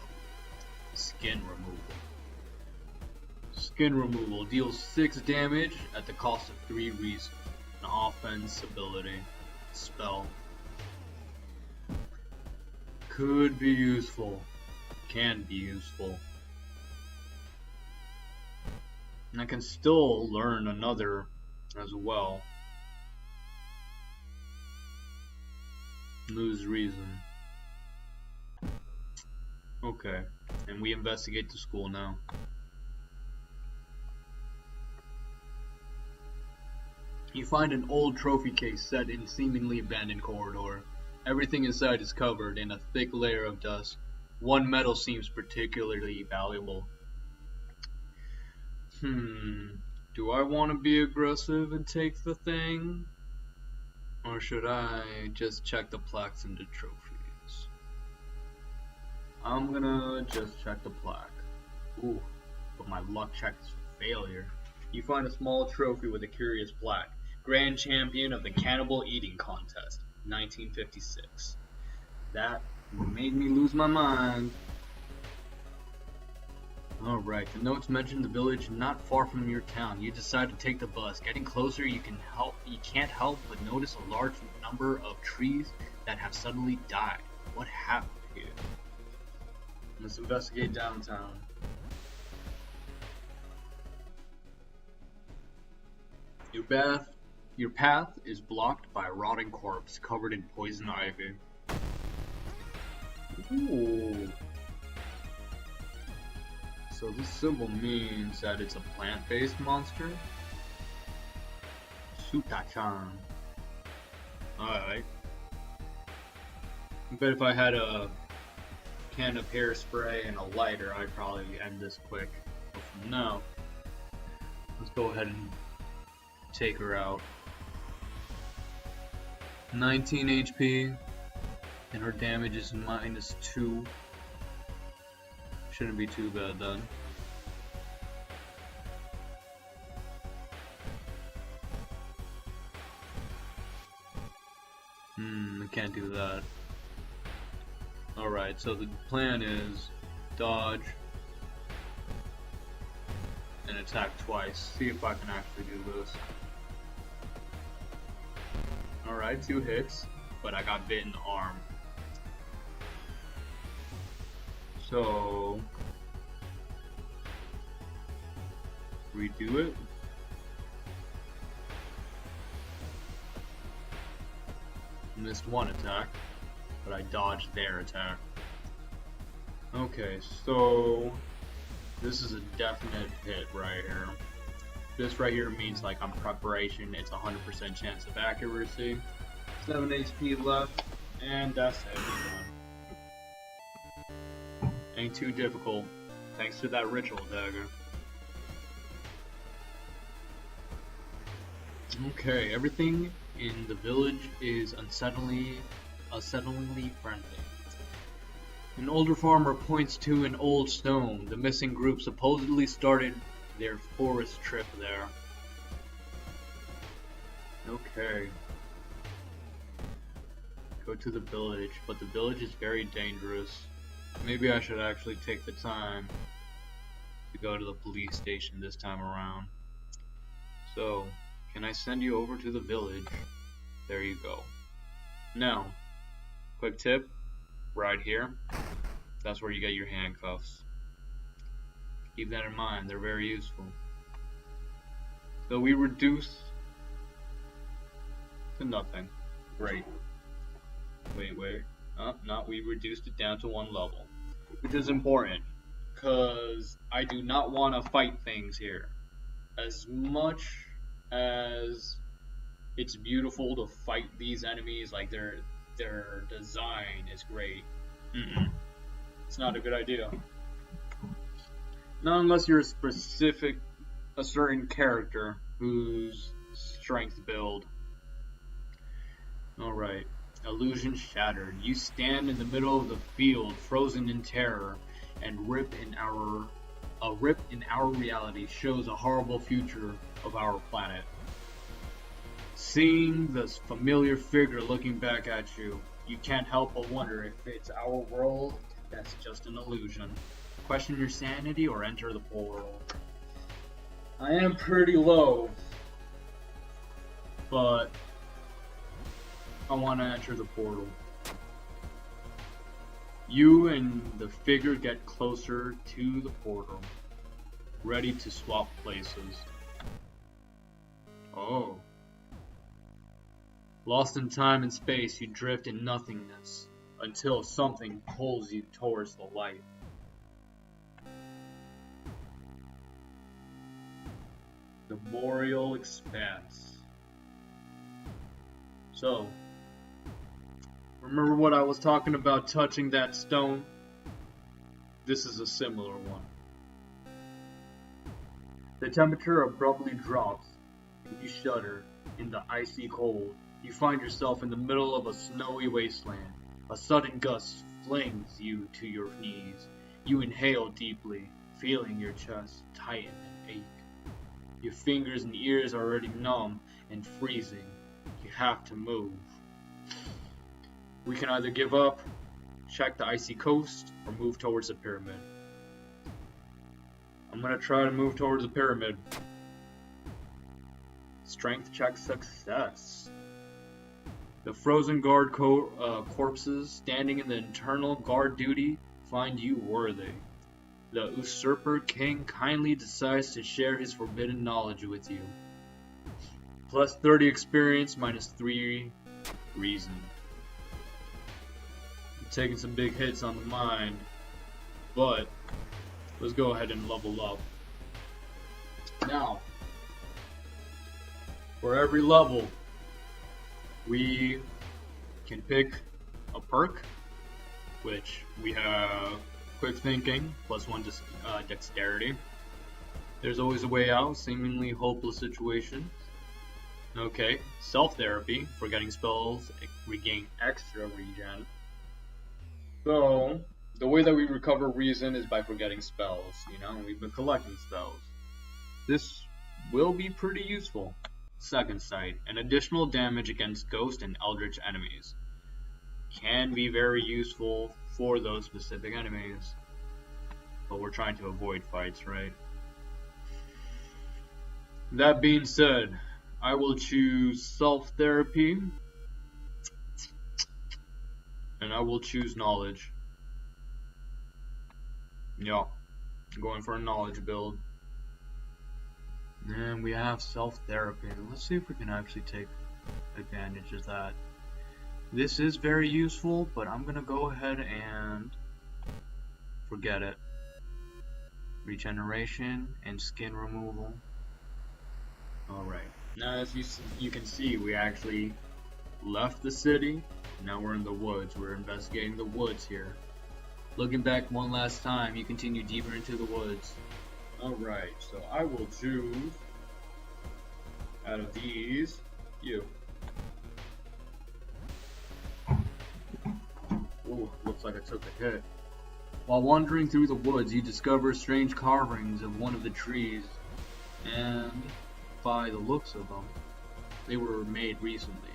Skin removal. Skin removal deals 6 damage at the cost of 3 reason. An offense ability. Spell. Could be useful. Can be useful. And I can still learn another as well. Lose reason. Okay. And we investigate the school now. You find an old trophy case set in seemingly abandoned corridor. Everything inside is covered in a thick layer of dust. One medal seems particularly valuable. Do I want to be aggressive and take the thing? Or should I just check the plaques and the trophies? I'm gonna just check the plaque. Ooh, but my luck check is failure. You find a small trophy with a curious plaque. Grand Champion of the Cannibal Eating Contest, 1956. That made me lose my mind. Alright, the notes mention the village not far from your town. You decide to take the bus. Getting closer, you can't help but notice a large number of trees that have suddenly died. What happened here? Let's investigate downtown. Your path is blocked by a rotting corpse covered in poison ivy. Ooh. So this symbol means that it's a plant-based monster? Suta-chan. Alright. I bet if I had a can of hairspray and a lighter, I'd probably end this quick. But for now, let's go ahead and take her out. 19 HP, and her damage is -2. Shouldn't be too bad then. I can't do that. Alright, so the plan is dodge and attack twice. See if I can actually do this. Alright, 2 hits, but I got bit in the arm. So redo it. Missed one attack, but I dodged their attack. Okay, so this is a definite hit right here. This right here means like on preparation, it's 100% chance of accuracy. 7 HP left. And that's it, we're done. Ain't too difficult, thanks to that ritual dagger. Okay, everything in the village is unsettlingly friendly. An older farmer points to an old stone. The missing group supposedly started their forest trip there. Okay. Go to the village, but the village is very dangerous. Maybe I should actually take the time to go to the police station this time around. So, can I send you over to the village? There you go. Now, quick tip, right here, that's where you get your handcuffs. Keep that in mind, they're very useful. So we reduce to nothing. Great. Wait. We reduced it down to 1 level. Which is important, because I do not want to fight things here. As much as it's beautiful to fight these enemies, like their design is great. It's not a good idea. Not unless you're a certain character whose strength build. Alright. Illusion shattered. You stand in the middle of the field, frozen in terror, and a rip in our reality shows a horrible future of our planet. Seeing this familiar figure looking back at you, you can't help but wonder if it's our world that's just an illusion. Question your sanity or enter the portal. I am pretty low, but I want to enter the portal. You and the figure get closer to the portal, ready to swap places. Oh. Lost in time and space, you drift in nothingness until something pulls you towards the light. The boreal expanse. So, remember what I was talking about touching that stone? This is a similar one. The temperature abruptly drops, and you shudder in the icy cold. You find yourself in the middle of a snowy wasteland. A sudden gust flings you to your knees. You inhale deeply, feeling your chest tighten and ache. Your fingers and ears are already numb and freezing. You have to move. We can either give up, check the icy coast, or move towards the pyramid. I'm gonna try to move towards the pyramid. Strength check success. The frozen guard corpses standing in the internal guard duty find you worthy. The usurper king kindly decides to share his forbidden knowledge with you. Plus 30 experience, minus 3 reason. I'm taking some big hits on the mind, but let's go ahead and level up. Now, for every level, we can pick a perk, which we have quick thinking, plus 1 dexterity. There's always a way out, seemingly hopeless situations. Okay, self-therapy, forgetting spells, regain extra regen. So, the way that we recover reason is by forgetting spells, we've been collecting spells. This will be pretty useful. Second sight, an additional damage against ghost and eldritch enemies. Can be very useful for those specific enemies. But we're trying to avoid fights, right? That being said, I will choose self-therapy. And I will choose knowledge. Yeah, going for a knowledge build. And we have self-therapy. Let's see if we can actually take advantage of that. This is very useful, but I'm gonna go ahead and forget it. Regeneration and skin removal. Alright, now as you can see, we actually left the city Now we're in the woods. We're investigating the woods here. Looking back one last time, you continue deeper into the woods. Alright, so I will choose out of these, you. Ooh, looks like I took a hit. While wandering through the woods, you discover strange carvings of one of the trees, and by the looks of them, they were made recently.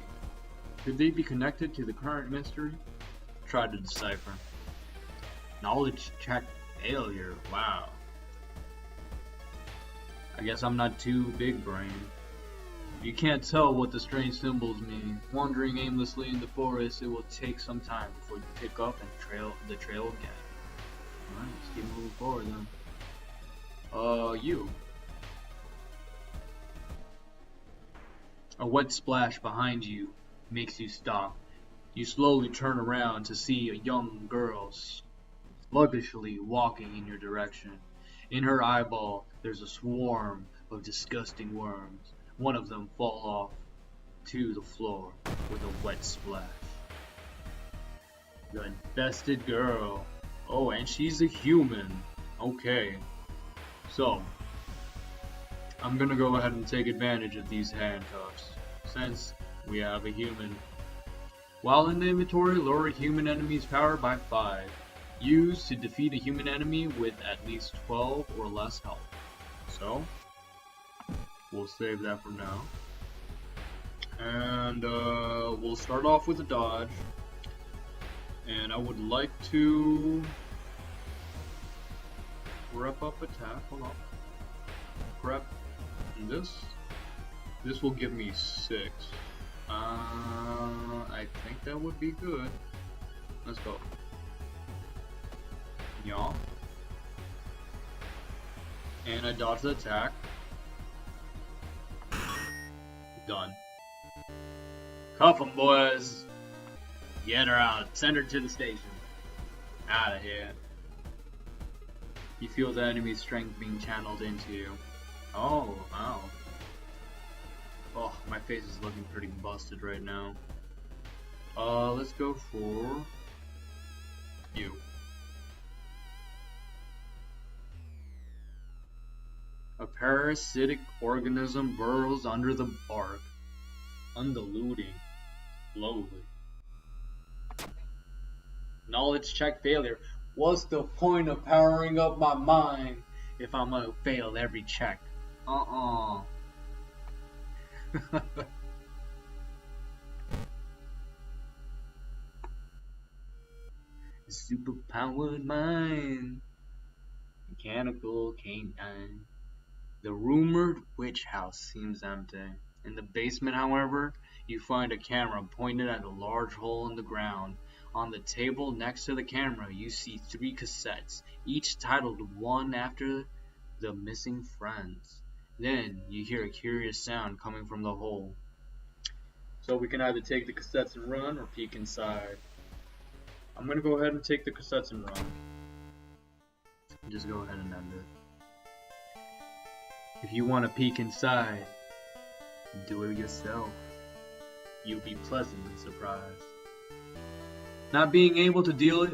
Could they be connected to the current mystery? Try to decipher. Knowledge check failure. Wow. I guess I'm not too big brain. You can't tell what the strange symbols mean. Wandering aimlessly in the forest, it will take some time before you pick up and the trail again. Alright, let's keep moving forward then. You. A wet splash behind you makes you stop. You slowly turn around to see a young girl sluggishly walking in your direction. In her eyeball, there's a swarm of disgusting worms. One of them fall off to the floor with a wet splash. The infested girl. Oh, and she's a human. Okay. So, I'm gonna go ahead and take advantage of these handcuffs, since we have a human. While in the inventory, lower human enemy's power by 5. Used to defeat a human enemy with at least 12 or less health. So, we'll save that for now. And we'll start off with a dodge. And I would like to prep up attack. Hold on. Prep this. This will give me 6. I think that would be good. Let's go. Y'all. And I dodge the attack. Done. Cuff 'em, boys. Get her out. Send her to the station. Out of here. You feel the enemy's strength being channeled into you. Oh, wow. Oh, my face is looking pretty busted right now. Let's go for you. A parasitic organism burrows under the bark, undulating slowly. Knowledge check failure. What's the point of powering up my mind if I'm gonna fail every check? Superpowered mind. Mechanical canine. The rumored witch house seems empty. In the basement, however, you find a camera pointed at a large hole in the ground. On the table next to the camera, you see 3 cassettes, each titled one after the missing friends. Then, you hear a curious sound coming from the hole. So we can either take the cassettes and run, or peek inside. I'm gonna go ahead and take the cassettes and run. Just go ahead and end it. If you want to peek inside, do it yourself. You'll be pleasantly surprised. Not being able to deal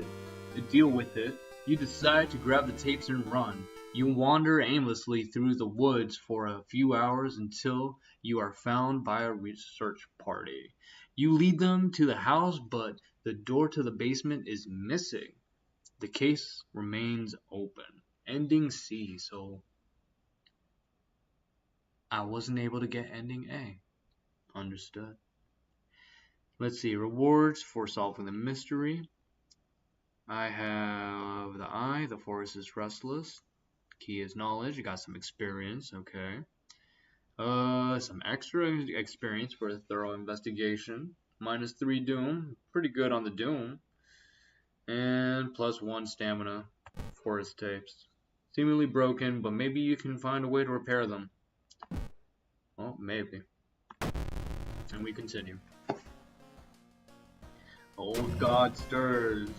with it, you decide to grab the tapes and run. You wander aimlessly through the woods for a few hours until you are found by a research party. You lead them to the house, but the door to the basement is missing. The case remains open. Ending C, so I wasn't able to get ending A. Understood. Let's see, rewards for solving the mystery. I have the eye, the forest is restless. Key is knowledge, you got some experience, okay. Some extra experience for a thorough investigation. -3 doom, pretty good on the doom. And +1 stamina, forest tapes. Seemingly broken, but maybe you can find a way to repair them. Well, maybe. And we continue. Old God stirs.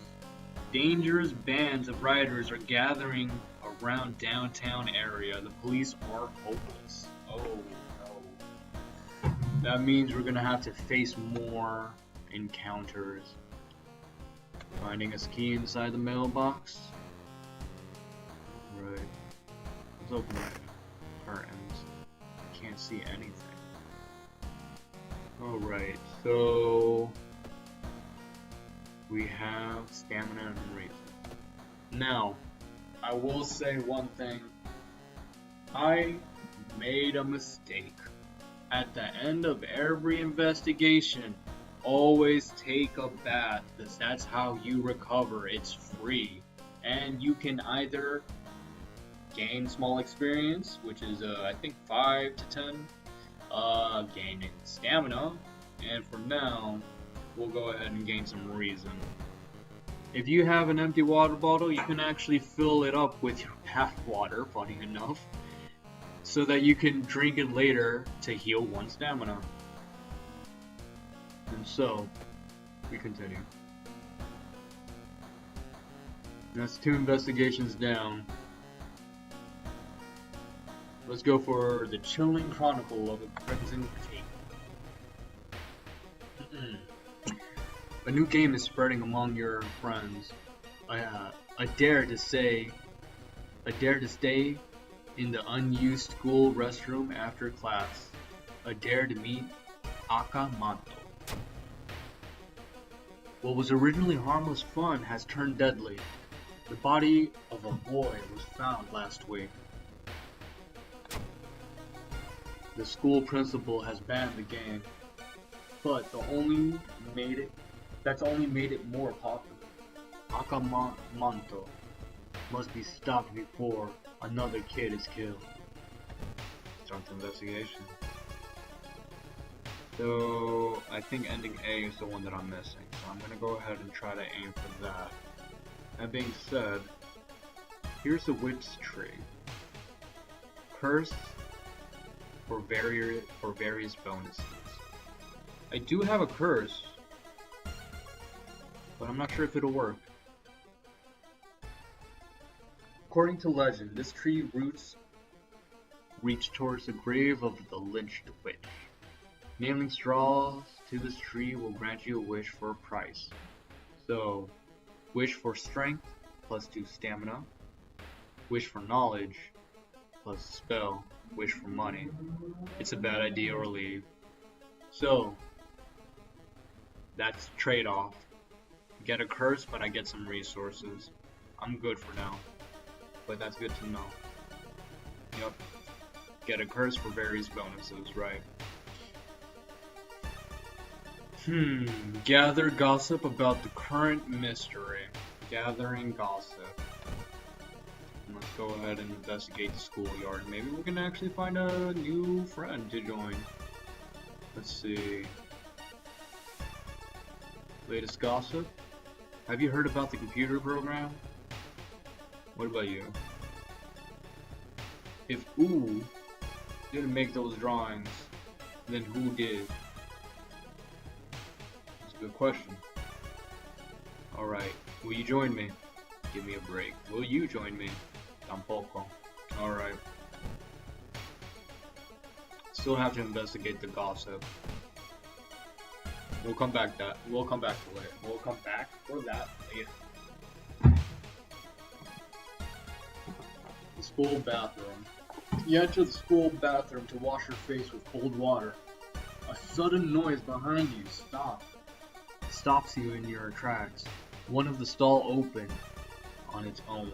Dangerous bands of rioters are gathering around downtown area. The police are hopeless. Oh no. That means we're gonna have to face more encounters. Finding a key inside the mailbox. Right. Let's open the curtains. Can't see anything. Alright, so we have stamina and reason. Now, I will say one thing. I made a mistake. At the end of every investigation, always take a bath, because that's how you recover. It's free. And you can either gain small experience, which is I think 5 to 10, gaining stamina, and for now, we'll go ahead and gain some reason. If you have an empty water bottle, you can actually fill it up with your bath water, funny enough, so that you can drink it later to heal 1 stamina. And so, we continue. That's 2 investigations down. Let's go for the chilling chronicle of a crimson tape. A new game is spreading among your friends. I dare to stay in the unused school restroom after class. I dare to meet Akamanto. What was originally harmless fun has turned deadly. The body of a boy was found last week. The school principal has banned the game, but that's only made it more popular. Akamanto must be stopped before another kid is killed. Start the investigation. So I think ending A is the one that I'm missing, so I'm gonna go ahead and try to aim for that. That being said, here's the witch tree. Curse for various bonuses. I do have a curse, but I'm not sure if it'll work. According to legend, this tree roots reach towards the grave of the lynched witch. Nailing straws to this tree will grant you a wish for a price. So, wish for strength plus 2 stamina, wish for knowledge plus spell, wish for money. It's a bad idea or leave. So, that's trade-off. Get a curse, but I get some resources. I'm good for now, but that's good to know. Yep. Get a curse for various bonuses, right? Gather gossip about the current mystery. Gathering gossip. Let's go ahead and investigate the schoolyard. Maybe we can actually find a new friend to join. Let's see. Latest gossip? Have you heard about the computer program? What about you? If Ooh didn't make those drawings, then who did? That's a good question. Alright, will you join me? Give me a break. Will you join me? Tampoco. Alright. Still have to investigate the gossip. We'll come back to that later. We'll come back for that later. The school bathroom. You enter the school bathroom to wash your face with cold water. A sudden noise behind you stops you in your tracks. One of the stalls opened on its own.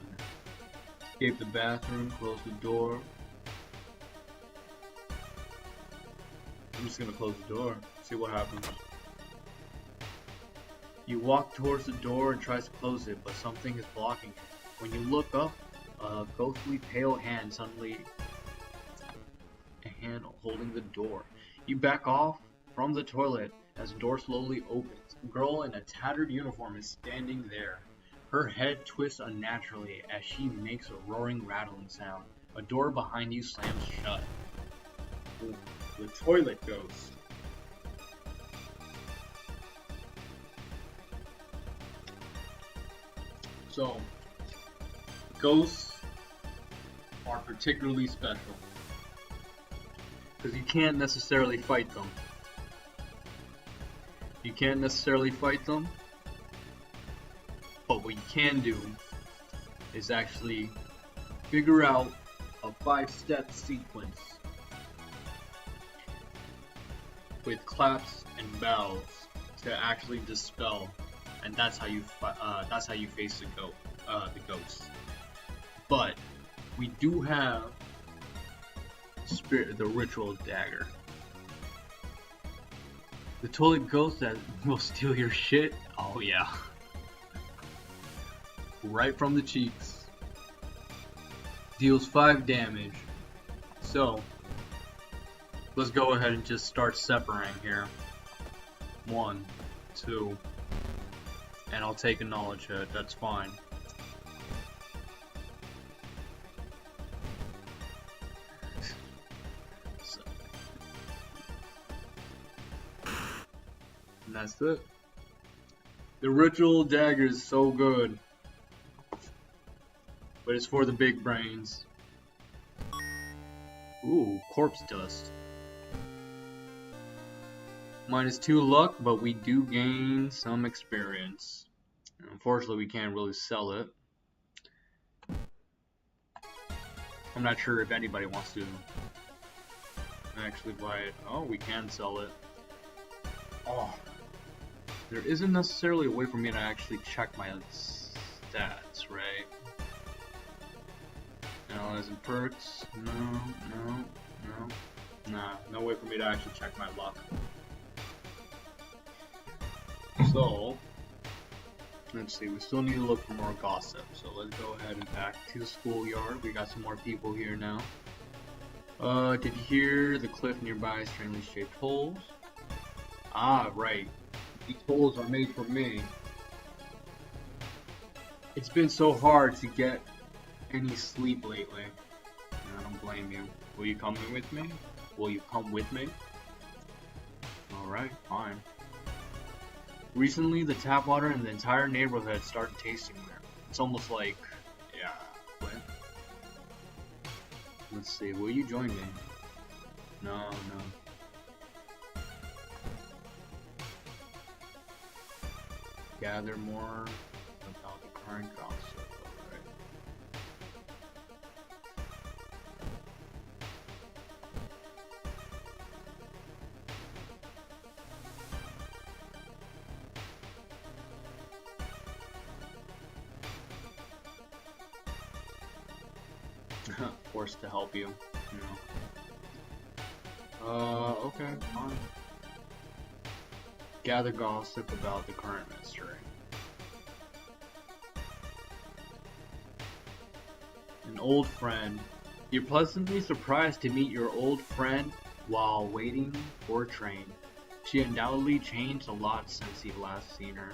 Escape the bathroom, close the door. I'm just gonna close the door, see what happens. You walk towards the door and tries to close it, but something is blocking it. When you look up, a ghostly pale hand suddenly, a hand holding the door. You back off from the toilet as the door slowly opens. A girl in a tattered uniform is standing there. Her head twists unnaturally as she makes a roaring, rattling sound. A door behind you slams shut. Ooh, the toilet ghost. So, ghosts are particularly special because you can't necessarily fight them. You can't necessarily fight them, but what you can do is actually figure out a 5-step sequence with claps and bells to actually dispel, and that's how you face the ghost. But we do have the ritual dagger. The toilet ghost that will steal your shit. Oh yeah. Right from the cheeks. Deals 5 damage. So, let's go ahead and just start separating here. 1, 2, and I'll take a knowledge hit, that's fine. And that's it. The ritual dagger is so good. But it's for the big brains. Ooh, corpse dust. -2 luck, but we do gain some experience. And unfortunately, we can't really sell it. I'm not sure if anybody wants to actually buy it. Oh, we can sell it. Oh. There isn't necessarily a way for me to actually check my stats, right? Analyzing perks. No way for me to actually check my luck. So, let's see, we still need to look for more gossip. So let's go ahead and back to the schoolyard. We got some more people here now. Did you hear the cliff nearby strangely shaped holes? Ah, right. These holes are made for me. It's been so hard to get any sleep lately. I don't blame you. Will you come in with me? Will you come with me? Alright, fine. Recently, the tap water in the entire neighborhood started tasting weird. It's almost like, yeah, what? Let's see, will you join me? No. Gather more about the current gossip, alright. Forced to help you, okay, fine. Gather gossip about the current mystery. An old friend. You're pleasantly surprised to meet your old friend while waiting for a train. She undoubtedly changed a lot since you've last seen her.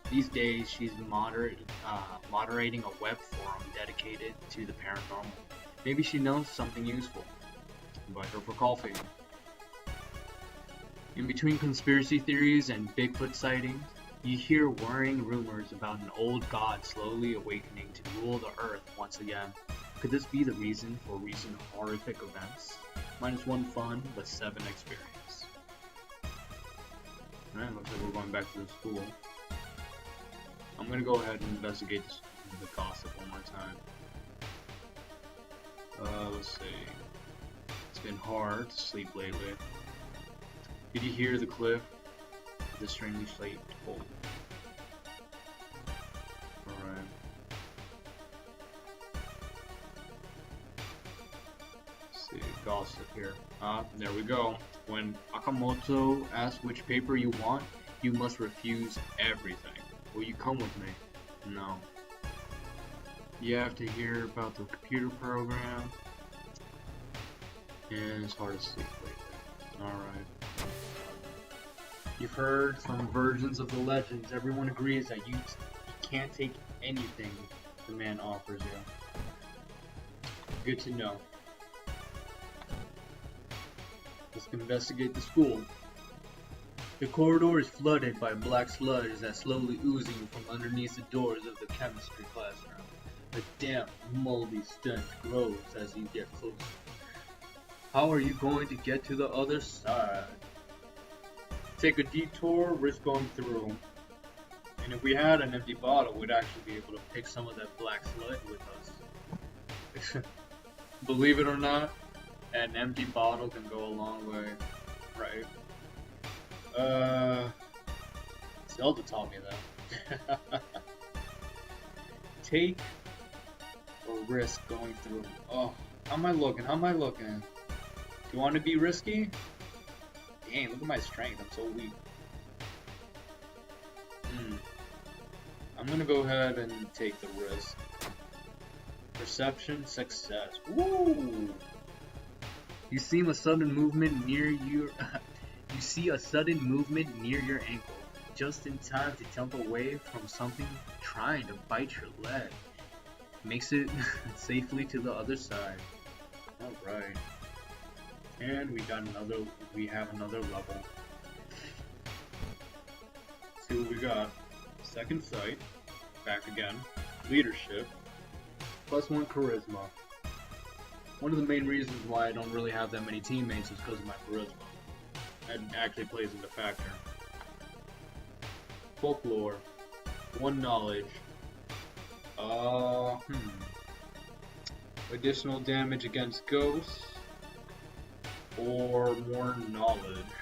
These days, she's moderating a web forum dedicated to the paranormal. Maybe she knows something useful. Invite her for coffee. In between conspiracy theories and Bigfoot sightings, you hear worrying rumors about an old god slowly awakening to rule the earth once again. Could this be the reason for recent horrific events? -1 fun, but 7 experience. Alright, looks like we're going back to the school. I'm gonna go ahead and investigate the gossip one more time. Let's see. It's been hard to sleep lately. Did you hear the cliff? The strangely shaped hole. Alright. Let's see, gossip here. There we go. When Akamoto asks which paper you want, you must refuse everything. Will you come with me? No. You have to hear about the computer program. And it's hard to sleep lately. Alright. You've heard some versions of the legends. Everyone agrees that you can't take anything the man offers you. Good to know. Let's investigate the school. The corridor is flooded by black sludge that's slowly oozing from underneath the doors of the chemistry classroom. The damp, moldy stench grows as you get closer. How are you going to get to the other side? Take a detour, risk going through. And if we had an empty bottle, we'd actually be able to pick some of that black sludge with us. Believe it or not, an empty bottle can go a long way, right? Zelda taught me that. Take or risk going through. Oh, how am I looking? How am I looking? Do you want to be risky? Dang, look at my strength. I'm so weak. I'm gonna go ahead and take the risk. Perception, success. Woo! You see a sudden movement near your. You see a sudden movement near your ankle, just in time to jump away from something trying to bite your leg. Makes it safely to the other side. All right. And we have another level. See what we got. Second sight. Back again. Leadership. +1 charisma. One of the main reasons why I don't really have that many teammates is because of my charisma. That actually plays into factor. Folklore. 1 knowledge. Additional damage against ghosts. Or more knowledge.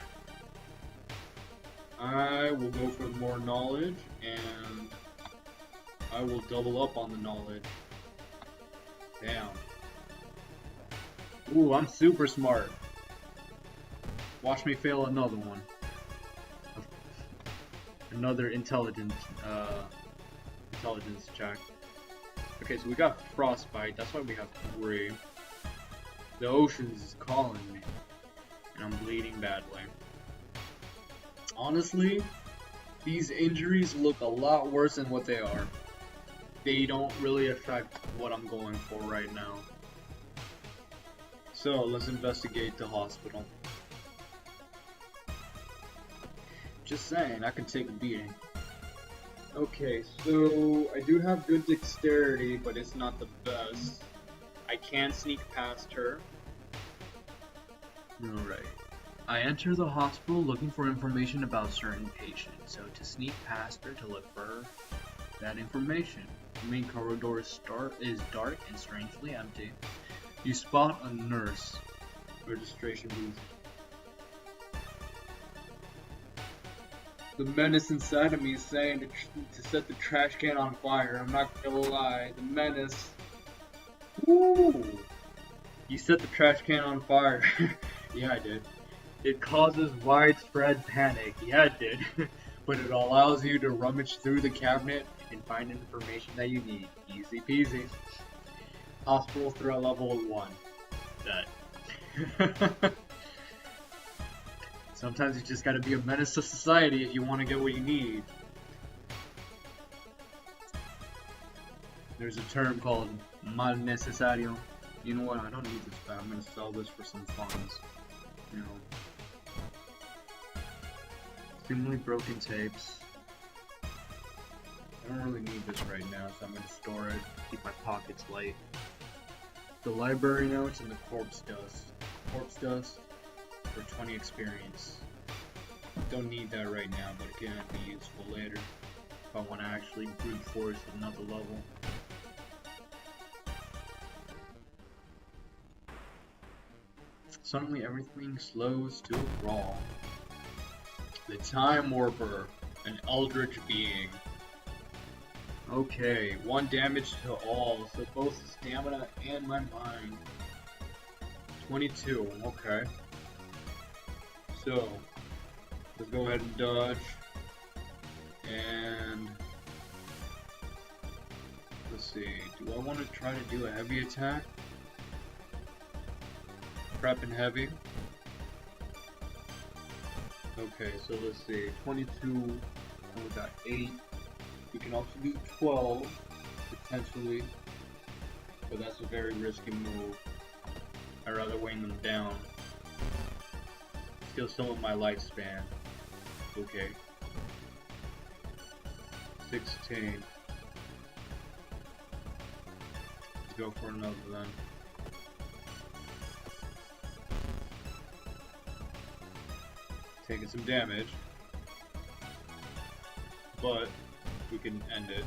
I will go for more knowledge, and I will double up on the knowledge. Damn. Ooh, I'm super smart. Watch me fail another one. Another intelligence check. Okay, so we got frostbite. That's why we have 3. The oceans is calling me, and I'm bleeding badly. Honestly, these injuries look a lot worse than what they are. They don't really affect what I'm going for right now. So, let's investigate the hospital. Just saying, I can take a beating. Okay, so I do have good dexterity, but it's not the best. I can sneak past her. Alright. I enter the hospital looking for information about certain patients, so to sneak past her to look for that information. The main corridor is dark and strangely empty. You spot a nurse. Registration booth. The menace inside of me is saying to set the trash can on fire. I'm not gonna lie. The menace. Woo! You set the trash can on fire. Yeah, I did. It causes widespread panic. Yeah, it did. But it allows you to rummage through the cabinet and find information that you need. Easy peasy. Hospital threat level 1. That. Sometimes you just gotta be a menace to society if you want to get what you need. There's a term called mal necesario. You know what? I don't need this back. I'm gonna sell this for some funds. You know. Extremely broken tapes. I don't really need this right now, so I'm gonna store it. Keep my pockets light. The library notes and the corpse dust. Corpse dust for 20 experience. Don't need that right now, but it can be useful later if I want to actually brute force another level. Suddenly everything slows to a crawl. The Time Warper, an eldritch being. Okay, 1 damage to all, so both stamina and my mind. 22, okay. So, let's go ahead and dodge. And let's see, do I want to try to do a heavy attack? Prep and heavy. Okay, so let's see, 22, and we got 8. We can also do 12, potentially, but that's a very risky move. I'd rather weighing them down. Steal some of my lifespan. Okay. 16. Let's go for another then. taking some damage. But we can end it.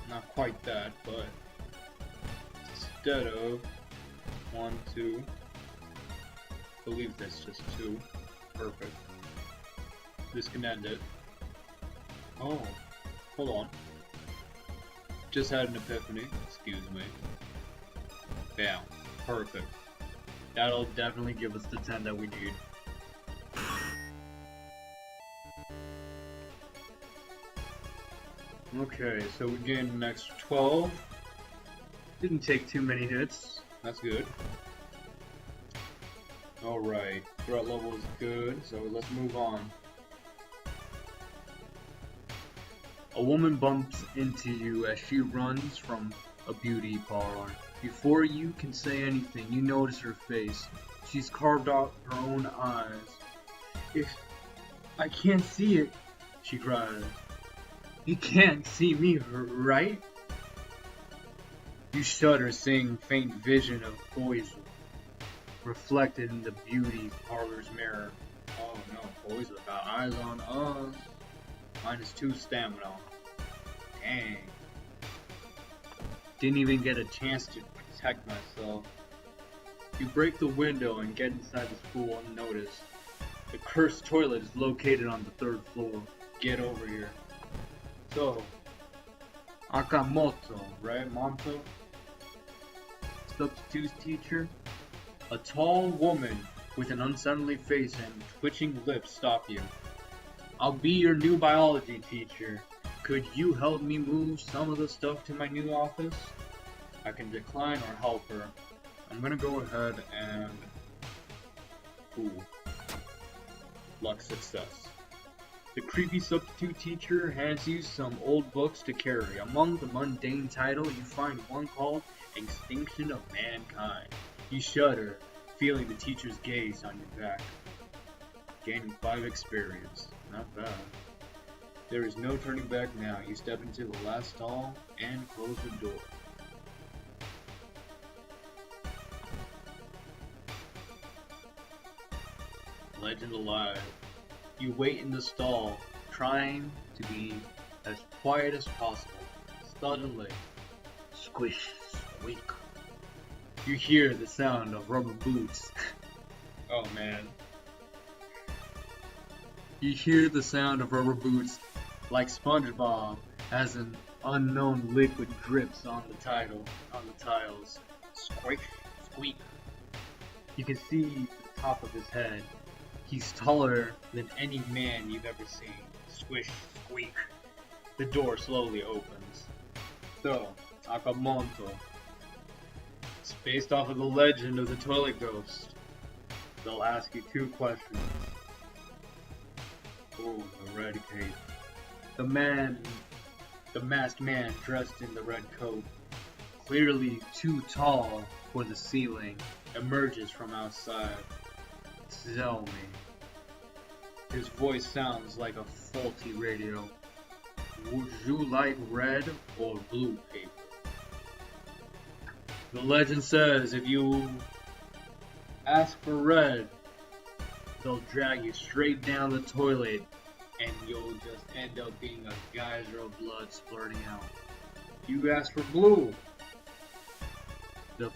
Not quite that, but instead of 1, 2, I believe that's just 2. Perfect. This can end it. Oh, hold on. Just had an epiphany. Excuse me. Bam. Perfect. That'll definitely give us the 10 that we need. Okay, so we gained an extra 12. Didn't take too many hits. That's good. Alright, threat level is good, so let's move on. A woman bumps into you as she runs from a beauty parlor. Before you can say anything, you notice her face. She's carved out her own eyes. "If I can't see it," she cries. "You can't see me, right?" You shudder, seeing faint vision of poison reflected in the beauty parlor's mirror. Oh no, poison got eyes on us. -2 stamina. Dang. Didn't even get a chance to protect myself. You break the window and get inside the school unnoticed. The cursed toilet is located on the 3rd floor. Get over here. So, Akamoto, right, Monto? Substitute teacher? A tall woman with an unsettling face and twitching lips stop you. "I'll be your new biology teacher. Could you help me move some of the stuff to my new office?" I can decline or help her. I'm gonna go ahead and... Ooh. Luck success. The creepy substitute teacher hands you some old books to carry. Among the mundane titles, you find one called Extinction of Mankind. You shudder, feeling the teacher's gaze on your back. Gaining 5 experience. Not bad. There is no turning back now. You step into the last stall and close the door. Legend alive. You wait in the stall, trying to be as quiet as possible. Suddenly, squish, squeak. You hear the sound of rubber boots. Oh man. You hear the sound of rubber boots like SpongeBob as an unknown liquid drips on the tiles. Squish, squeak. You can see the top of his head. He's taller than any man you've ever seen. Squish, squeak. The door slowly opens. So, Akamoto. It's based off of the legend of the toilet ghost. They'll ask you 2 questions. Oh, eradicate. The masked man dressed in the red coat, clearly too tall for the ceiling, emerges from outside. Tell me. His voice sounds like a faulty radio. Would you like red or blue paper? The legend says if you ask for red, they'll drag you straight down the toilet and you'll just end up being a geyser of blood splurting out. You ask for blue. The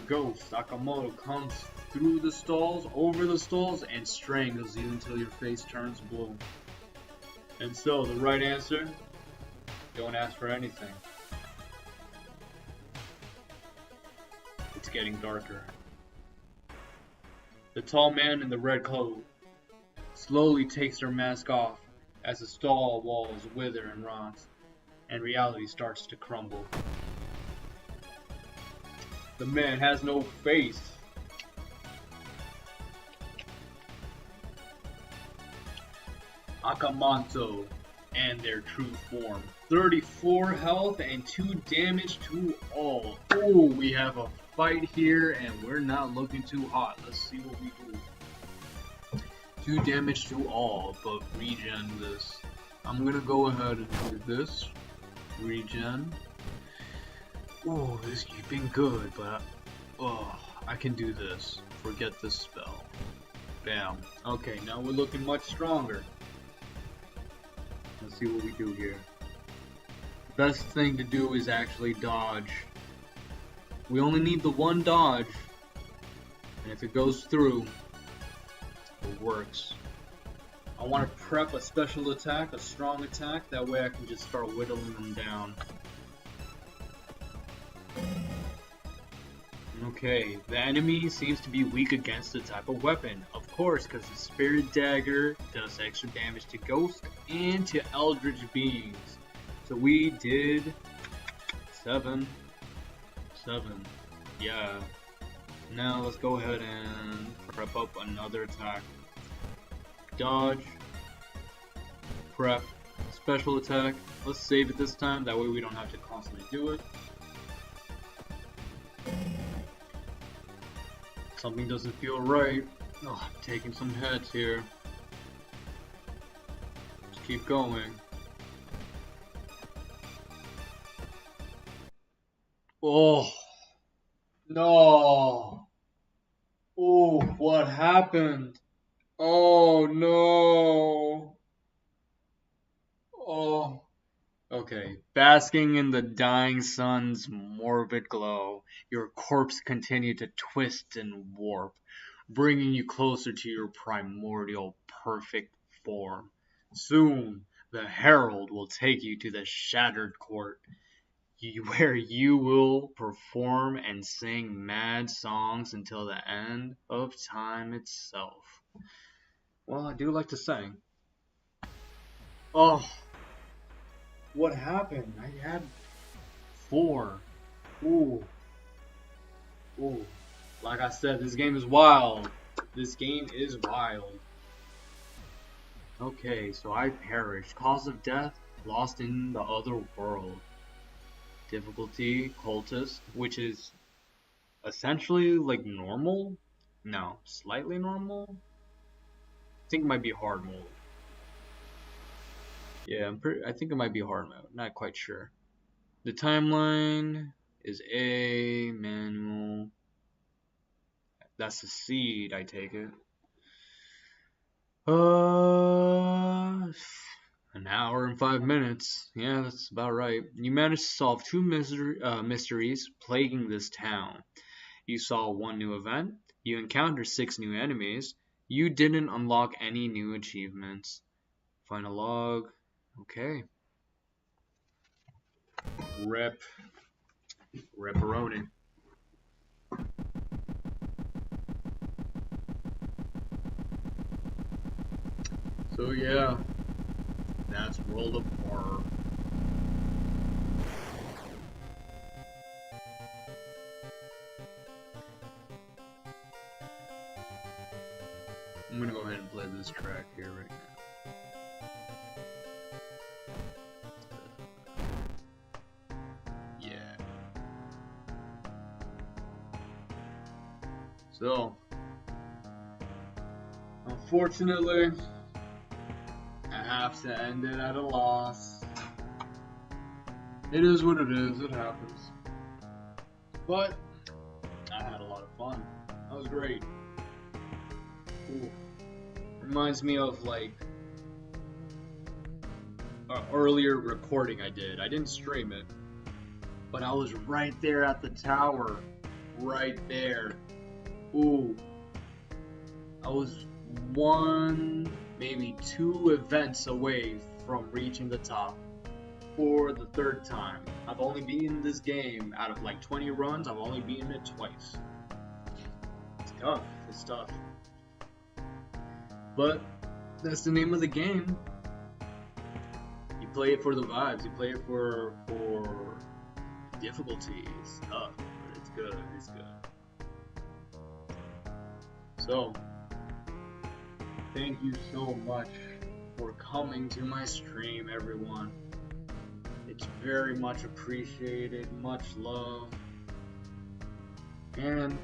ghost, Sakamoto, comes through the stalls, over the stalls, and strangles you until your face turns blue. And so, the right answer, don't ask for anything. It's getting darker. The tall man in the red coat slowly takes their mask off as the stall walls wither and rot, and reality starts to crumble. The man has no face. Akamoto and their true form. 34 health and 2 damage to all. Oh, we have a fight here and we're not looking too hot. Let's see what we do. 2 damage to all, but regen this. I'm gonna go ahead and do this. Regen. Oh, this has been good, but I can do this. Forget this spell. Bam. Okay, now we're looking much stronger. Let's see what we do here. Best thing to do is actually dodge. We only need the one dodge. And if it goes through, it works. I want to prep a special attack, a strong attack. That way I can just start whittling them down. Okay, the enemy seems to be weak against the type of weapon. Of course, because the Spirit Dagger does extra damage to Ghost and to Eldritch Beings. So we did 7. Yeah. Now let's go ahead and prep up another attack. Dodge. Prep. Special attack. Let's save it this time, that way we don't have to constantly do it. Something doesn't feel right. Oh, I'm taking some hits here. Just keep going. Oh. No. Oh, what happened? Oh no. Oh. Okay. Basking in the dying sun's morbid glow, your corpse continued to twist and warp, bringing you closer to your primordial perfect form. Soon, the herald will take you to the shattered court, where you will perform and sing mad songs until the end of time itself. Well, I do like to sing. Oh, what happened? I had 4. Ooh. Like I said, this game is wild. This game is wild. Okay, so I perished. Cause of death, lost in the other world. Difficulty, cultist, which is essentially like normal. No, slightly normal. I think it might be hard mode. Yeah, I think it might be hard mode. Not quite sure. The timeline is A, manual. That's the seed, I take it. An hour and 5 minutes. Yeah, that's about right. You managed to solve 2 mysteries plaguing this town. You saw 1 new event. You encountered 6 new enemies. You didn't unlock any new achievements. Final log. Okay. Rip. Ripperoni. So yeah, that's World of Horror. I'm gonna go ahead and play this track here right now. Yeah. So, unfortunately, I have to end it at a loss. It is what it is, it happens. But, I had a lot of fun. That was great. Ooh. Reminds me of like an earlier recording I did. I didn't stream it, but I was right there at the tower. Right there. Ooh. I was 1, maybe 2 events away from reaching the top for the 3rd time. I've only been in this game, out of like 20 runs, I've only been in it twice. It's tough. It's tough. But that's the name of the game. You play it for the vibes. You play it for difficulty. It's tough, but it's good. It's good. So, thank you so much for coming to my stream, everyone. It's very much appreciated. Much love. And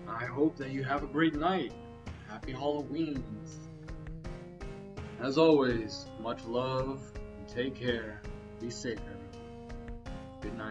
I hope that you have a great night. Happy Halloween. As always, much love and take care. Be safe, everyone. Good night.